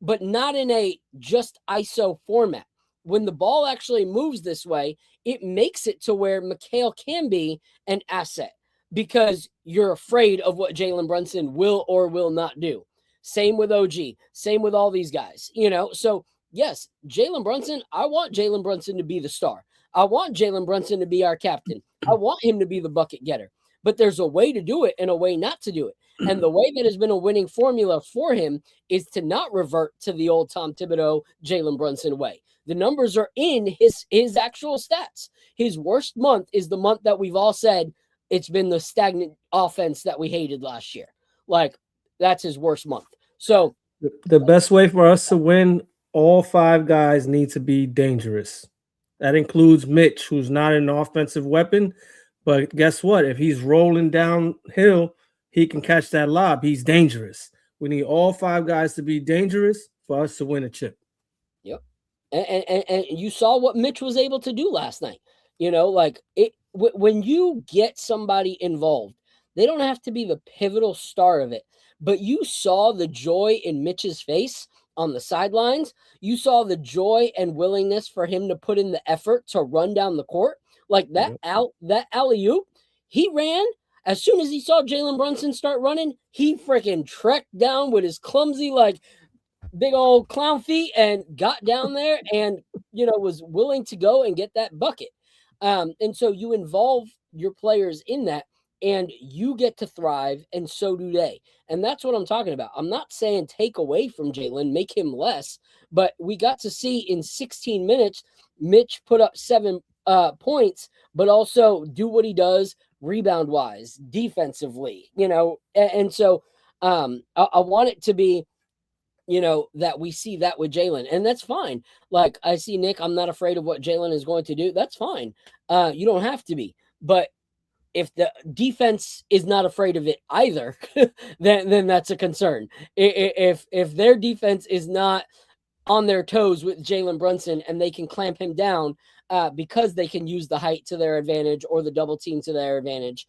but not in a just ISO format. When the ball actually moves this way, it makes it to where Mikal can be an asset because you're afraid of what Jalen Brunson will or will not do. Same with OG. Same with all these guys, So, yes, Jalen Brunson, I want Jalen Brunson to be the star. I want Jalen Brunson to be our captain. I want him to be the bucket getter. But there's a way to do it and a way not to do it. And the way that has been a winning formula for him is to not revert to the old Tom Thibodeau, Jalen Brunson way. The numbers are in his actual stats. His worst month is the month that we've all said it's been the stagnant offense that we hated last year. Like, that's his worst month. So the best way for us to win, all 5 guys need to be dangerous. That includes Mitch, who's not an offensive weapon, but guess what? If he's rolling downhill, he can catch that lob. He's dangerous. We need all 5 guys to be dangerous for us to win a chip. Yep. And you saw what Mitch was able to do last night. You know, like when you get somebody involved, they don't have to be the pivotal star of it, but you saw the joy in Mitch's face on the sidelines. You saw the joy and willingness for him to put in the effort to run down the court. Like that alley-oop, he ran. As soon as he saw Jalen Brunson start running, he freaking trekked down with his clumsy, like, big old clown feet and got down there and, you know, was willing to go and get that bucket. And so you involve your players in that and you get to thrive, and so do they. And that's what I'm talking about. I'm not saying take away from Jalen, make him less, but we got to see in 16 minutes, Mitch put up 7 points, but also do what he does rebound wise, defensively, you know. And so I want it to be, you know, that we see that with Jalen, and that's fine. Like I see Nick, I'm not afraid of what Jalen is going to do. That's fine. You don't have to be, but if the defense is not afraid of it either, then that's a concern. If their defense is not on their toes with Jalen Brunson and they can clamp him down because they can use the height to their advantage or the double team to their advantage,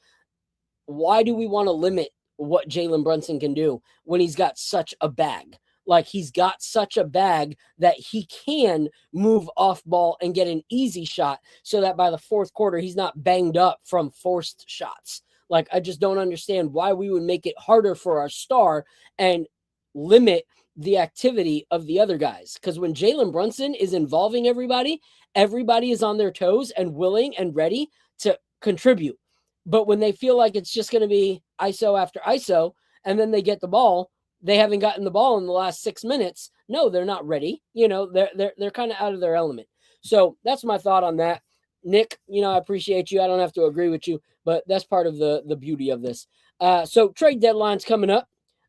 why do we want to limit what Jalen Brunson can do when he's got such a bag? Like, he's got such a bag that he can move off ball and get an easy shot so that by the fourth quarter, he's not banged up from forced shots. Like, I just don't understand why we would make it harder for our star and limit the activity of the other guys. Because when Jalen Brunson is involving everybody, everybody is on their toes and willing and ready to contribute. But when they feel like it's just going to be ISO after ISO, and then they get the ball, they haven't gotten the ball in the last 6 minutes. No, they're not ready. You know, they're kind of out of their element. So that's my thought on that. Nick, you know, I appreciate you. I don't have to agree with you, but that's part of the beauty of this. So trade deadline's coming up.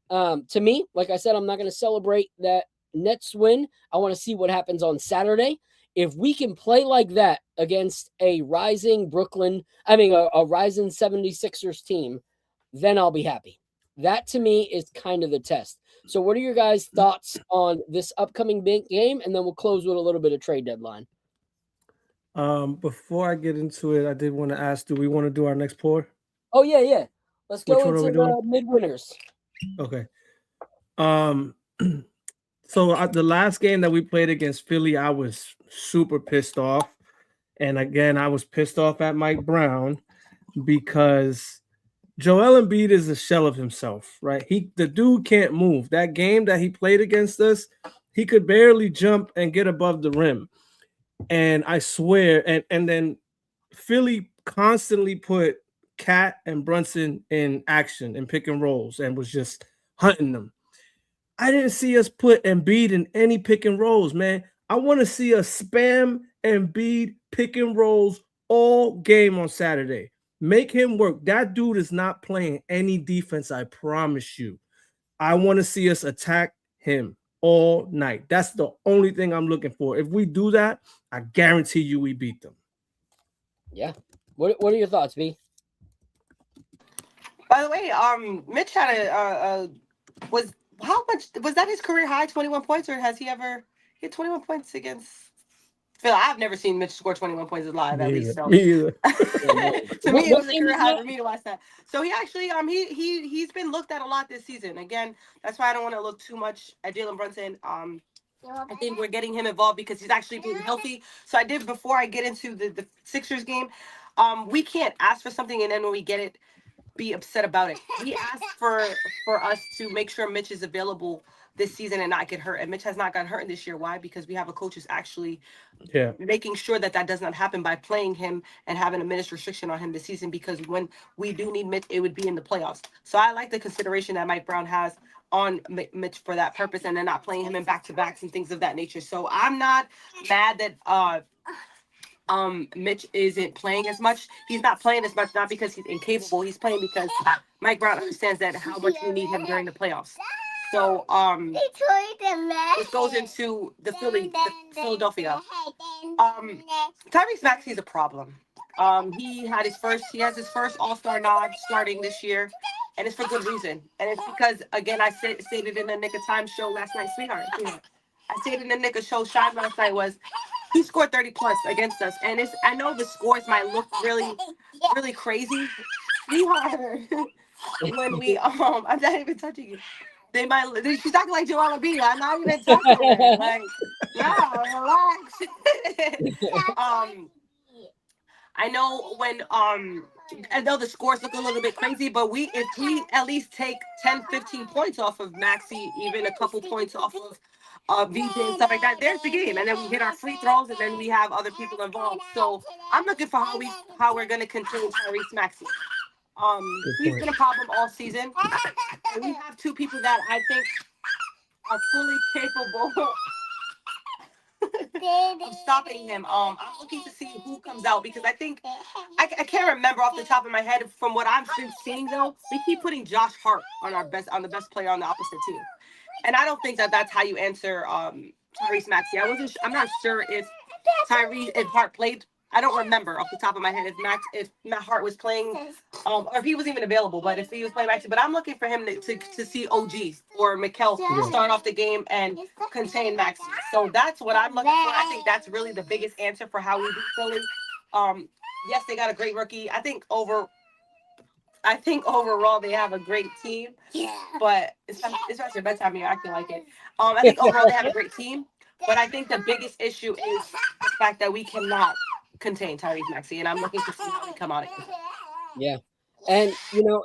To me, like I said, I'm not going to celebrate that Nets win. I want to see what happens on Saturday. If we can play like that against a rising a rising 76ers team, then I'll be happy. That to me is kind of the test. So what are your guys' thoughts on this upcoming big game? And then we'll close with a little bit of trade deadline. Before I get into it, I did want to ask, do we want to do our next pour? Oh, yeah. Let's go into the mid-winners. Okay. So the last game that we played against Philly, I was super pissed off. And again, I was pissed off at Mike Brown because Joel Embiid is a shell of himself, right? The dude can't move. That game that he played against us, he could barely jump and get above the rim. And I swear, and then Philly constantly put Cat and Brunson in action and pick and rolls and was just hunting them. I didn't see us put Embiid in any pick and rolls, man. I want to see us spam Embiid pick and rolls all game on Saturday. Make him work. That dude is not playing any defense, I promise you. I want to see us attack him all night. That's the only thing I'm looking for. If we do that, I guarantee you we beat them. Yeah. What are your thoughts, B? By the way, Mitch had how much was that his career high, 21 points, or has he ever hit 21 points against Phil? I've never seen Mitch score 21 points live, at least. So. Me either. To me, it was a career high for me to watch that. So he actually, he's been looked at a lot this season. Again, that's why I don't want to look too much at Jalen Brunson. I think we're getting him involved because he's actually being healthy. So I did, before I get into the Sixers game, we can't ask for something and then when we get it, be upset about it. He asked for us to make sure Mitch is available this season and not get hurt. And Mitch has not gotten hurt this year. Why? Because we have a coach who's actually making sure that does not happen by playing him and having a minutes restriction on him this season. Because when we do need Mitch, it would be in the playoffs. So I like the consideration that Mike Brown has on Mitch for that purpose, and then not playing him in back-to-backs and things of that nature. So I'm not mad that Mitch isn't playing as much. He's not playing as much not because he's incapable. He's playing because Mike Brown understands that how much we need him during the playoffs. So this goes into the Philadelphia. Tyrese Maxey's a problem. He has his first All-Star nod starting this year, and it's for good reason. And it's because, again, I stated in the Nick of Time show last night, sweetheart. I stated in the Nick of show shine last night was he scored 30 plus against us, and I know the scores might look really, really crazy. Sweetheart, when we I'm not even touching you. She's acting like Joel Embiid. I'm not even touching her. Like, no, relax. I know when I know the scores look a little bit crazy, but if we at least take 10, 15 points off of Maxey, even a couple points off of VJ and stuff like that, there's the game. And then we hit our free throws, and then we have other people involved. So I'm looking for how we're gonna contain Tyrese Maxey. He's been a problem all season. And we have two people that I think are fully capable of stopping him. I'm looking to see who comes out, because I think I can't remember off the top of my head. From what I've been seeing, though, we keep putting Josh Hart on the best player on the opposite team, and I don't think that's how you answer Tyrese Maxey. I'm not sure if Hart played. I don't remember off the top of my head if Matt Hart was playing, or if he was even available. But if he was playing Maxey, but I'm looking for him to see OG or Mikal start off the game and contain Maxey. So that's what I'm looking for. I think that's really the biggest answer for how we beat Philly. Yes, they got a great rookie. I think overall they have a great team. But it's not your bedtime. You're acting like it. I think overall they have a great team. But I think the biggest issue is the fact that we cannot contain Tyrese Maxey, and I'm looking to see how we come out against it. Yeah. And,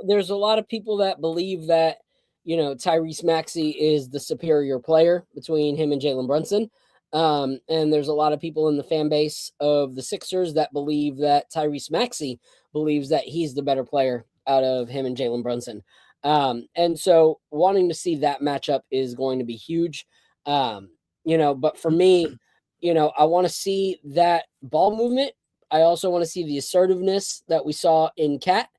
there's a lot of people that believe that, Tyrese Maxey is the superior player between him and Jalen Brunson. And there's a lot of people in the fan base of the Sixers that believe that Tyrese Maxey believes that he's the better player out of him and Jalen Brunson. And so wanting to see that matchup is going to be huge. But for me, I want to see that ball movement. I also want to see the assertiveness that we saw in Cat.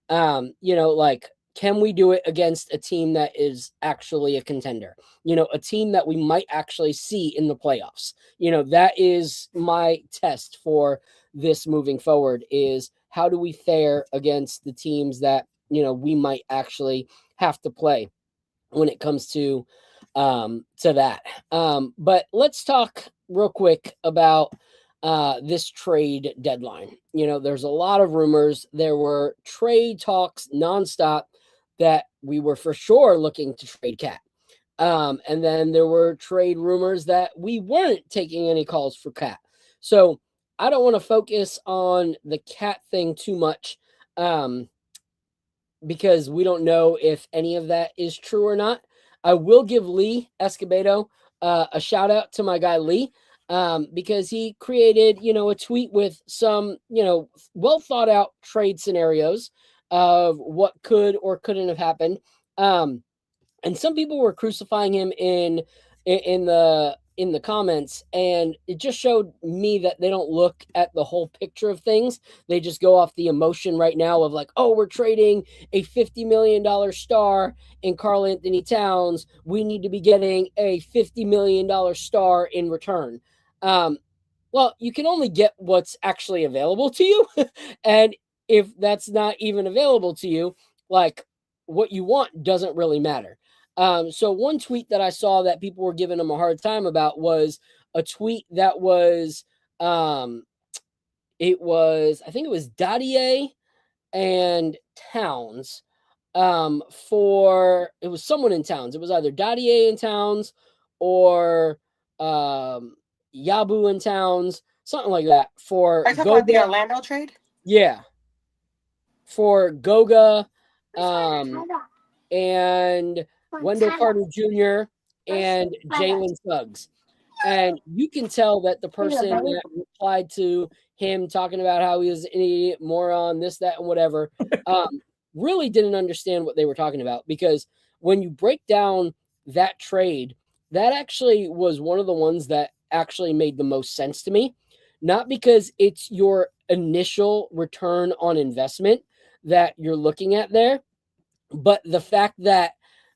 Can we do it against a team that is actually a contender? A team that we might actually see in the playoffs. That is my test for this moving forward, is how do we fare against the teams that, we might actually have to play when it comes to that. But let's talk real quick about this trade deadline. There's a lot of rumors. There were trade talks nonstop that we were for sure looking to trade Cat. And then there were trade rumors that we weren't taking any calls for Cat. So I don't want to focus on the Cat thing too much, because we don't know if any of that is true or not. I will give Lee Escobedo a shout out to my guy Lee, because he created, a tweet with some, well thought out trade scenarios of what could or couldn't have happened. And some people were crucifying him in the comments, and it just showed me that they don't look at the whole picture of things. They just go off the emotion right now of like, oh, we're trading a $50 million star in Karl Anthony Towns. We need to be getting a $50 million star in return. Well, you can only get what's actually available to you. And if that's not even available to you, like, what you want doesn't really matter. So one tweet that I saw that people were giving him a hard time about was a tweet that was, I think it was Dadier and Towns, it was someone in Towns. It was either Dadier and Towns or, Yabu and Towns, something like that. Are you talking about the Orlando trade? Yeah. For Goga, and Wendell Carter Jr. and Jalen Suggs. And you can tell that the person that replied to him talking about how he was an idiot, moron, this, that, and whatever, really didn't understand what they were talking about. Because when you break down that trade, that actually was one of the ones that actually made the most sense to me. Not because it's your initial return on investment that you're looking at there, but the fact that,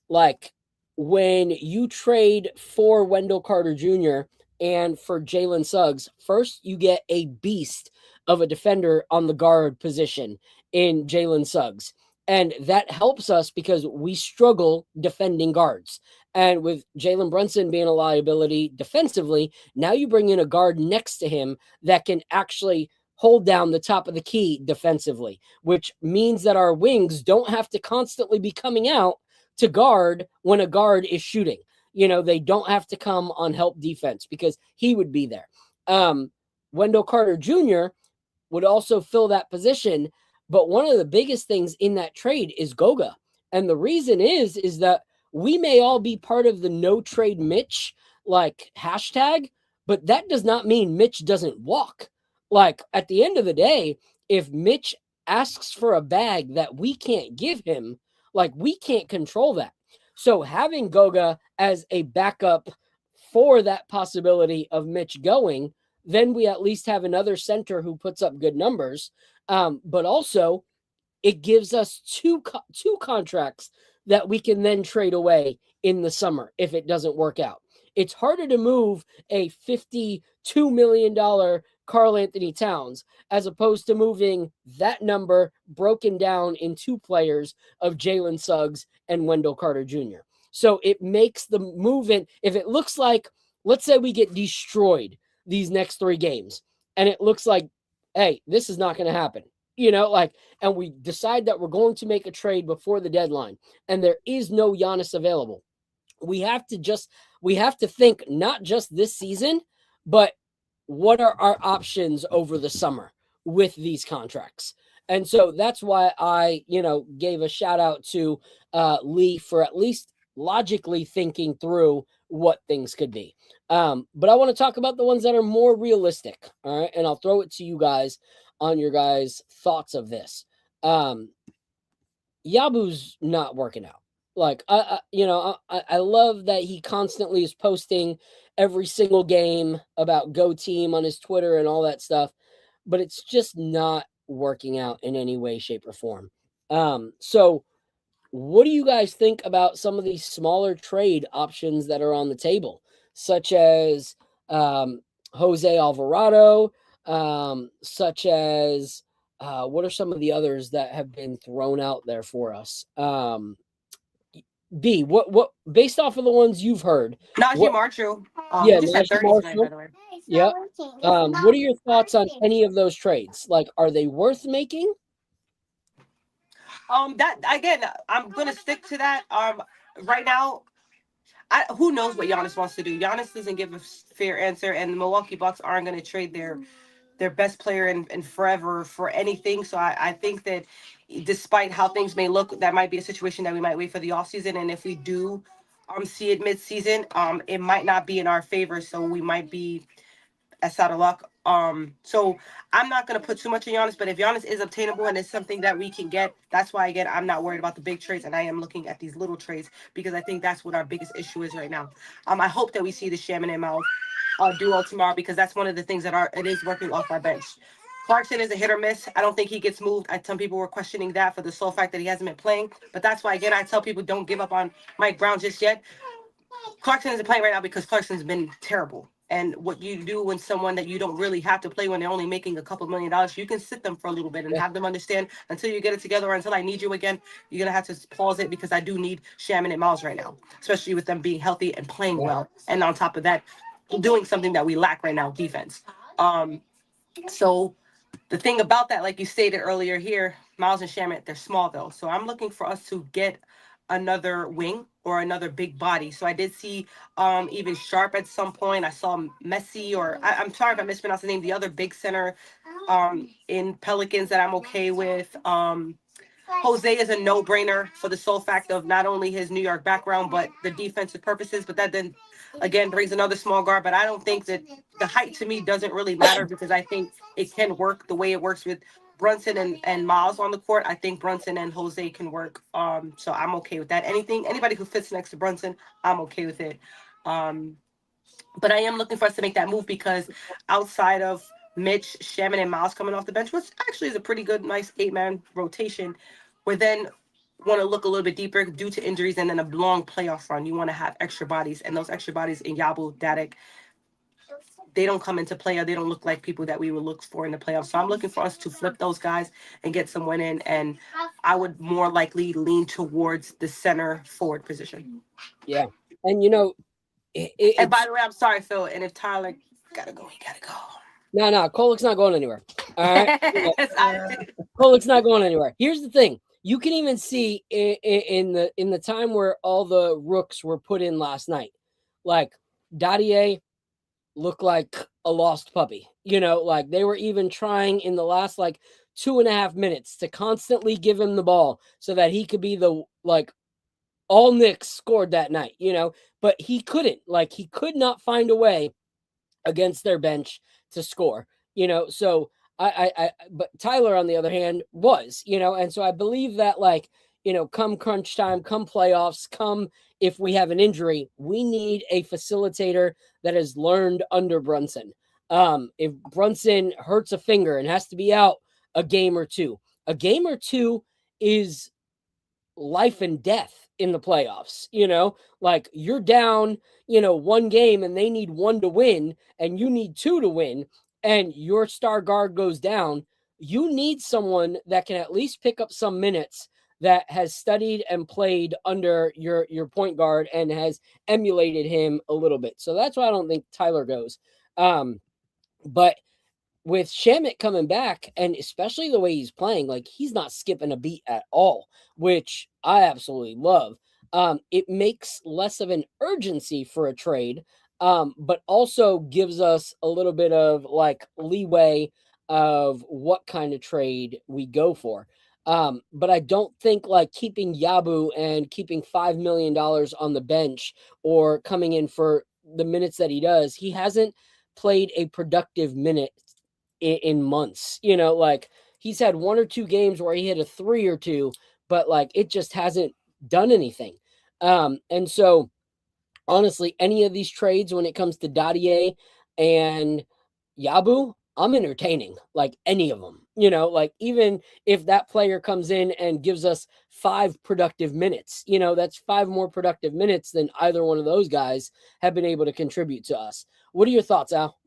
like, when you trade for Wendell Carter Jr. and for Jalen Suggs, first you get a beast of a defender on the guard position in Jalen Suggs. And that helps us because we struggle defending guards. And with Jalen Brunson being a liability defensively, now you bring in a guard next to him that can actually hold down the top of the key defensively, which means that our wings don't have to constantly be coming out to guard when a guard is shooting. You know, they don't have to come on help defense because he would be there. Wendell Carter Jr. would also fill that position. But one of the biggest things in that trade is Goga. And the reason is that we may all be part of the no trade Mitch like hashtag, but that does not mean Mitch doesn't walk. Like, at the end of the day, if Mitch asks for a bag that we can't give him, like, we can't control that. So having Goga as a backup for that possibility of Mitch going, then we at least have another center who puts up good numbers. But also, it gives us two contracts that we can then trade away in the summer if it doesn't work out. It's harder to move a $52 million Karl Anthony Towns as opposed to moving that number broken down in two players of Jalen Suggs and Wendell Carter Jr. So it makes the movement, if it looks like, let's say we get destroyed these next 3 games, and it looks like, hey, this is not going to happen. You know, like, and we decide that we're going to make a trade before the deadline, and there is no Giannis available. We have to think not just this season, but what are our options over the summer with these contracts? And so that's why I, gave a shout out to Lee for at least logically thinking through what things could be. But I want to talk about the ones that are more realistic. All right. And I'll throw it to you guys on your guys' thoughts of this. Yabu's not working out. Like, I love that he constantly is posting every single game about Go Team on his Twitter and all that stuff, but it's just not working out in any way, shape, or form. So what do you guys think about some of these smaller trade options that are on the table, such as Jose Alvarado, such as what are some of the others that have been thrown out there for us? B, what based off of the ones you've heard? Najee Marshall. Yeah, just had Najee 30 tonight, by the way. Yeah. What are your thoughts on any of those trades? Like, are they worth making? That again, I'm gonna stick to that. Right now, who knows what Giannis wants to do? Giannis doesn't give a fair answer, and the Milwaukee Bucks aren't gonna trade their best player in forever for anything. So I think that despite how things may look, that might be a situation that we might wait for the offseason. And if we do see it mid-season, it might not be in our favor. So we might be out of luck. So I'm not going to put too much on Giannis, but if Giannis is obtainable and it's something that we can get, that's why, again, I'm not worried about the big trades, and I am looking at these little trades because I think that's what our biggest issue is right now. I hope that we see the Shaman and Miles duo tomorrow because that's one of the things that it is working off our bench. Clarkson is a hit or miss. I don't think he gets moved. Some people were questioning that for the sole fact that he hasn't been playing, but that's why, again, I tell people don't give up on Mike Brown just yet. Clarkson isn't playing right now because Clarkson's been terrible. And what you do when someone that you don't really have to play when they're only making a couple $1 million, you can sit them for a little bit and have them understand until you get it together or until I need you again, you're going to have to pause it because I do need Shaman and Miles right now, especially with them being healthy and playing well. And on top of that, doing something that we lack right now, defense. So the thing about that, like you stated earlier here, Miles and Shaman, they're small though. So I'm looking for us to get another wing or another big body. So I did see even Sharp at some point. I saw Messi, or I'm sorry if I mispronounced the name, the other big center in Pelicans that I'm okay with. Jose is a no-brainer for the sole fact of not only his New York background, but the defensive purposes. But that then, again, brings another small guard. But I don't think that the height to me doesn't really matter because I think it can work the way it works with Brunson and Miles on the court. I think Brunson and Jose can work. So I'm okay with that. Anybody who fits next to Brunson, I'm okay with it. But I am looking for us to make that move because outside of Mitch, Shaman, and Miles coming off the bench, which actually is a pretty good, nice 8-man rotation, we're then want to look a little bit deeper due to injuries and then a long playoff run. You want to have extra bodies, and those extra bodies in Yabu, Dadik, they don't come into play or they don't look like people that we would look for in the playoffs. So I'm looking for us to flip those guys and get some win in, and I would more likely lean towards the center forward position. Yeah. And, you know, and by the way, I'm sorry, Phil, and if Tyler gotta go, he gotta go. No, Kolek's not going anywhere. All right? Kolek's not going anywhere. Here's the thing. You can even see in the time where all the rooks were put in last night, like Dadier looked like a lost puppy. You know, like they were even trying in the last like 2.5 minutes to constantly give him the ball so that he could be the like all Knicks scored that night, you know, but he couldn't. Like he could not find a way against their bench to score, you know. So but Tyler, on the other hand, was, you know, and so I believe that, like, you know, come crunch time, come playoffs, come if we have an injury, we need a facilitator that has learned under Brunson. If Brunson hurts a finger and has to be out a game or two is life and death in the playoffs, you know, like you're down, you know, one game and they need one to win and you need two to win and your star guard goes down. You need someone that can at least pick up some minutes, that has studied and played under your point guard and has emulated him a little bit. So that's why I don't think Tyler goes. But with Shamit coming back, and especially the way he's playing, like he's not skipping a beat at all, which I absolutely love. It makes less of an urgency for a trade, but also gives us a little bit of like leeway of what kind of trade we go for. But I don't think like keeping Yabu and keeping $5 million on the bench or coming in for the minutes that he does, he hasn't played a productive minute in months, you know, like he's had 1 or 2 games where he hit a 3 or 2, but like it just hasn't done anything. And so honestly, any of these trades when it comes to Dadier and Yabu, I'm entertaining like any of them, you know, like even if that player comes in and gives us 5 productive minutes, you know, that's 5 more productive minutes than either one of those guys have been able to contribute to us. What are your thoughts, Al?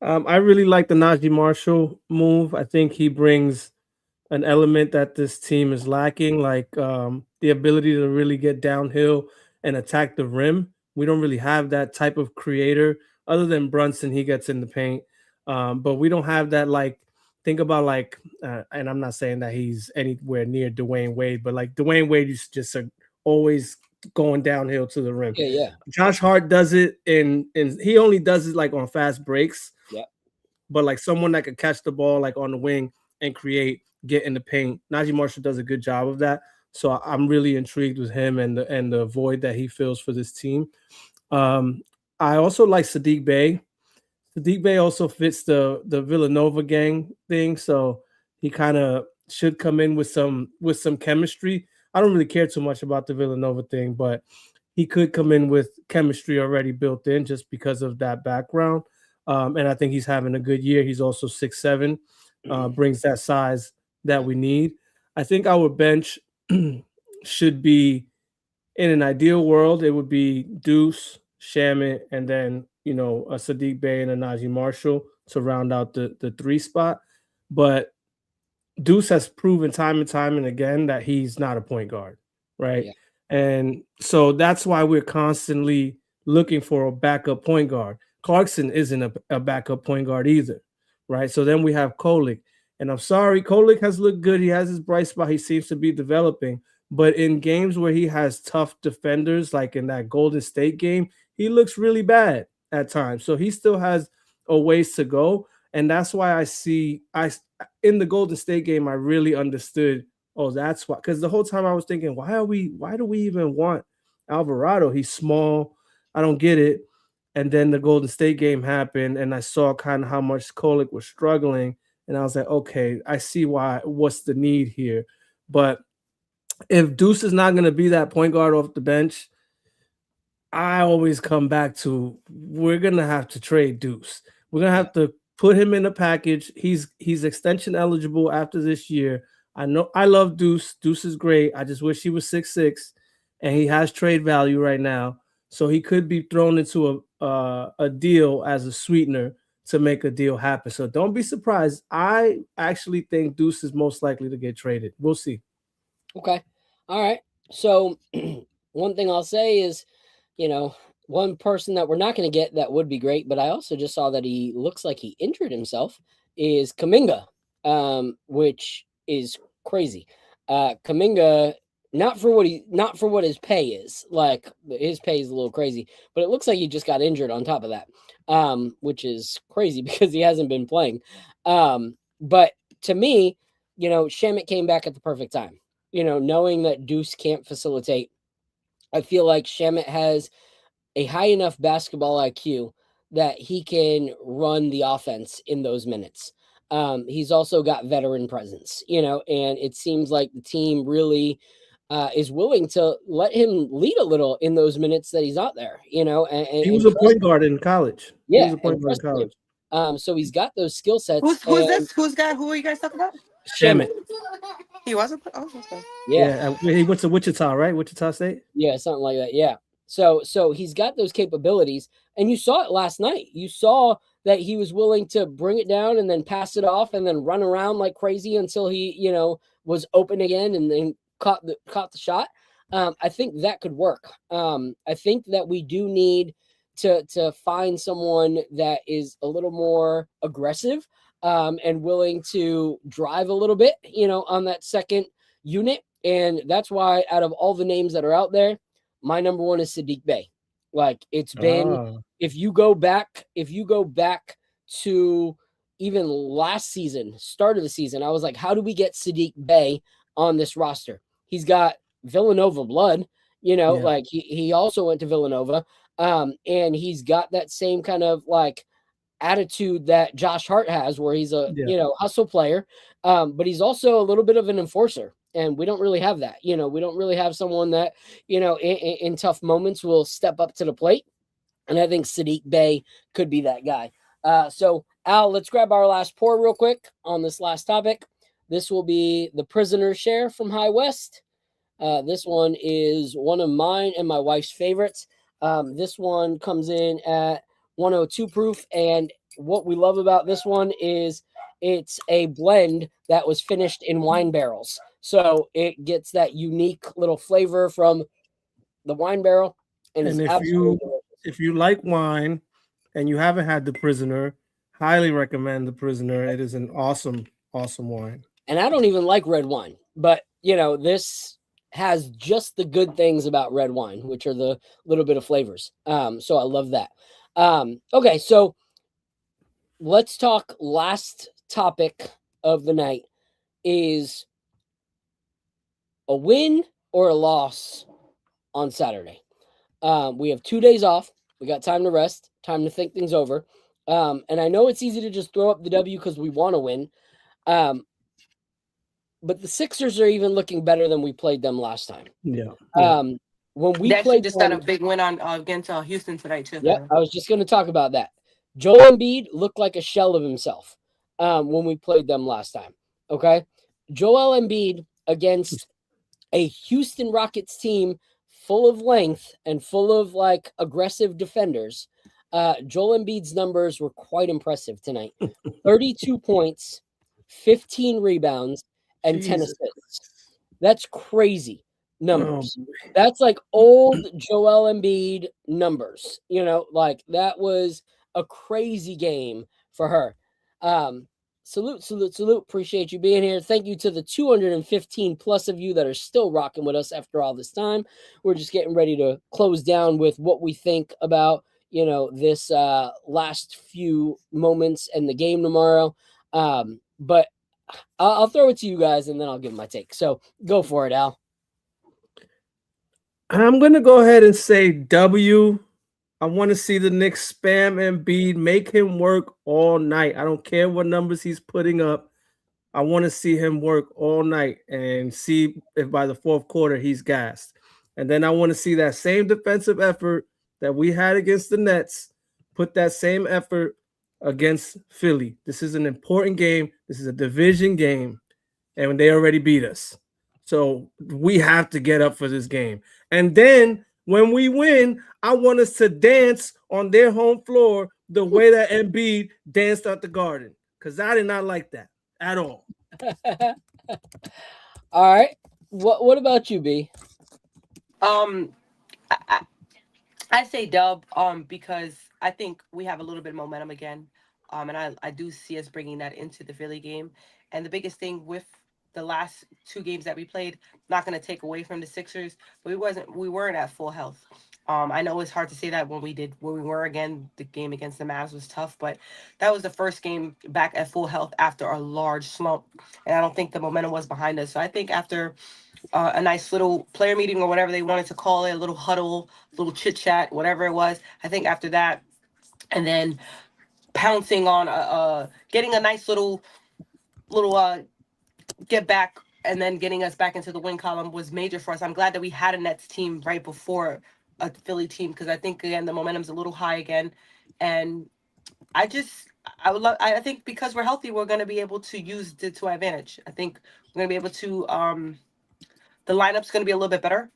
I really like the Najee Marshall move. I think he brings an element that this team is lacking, like the ability to really get downhill and attack the rim. We don't really have that type of creator other than Brunson. He gets in the paint, but we don't have that. Like, think about like, and I'm not saying that he's anywhere near Dwayne Wade, but like Dwayne Wade is just always going downhill to the rim. Yeah. Josh Hart does it, and he only does it like on fast breaks. Yeah. But like someone that could catch the ball like on the wing and create, get in the paint. Najee Marshall does a good job of that. So I'm really intrigued with him and the void that he fills for this team. I also like Sadiq Bey. Sadiq Bey also fits the Villanova gang thing. So he kind of should come in with some chemistry. I don't really care too much about the Villanova thing, but he could come in with chemistry already built in just because of that background. And I think he's having a good year. He's also 6'7", brings that size that we need. I think our bench should be, in an ideal world, it would be Deuce, Shamit, and then, you know, a Sadiq Bey and a Najee Marshall to round out the 3 spot. But Deuce has proven time and again that he's not a point guard, right? Yeah. And so that's why we're constantly looking for a backup point guard. Clarkson isn't a backup point guard either, right? So then we have Kolek. And I'm sorry, Kolek has looked good. He has his bright spot. He seems to be developing. But in games where he has tough defenders, like in that Golden State game, he looks really bad at times. So he still has a ways to go. And that's why I in the Golden State game, I really understood. Oh, that's why. Because the whole time I was thinking, why do we even want Alvarado? He's small. I don't get it. And then the Golden State game happened, and I saw kind of how much Kolek was struggling, and I was like, okay, I see why. What's the need here? But if Deuce is not going to be that point guard off the bench, I always come back to we're going to have to trade Deuce. We're going to have to put him in a package. He's extension eligible after this year. I know I love Deuce. Deuce is great. I just wish he was 6'6", and he has trade value right now. So he could be thrown into a deal as a sweetener to make a deal happen. So don't be surprised. I actually think Deuce is most likely to get traded. We'll see. Okay. All right. So one thing I'll say is, one person that we're not going to get that would be great, but I also just saw that he looks like he injured himself, is Kuminga, which is crazy. Kuminga, not for what his pay is. Like, his pay is a little crazy, but it looks like he just got injured on top of that, which is crazy because he hasn't been playing. But to me, Shamet came back at the perfect time. Knowing that Deuce can't facilitate, I feel like Shamet has a high enough basketball IQ that he can run the offense in those minutes. He's also got veteran presence, and it seems like the team really is willing to let him lead a little in those minutes that he's out there, and he was a point guard in college. Yeah, he was a point guard in college. So he's got those skill sets. Who's this? Who are you guys talking about? Shamet. He wasn't. Oh, okay. Yeah. He went to Wichita, right? Wichita State. Yeah, something like that. Yeah. So he's got those capabilities, and you saw it last night. You saw that he was willing to bring it down and then pass it off and then run around like crazy until he, was open again and then caught the shot. I think that could work. I think that we do need to find someone that is a little more aggressive and willing to drive a little bit, on that second unit. And that's why out of all the names that are out there, my number one is Saddiq Bey. Like, it's been, if you go back to even last season, start of the season, I was like, how do we get Saddiq Bey on this roster? He's got Villanova blood, like he also went to Villanova. And he's got that same kind of like attitude that Josh Hart has, where he's a, hustle player. But he's also a little bit of an enforcer. And we don't really have that. We don't really have someone that, in tough moments will step up to the plate. And I think Saddiq Bey could be that guy. So, Al, let's grab our last pour real quick on this last topic. This will be the Prisoner Share from High West. This one is one of mine and my wife's favorites. This one comes in at 102 proof. And what we love about this one is it's a blend that was finished in wine barrels. So it gets that unique little flavor from the wine barrel. And if you like wine and you haven't had the Prisoner, highly recommend the Prisoner. It is an awesome, awesome wine. And I don't even like red wine, but this has just the good things about red wine, which are the little bit of flavors. So I love that. Okay, so let's talk last topic of the night is a win or a loss on Saturday. We have 2 days off. We got time to rest, time to think things over. And I know it's easy to just throw up the W because we want to win. But the Sixers are even looking better than we played them last time. Yeah. When we actually just got a big win on against Houston tonight too. Yeah, I was just going to talk about that. Joel Embiid looked like a shell of himself when we played them last time. Okay, Joel Embiid against a Houston Rockets team full of length and full of like aggressive defenders. Joel Embiid's numbers were quite impressive tonight. 32 points, 15 rebounds, and 10 assists. That's crazy numbers. That's like old Joel Embiid numbers. Like that was a crazy game for her. Salute. Appreciate you being here. Thank you to the 215 plus of you that are still rocking with us after all this time. We're just getting ready to close down with what we think about, this last few moments and the game tomorrow. But I'll throw it to you guys, and then I'll give my take. So go for it, Al. I'm gonna go ahead and say W. I want to see the Knicks spam Embiid, make him work all night. I don't care what numbers he's putting up. I want to see him work all night and see if by the fourth quarter he's gassed. And then I want to see that same defensive effort that we had against the Nets, put that same effort against Philly. This is an important game. This is a division game, and they already beat us. So we have to get up for this game. And then when we win, I want us to dance on their home floor the way that Embiid danced at the Garden, because I did not like that at all. All right. What about you, B? I say dub because I think we have a little bit of momentum again. And I do see us bringing that into the Philly game. And the biggest thing with the last two games that we played, not going to take away from the Sixers, but we weren't at full health. I know it's hard to say that when we were again, the game against the Mavs was tough, but that was the first game back at full health after a large slump. And I don't think the momentum was behind us. So I think after a nice little player meeting or whatever they wanted to call it, a little huddle, little chit chat, whatever it was, I think after that, and then pouncing on getting a nice little get back and then getting us back into the win column was major for us. I'm glad that we had a Nets team right before a Philly team, because I think again the momentum's a little high again, and I think because we're healthy, we're going to be able to use it to our advantage. I think we're going to be able to the lineup's going to be a little bit better.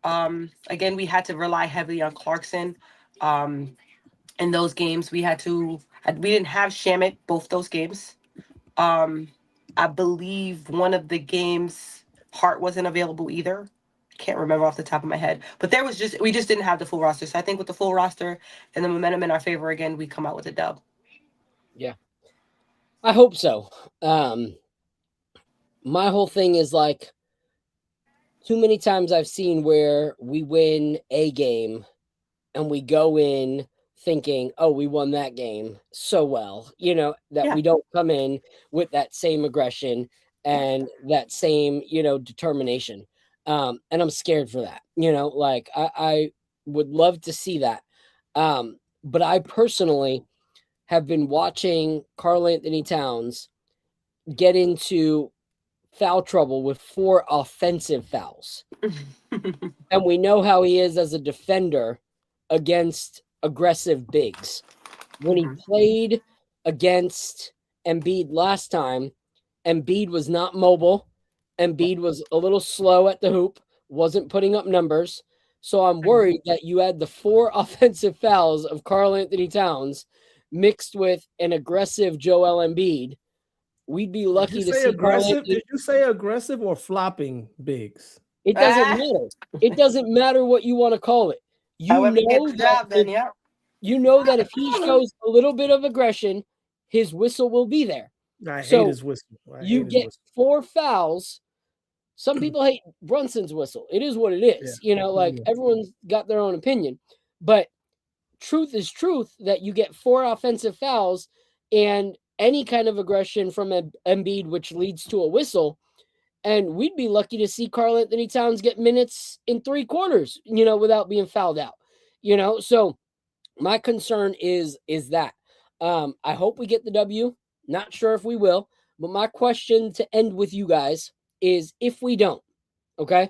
Again, we had to rely heavily on Clarkson. In those games, we didn't have Shamit both those games. I believe one of the games Hart wasn't available either. Can't remember off the top of my head, but we just didn't have the full roster. So I think with the full roster and the momentum in our favor again, we come out with a dub. Yeah, I hope so. My whole thing is like, too many times I've seen where we win a game and we go in thinking, oh, we won that game so well, that we don't come in with that same aggression and that same, determination. And I'm scared for that, like I would love to see that. But I personally have been watching Karl Anthony Towns get into foul trouble with 4 offensive fouls. And we know how he is as a defender against aggressive bigs. When he played against Embiid last time, Embiid was not mobile. Embiid was a little slow at the hoop, wasn't putting up numbers. So I'm worried that you had the 4 offensive fouls of Karl Anthony Towns mixed with an aggressive Joel Embiid. We'd be lucky to see aggressive. Did you say aggressive or flopping bigs? It doesn't matter. It doesn't matter what you want to call it. You know that if he shows a little bit of aggression, his whistle will be there. I hate his whistle. You get 4 fouls. Some people hate Brunson's whistle. It is what it is. Everyone's got their own opinion. But truth is truth that you get 4 offensive fouls and any kind of aggression from Embiid, which leads to a whistle. And we'd be lucky to see Karl Anthony Towns get minutes in 3 quarters, without being fouled out, So my concern is that I hope we get the W. Not sure if we will, but my question to end with you guys is, if we don't, okay,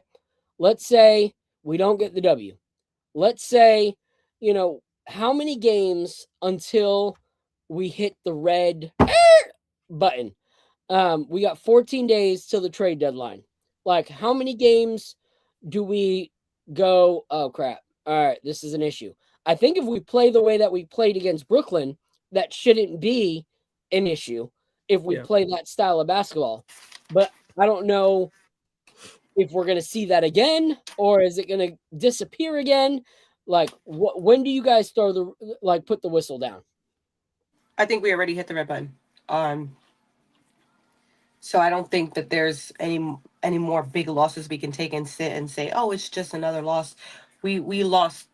let's say we don't get the W. Let's say, how many games until we hit the red button? We got 14 days till the trade deadline. Like, how many games do we go, oh crap, all right, this is an issue? I think if we play the way that we played against Brooklyn, that shouldn't be an issue if we play that style of basketball. But I don't know if we're going to see that again, or is it going to disappear again? Like, when do you guys put the whistle down? I think we already hit the red button. So I don't think that there's any more big losses we can take and sit and say, oh, it's just another loss. We lost.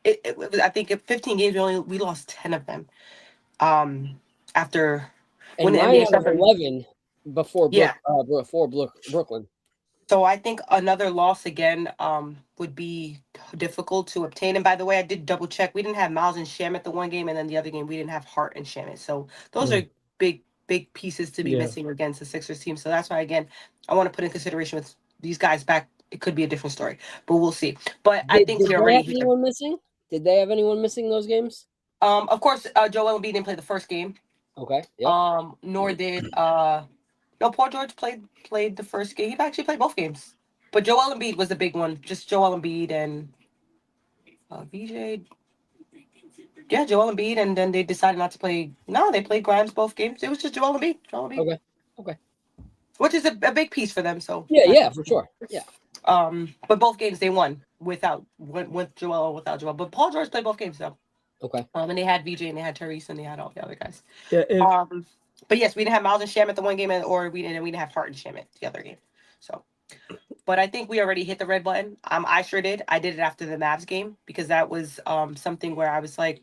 I think 15 games, we lost 10 of them. After And win the Miami NBA stuff. have 11 before Yeah. Brooklyn. So I think another loss again would be difficult to obtain. And by the way, I did double check. We didn't have Miles and Shamet the one game, and then the other game we didn't have Hart and Shamet. So those are big pieces to be missing against the Sixers team. So that's why again I want to put in consideration with these guys back. It could be a different story, but we'll see. But I think did we they already have anyone missing? Did they have anyone missing those games? Of course, Joel Embiid didn't play the first game. Okay. Yep. Nor did no, Paul George played the first game. He actually played both games. But Joel Embiid was the big one. Just Joel Embiid and VJ. Yeah, Joel Embiid, and then they decided not to play. No, they played Grimes both games. It was just Joel Embiid. Okay. Which is a big piece for them. So yeah, for sure. Yeah. But both games they won with Joel or without Joel. But Paul George played both games though. Okay. And they had VJ and they had Therese and they had all the other guys. Yeah. But yes, we didn't have Miles and Shamet the one game, or we didn't have Hart and Shamet the other game. So, but I think we already hit the red button. I sure did. I did it after the Mavs game because that was something where I was like,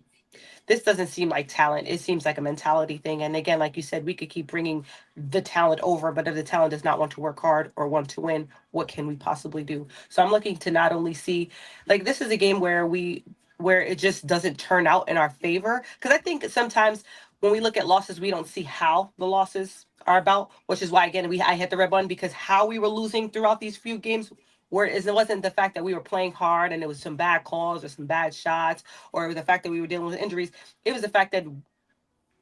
this doesn't seem like talent. It seems like a mentality thing. And again, like you said, we could keep bringing the talent over, but if the talent does not want to work hard or want to win, what can we possibly do? So I'm looking to not only see, like, this is a game where it just doesn't turn out in our favor. Because I think sometimes when we look at losses, we don't see how the losses are about, which is why, again, I hit the red button because how we were losing throughout these few games it wasn't the fact that we were playing hard and it was some bad calls or some bad shots or the fact that we were dealing with injuries. It was the fact that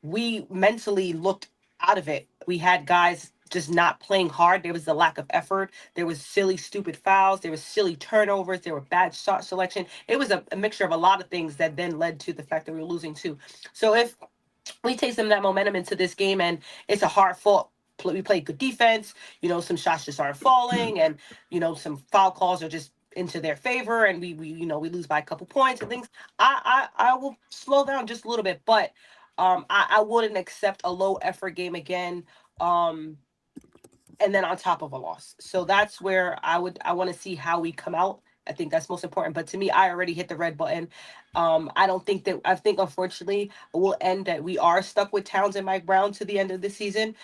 we mentally looked out of it. We had guys just not playing hard. There was a lack of effort. There was silly, stupid fouls. There was silly turnovers. There were bad shot selection. It was a mixture of a lot of things that then led to the fact that we were losing too. So if we take some of that momentum into this game and it's a hard fought, we played good defense, some shots just aren't falling and, some foul calls are just into their favor and we lose by a couple points and things. I will slow down just a little bit, but I wouldn't accept a low effort game again. And then on top of a loss. So that's where I want to see how we come out. I think that's most important. But to me, I already hit the red button. I think unfortunately we'll end that we are stuck with Towns and Mike Brown to the end of the season.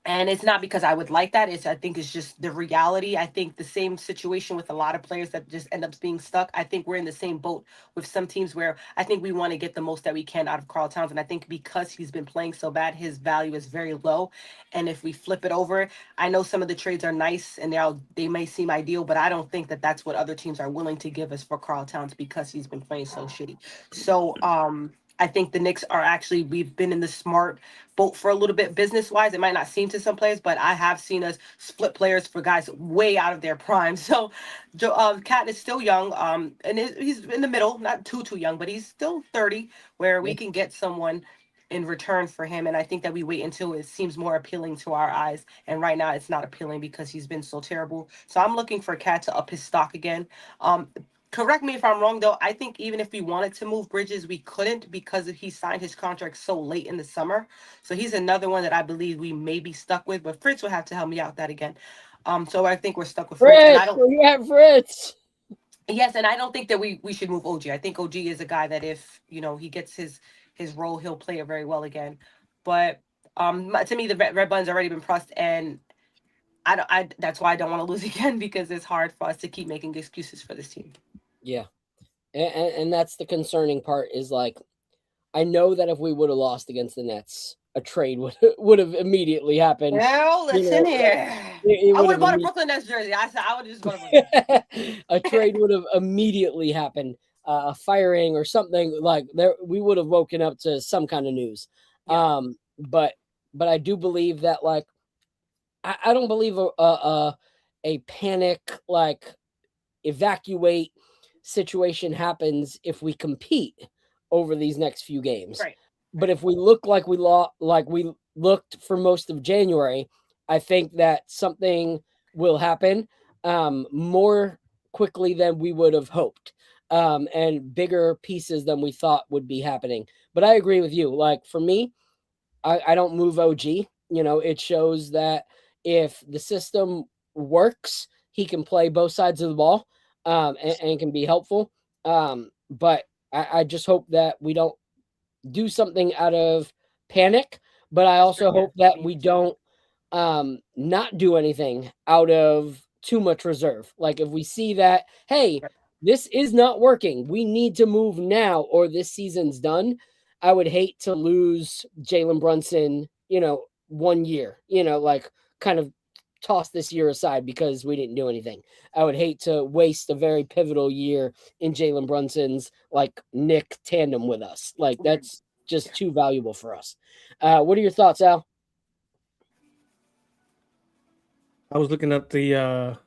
And it's not because I would like that. I think it's just the reality. I think the same situation with a lot of players that just end up being stuck. I think we're in the same boat with some teams where I think we want to get the most that we can out of Karl Towns. And I think because he's been playing so bad, his value is very low. And if we flip it over, I know some of the trades are nice and they may seem ideal, but I don't think that that's what other teams are willing to give us for Karl Towns because he's been playing so shitty. So, I think the Knicks we've been in the smart boat for a little bit business-wise. It might not seem to some players, but I have seen us split players for guys way out of their prime. So Cat is still young, and he's in the middle, not too young, but he's still 30, where we can get someone in return for him. And I think that we wait until it seems more appealing to our eyes. And right now it's not appealing because he's been so terrible. So I'm looking for Cat to up his stock again. Correct me if I'm wrong, though. I think even if we wanted to move Bridges, we couldn't because he signed his contract so late in the summer. So he's another one that I believe we may be stuck with. But Fritz will have to help me out that again. So I think we're stuck with Fritz. And I don't. You have Fritz. Yes, and I don't think that we should move OG. I think OG is a guy that if he gets his role, he'll play it very well again. But to me, the red button's already been pressed, and that's why I don't want to lose again because it's hard for us to keep making excuses for this team. Yeah. And that's the concerning part is like, I know that if we would have lost against the Nets, a trade would have immediately happened. Well, listen here. I would have bought a Brooklyn Nets jersey. I would have just bought a trade would have immediately happened. A firing or something like there, we would have woken up to some kind of news. Yeah. But I do believe that like, I don't believe a panic, like evacuate situation happens if we compete over these next few games. Right. But if we look like we looked for most of January, I think that something will happen more quickly than we would have hoped, and bigger pieces than we thought would be happening. But I agree with you. Like for me, I don't move OG. It shows that if the system works, he can play both sides of the ball. And can be helpful. But I just hope that we don't do something out of panic. but I also hope that we don't not do anything out of too much reserve. Like if we see that, hey, this is not working, we need to move now or this season's done. I would hate to lose Jalen Brunson, 1 year, like kind of toss this year aside because we didn't do anything. I would hate to waste a very pivotal year in Jalen Brunson's like Nick tandem with us. Like that's just too valuable for us. What are your thoughts, Al? I was looking up the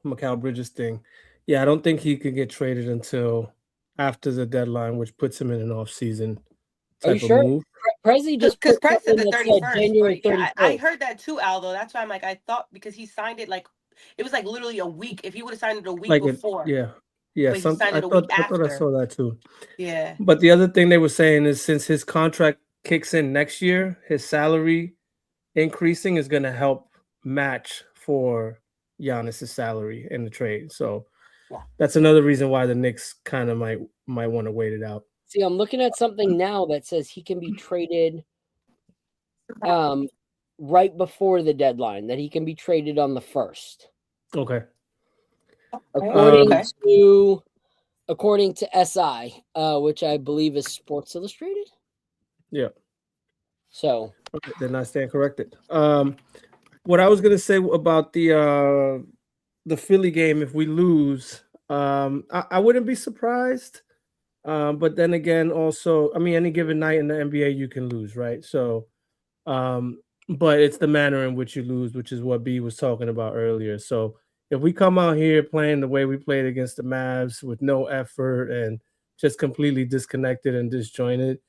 Mikal Bridges thing. Yeah, I don't think he could get traded until after the deadline, which puts him in an off-season type Are you sure? of move. Prezi just Because put Prez said the something that said 31st. January Like, 31st. I heard that too, Aldo. That's why I'm like, I thought because he signed it like it was like literally a week. If he would have signed it a week before, yeah. but he signed I it a week thought I after. saw that too. Yeah. But the other thing they were saying is since his contract kicks in next year, his salary increasing is going to help match for Giannis's salary in the trade. So that's another reason why the Knicks kind of might want to wait it out. See, I'm looking at something now that says he can be traded right before the deadline, that he can be traded on the 1st. Okay. According to SI, which I believe is Sports Illustrated. Yeah. So then I stand corrected. What I was gonna say about the Philly game, if we lose, I wouldn't be surprised. But then again, also, I mean, any given night in the NBA, you can lose, right? So, but it's the manner in which you lose, which is what B was talking about earlier. So if we come out here playing the way we played against the Mavs with no effort and just completely disconnected and disjointed,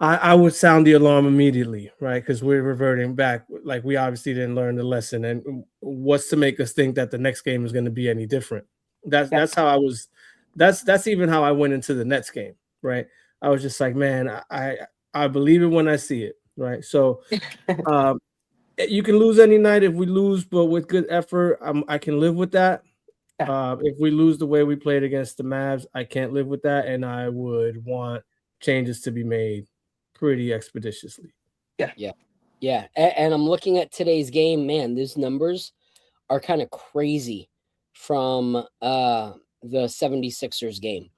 I would sound the alarm immediately, right? Because we're reverting back. Like we obviously didn't learn the lesson. And what's to make us think that the next game is going to be any different? That's how I was. That's even how I went into the Nets game, right? I was just like, man, I believe it when I see it, right? So you can lose any night if we lose, but with good effort, I can live with that. If we lose the way we played against the Mavs, I can't live with that, and I would want changes to be made pretty expeditiously. Yeah. And I'm looking at today's game, man. These numbers are kind of crazy from the 76ers game,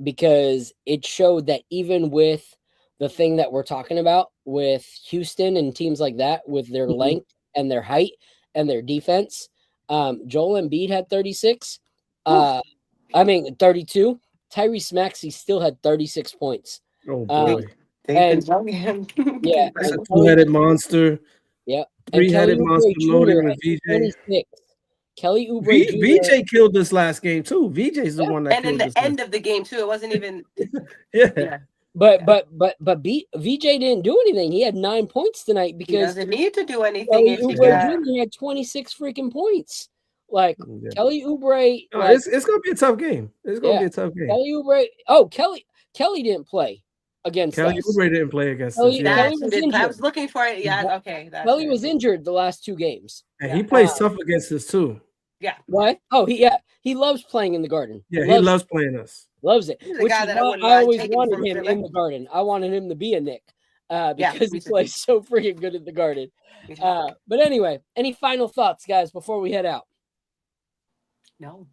because it showed that even with the thing that we're talking about with Houston and teams like that, with their length and their height and their defense, Joel Embiid had 36. 32. Tyrese Maxey still had 36 points. Oh boy. And yeah, that's a two-headed monster. Yeah. Three-headed monster loading with VJ. 26. Kelly Oubre Jr. VJ killed this last game too. VJ's the one that and in the end of the game too, it wasn't even But VJ didn't do anything. He had 9 points tonight because he doesn't need to do anything. Kelly Oubre Jr. had 26 freaking points. Like Kelly Oubre, it's gonna be a tough game. It's gonna be a tough game. Kelly Oubre, Kelly didn't play against Kelly us. Oubre didn't play against Kelly, us. Kelly was injured. I was looking for it. Yeah, okay. Kelly was injured the last 2 games. And he plays tough against us too. Yeah. What? Oh, he loves playing in the Garden. Yeah, he loves playing us. Loves it. He's Which guy is that why I always wanted him in the Garden. I wanted him to be a Knick because he plays so freaking good at the Garden. But anyway, any final thoughts, guys, before we head out? No.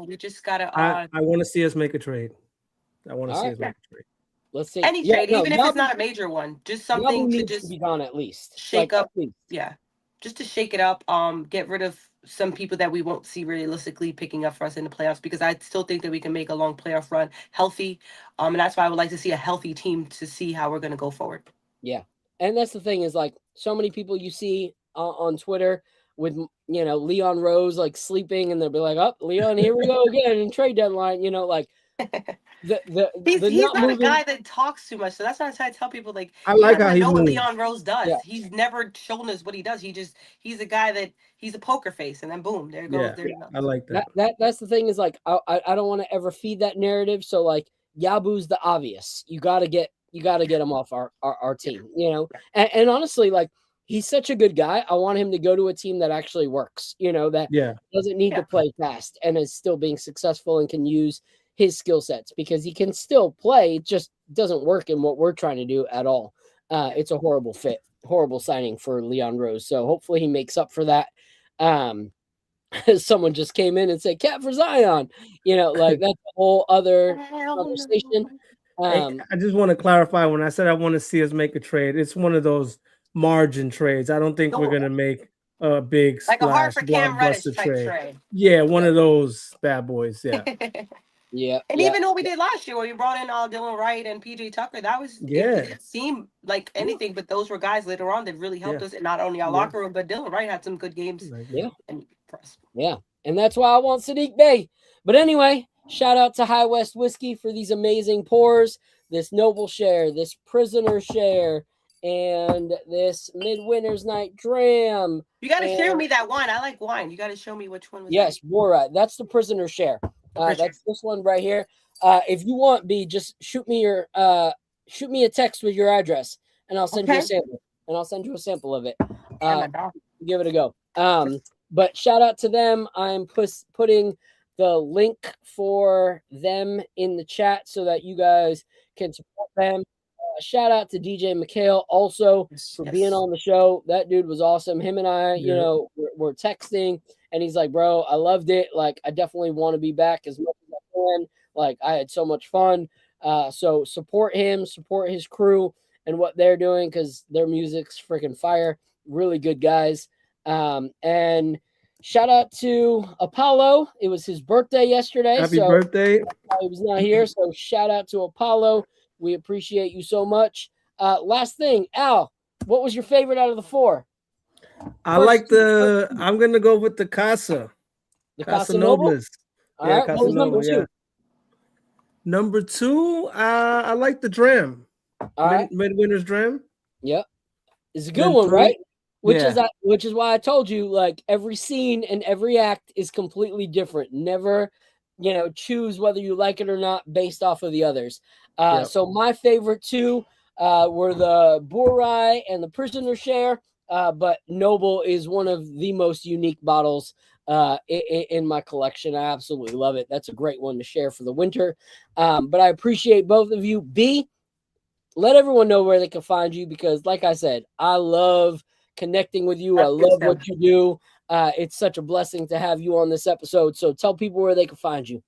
We just gotta. I want to see us make a trade. I want to see us make a trade. Let's see. Any trade, even if it's not a major one, just something to just be gone at least. Shake up. Yeah, just to shake it up. Get rid of some people that we won't see realistically picking up for us in the playoffs, because I still think that we can make a long playoff run healthy. And that's why I would like to see a healthy team to see how we're going to go forward. Yeah, and that's the thing is like so many people you see on Twitter with Leon Rose like sleeping, and they'll be like, "Oh, Leon, here we go again in trade deadline." Like. He's not a guy that talks too much, so that's why I try to tell people like I like how he know what moves. Leon Rose does. Yeah. He's never shown us what he does. He's a guy that he's a poker face, and then boom, there it goes. Yeah, there you go. I like that. That's the thing is like I don't want to ever feed that narrative. So like Yabu's the obvious. You gotta get him off our team. And honestly, like he's such a good guy. I want him to go to a team that actually works. That doesn't need to play fast and is still being successful and can use his skill sets, because he can still play, just doesn't work in what we're trying to do at all. It's a horrible fit, horrible signing for Leon Rose. So hopefully he makes up for that. Someone just came in and said "Cat for Zion," like that's a whole other conversation. I just want to clarify, when I said I want to see us make a trade, it's one of those margin trades. I don't think we're gonna make a big like a hard for Cam blockbuster Reddish type trade. Yeah, one of those bad boys. Yeah. Yeah. And even what we did last year, where we brought in Dylan Wright and PJ Tucker, that was it didn't seem like anything, but those were guys later on that really helped us, and not only our locker room, but Dylan Wright had some good games. And that's why I want Sadiq Bey. But anyway, shout out to High West Whiskey for these amazing pours, this Noble Share, this Prisoner Share, and this Midwinter's Night Dram. You got to share me that wine. I like wine. You got to show me which one was Yes, Bora. That's the Prisoner Share. That's this one right here. If you want, B, just shoot me a text with your address, and I'll send you a sample. And I'll send you a sample of it. Give it a go. But shout out to them. I'm putting the link for them in the chat so that you guys can support them. Shout out to DJ McHale also for being on the show. That dude was awesome. Him and I, we're texting, and he's like, "Bro, I loved it. Like, I definitely want to be back as much as I can. Like, I had so much fun." So support him, support his crew and what they're doing, because their music's freaking fire. Really good guys. And shout out to Apollo. It was his birthday yesterday. Happy birthday. He was not here. So shout out to Apollo. We appreciate you so much. Last thing, Al, what was your favorite out of the four? I'm going to go with the Casa. The Casa Noble? All right. Casa Noble, number 2? Number 2, I like the Dram. All right. Midwinter's Dram. Yep. It's a good one, right? Which is why I told you, like, every scene and every act is completely different. Never, choose whether you like it or not based off of the others. So my favorite 2 were the Burai and the Prisoner Share, but Noble is one of the most unique bottles in my collection. I absolutely love it. That's a great one to share for the winter. But I appreciate both of you. B, let everyone know where they can find you, because like I said, I love connecting with you. I love what you do. It's such a blessing to have you on this episode. So tell people where they can find you.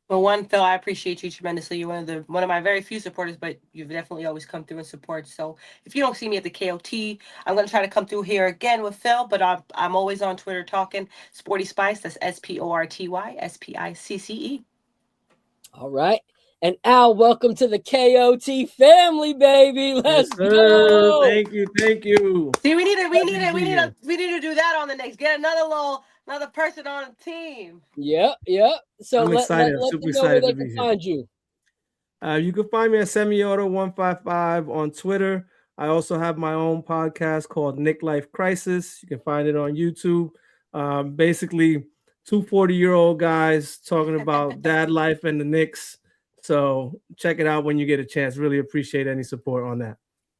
Well, one, Phil, I appreciate you tremendously. You're one of my very few supporters, but you've definitely always come through and support. So if you don't see me at the KOT, I'm going to try to come through here again with Phil, but I'm always on Twitter talking Sporty Spice. That's SPORTY SPICCE. All right. And Al, welcome to the KOT family, baby. Let's go. Thank you. See, we need to do that on the next. Get another person on the team. Yep. So I'm excited. Let super them know where excited they to be can here. find you. You can find me at Semiauto155 on Twitter. I also have my own podcast called Nick Life Crisis. You can find it on YouTube. Basically, 2 40-year-old guys talking about dad life and the Knicks. So check it out when you get a chance. Really appreciate any support on that.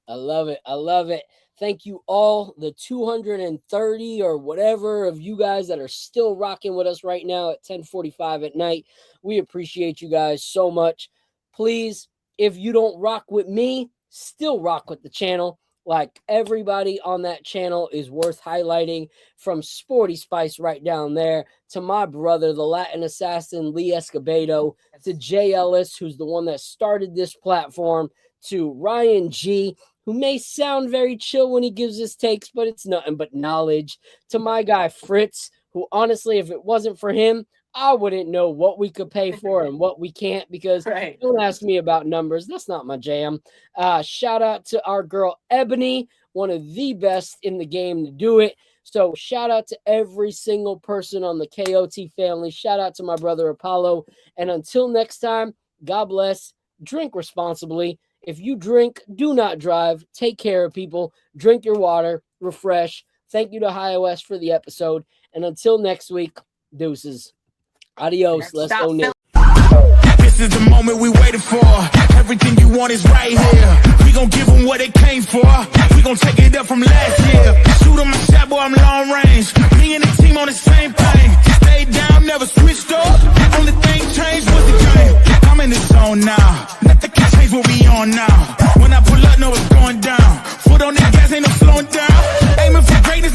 I love it. Thank you all, the 230 or whatever of you guys that are still rocking with us right now at 10:45 at night. We appreciate you guys so much. Please, if you don't rock with me, still rock with the channel. Like, everybody on that channel is worth highlighting, from Sporty Spice right down there to my brother, the Latin assassin, Lee Escobedo, to Jay Ellis, who's the one that started this platform, to Ryan G, who may sound very chill when he gives his takes, but it's nothing but knowledge, to my guy Fritz, who honestly, if it wasn't for him, I wouldn't know what we could pay for and what we can't, because don't ask me about numbers. That's not my jam. Shout out to our girl Ebony, one of the best in the game to do it. So shout out to every single person on the KOT family. Shout out to my brother Apollo. And until next time, God bless. Drink responsibly. If you drink, do not drive. Take care of people. Drink your water. Refresh. Thank you to High West for the episode. And until next week, deuces. Adios. Let's go, Nick. This is the moment we waited for. Everything you want is right here. We gon' give them what they came for. We gon' take it up from last year. Shoot 'em a shot, boy, I'm long range. Me and the team on the same thing. Stayed down, never switched up. Only thing changed was the game. I'm in the zone now. Nothing can change what we on now. now. When I pull up, know it's going down. Foot on the gas, ain't no slowing down. Aiming for greatness.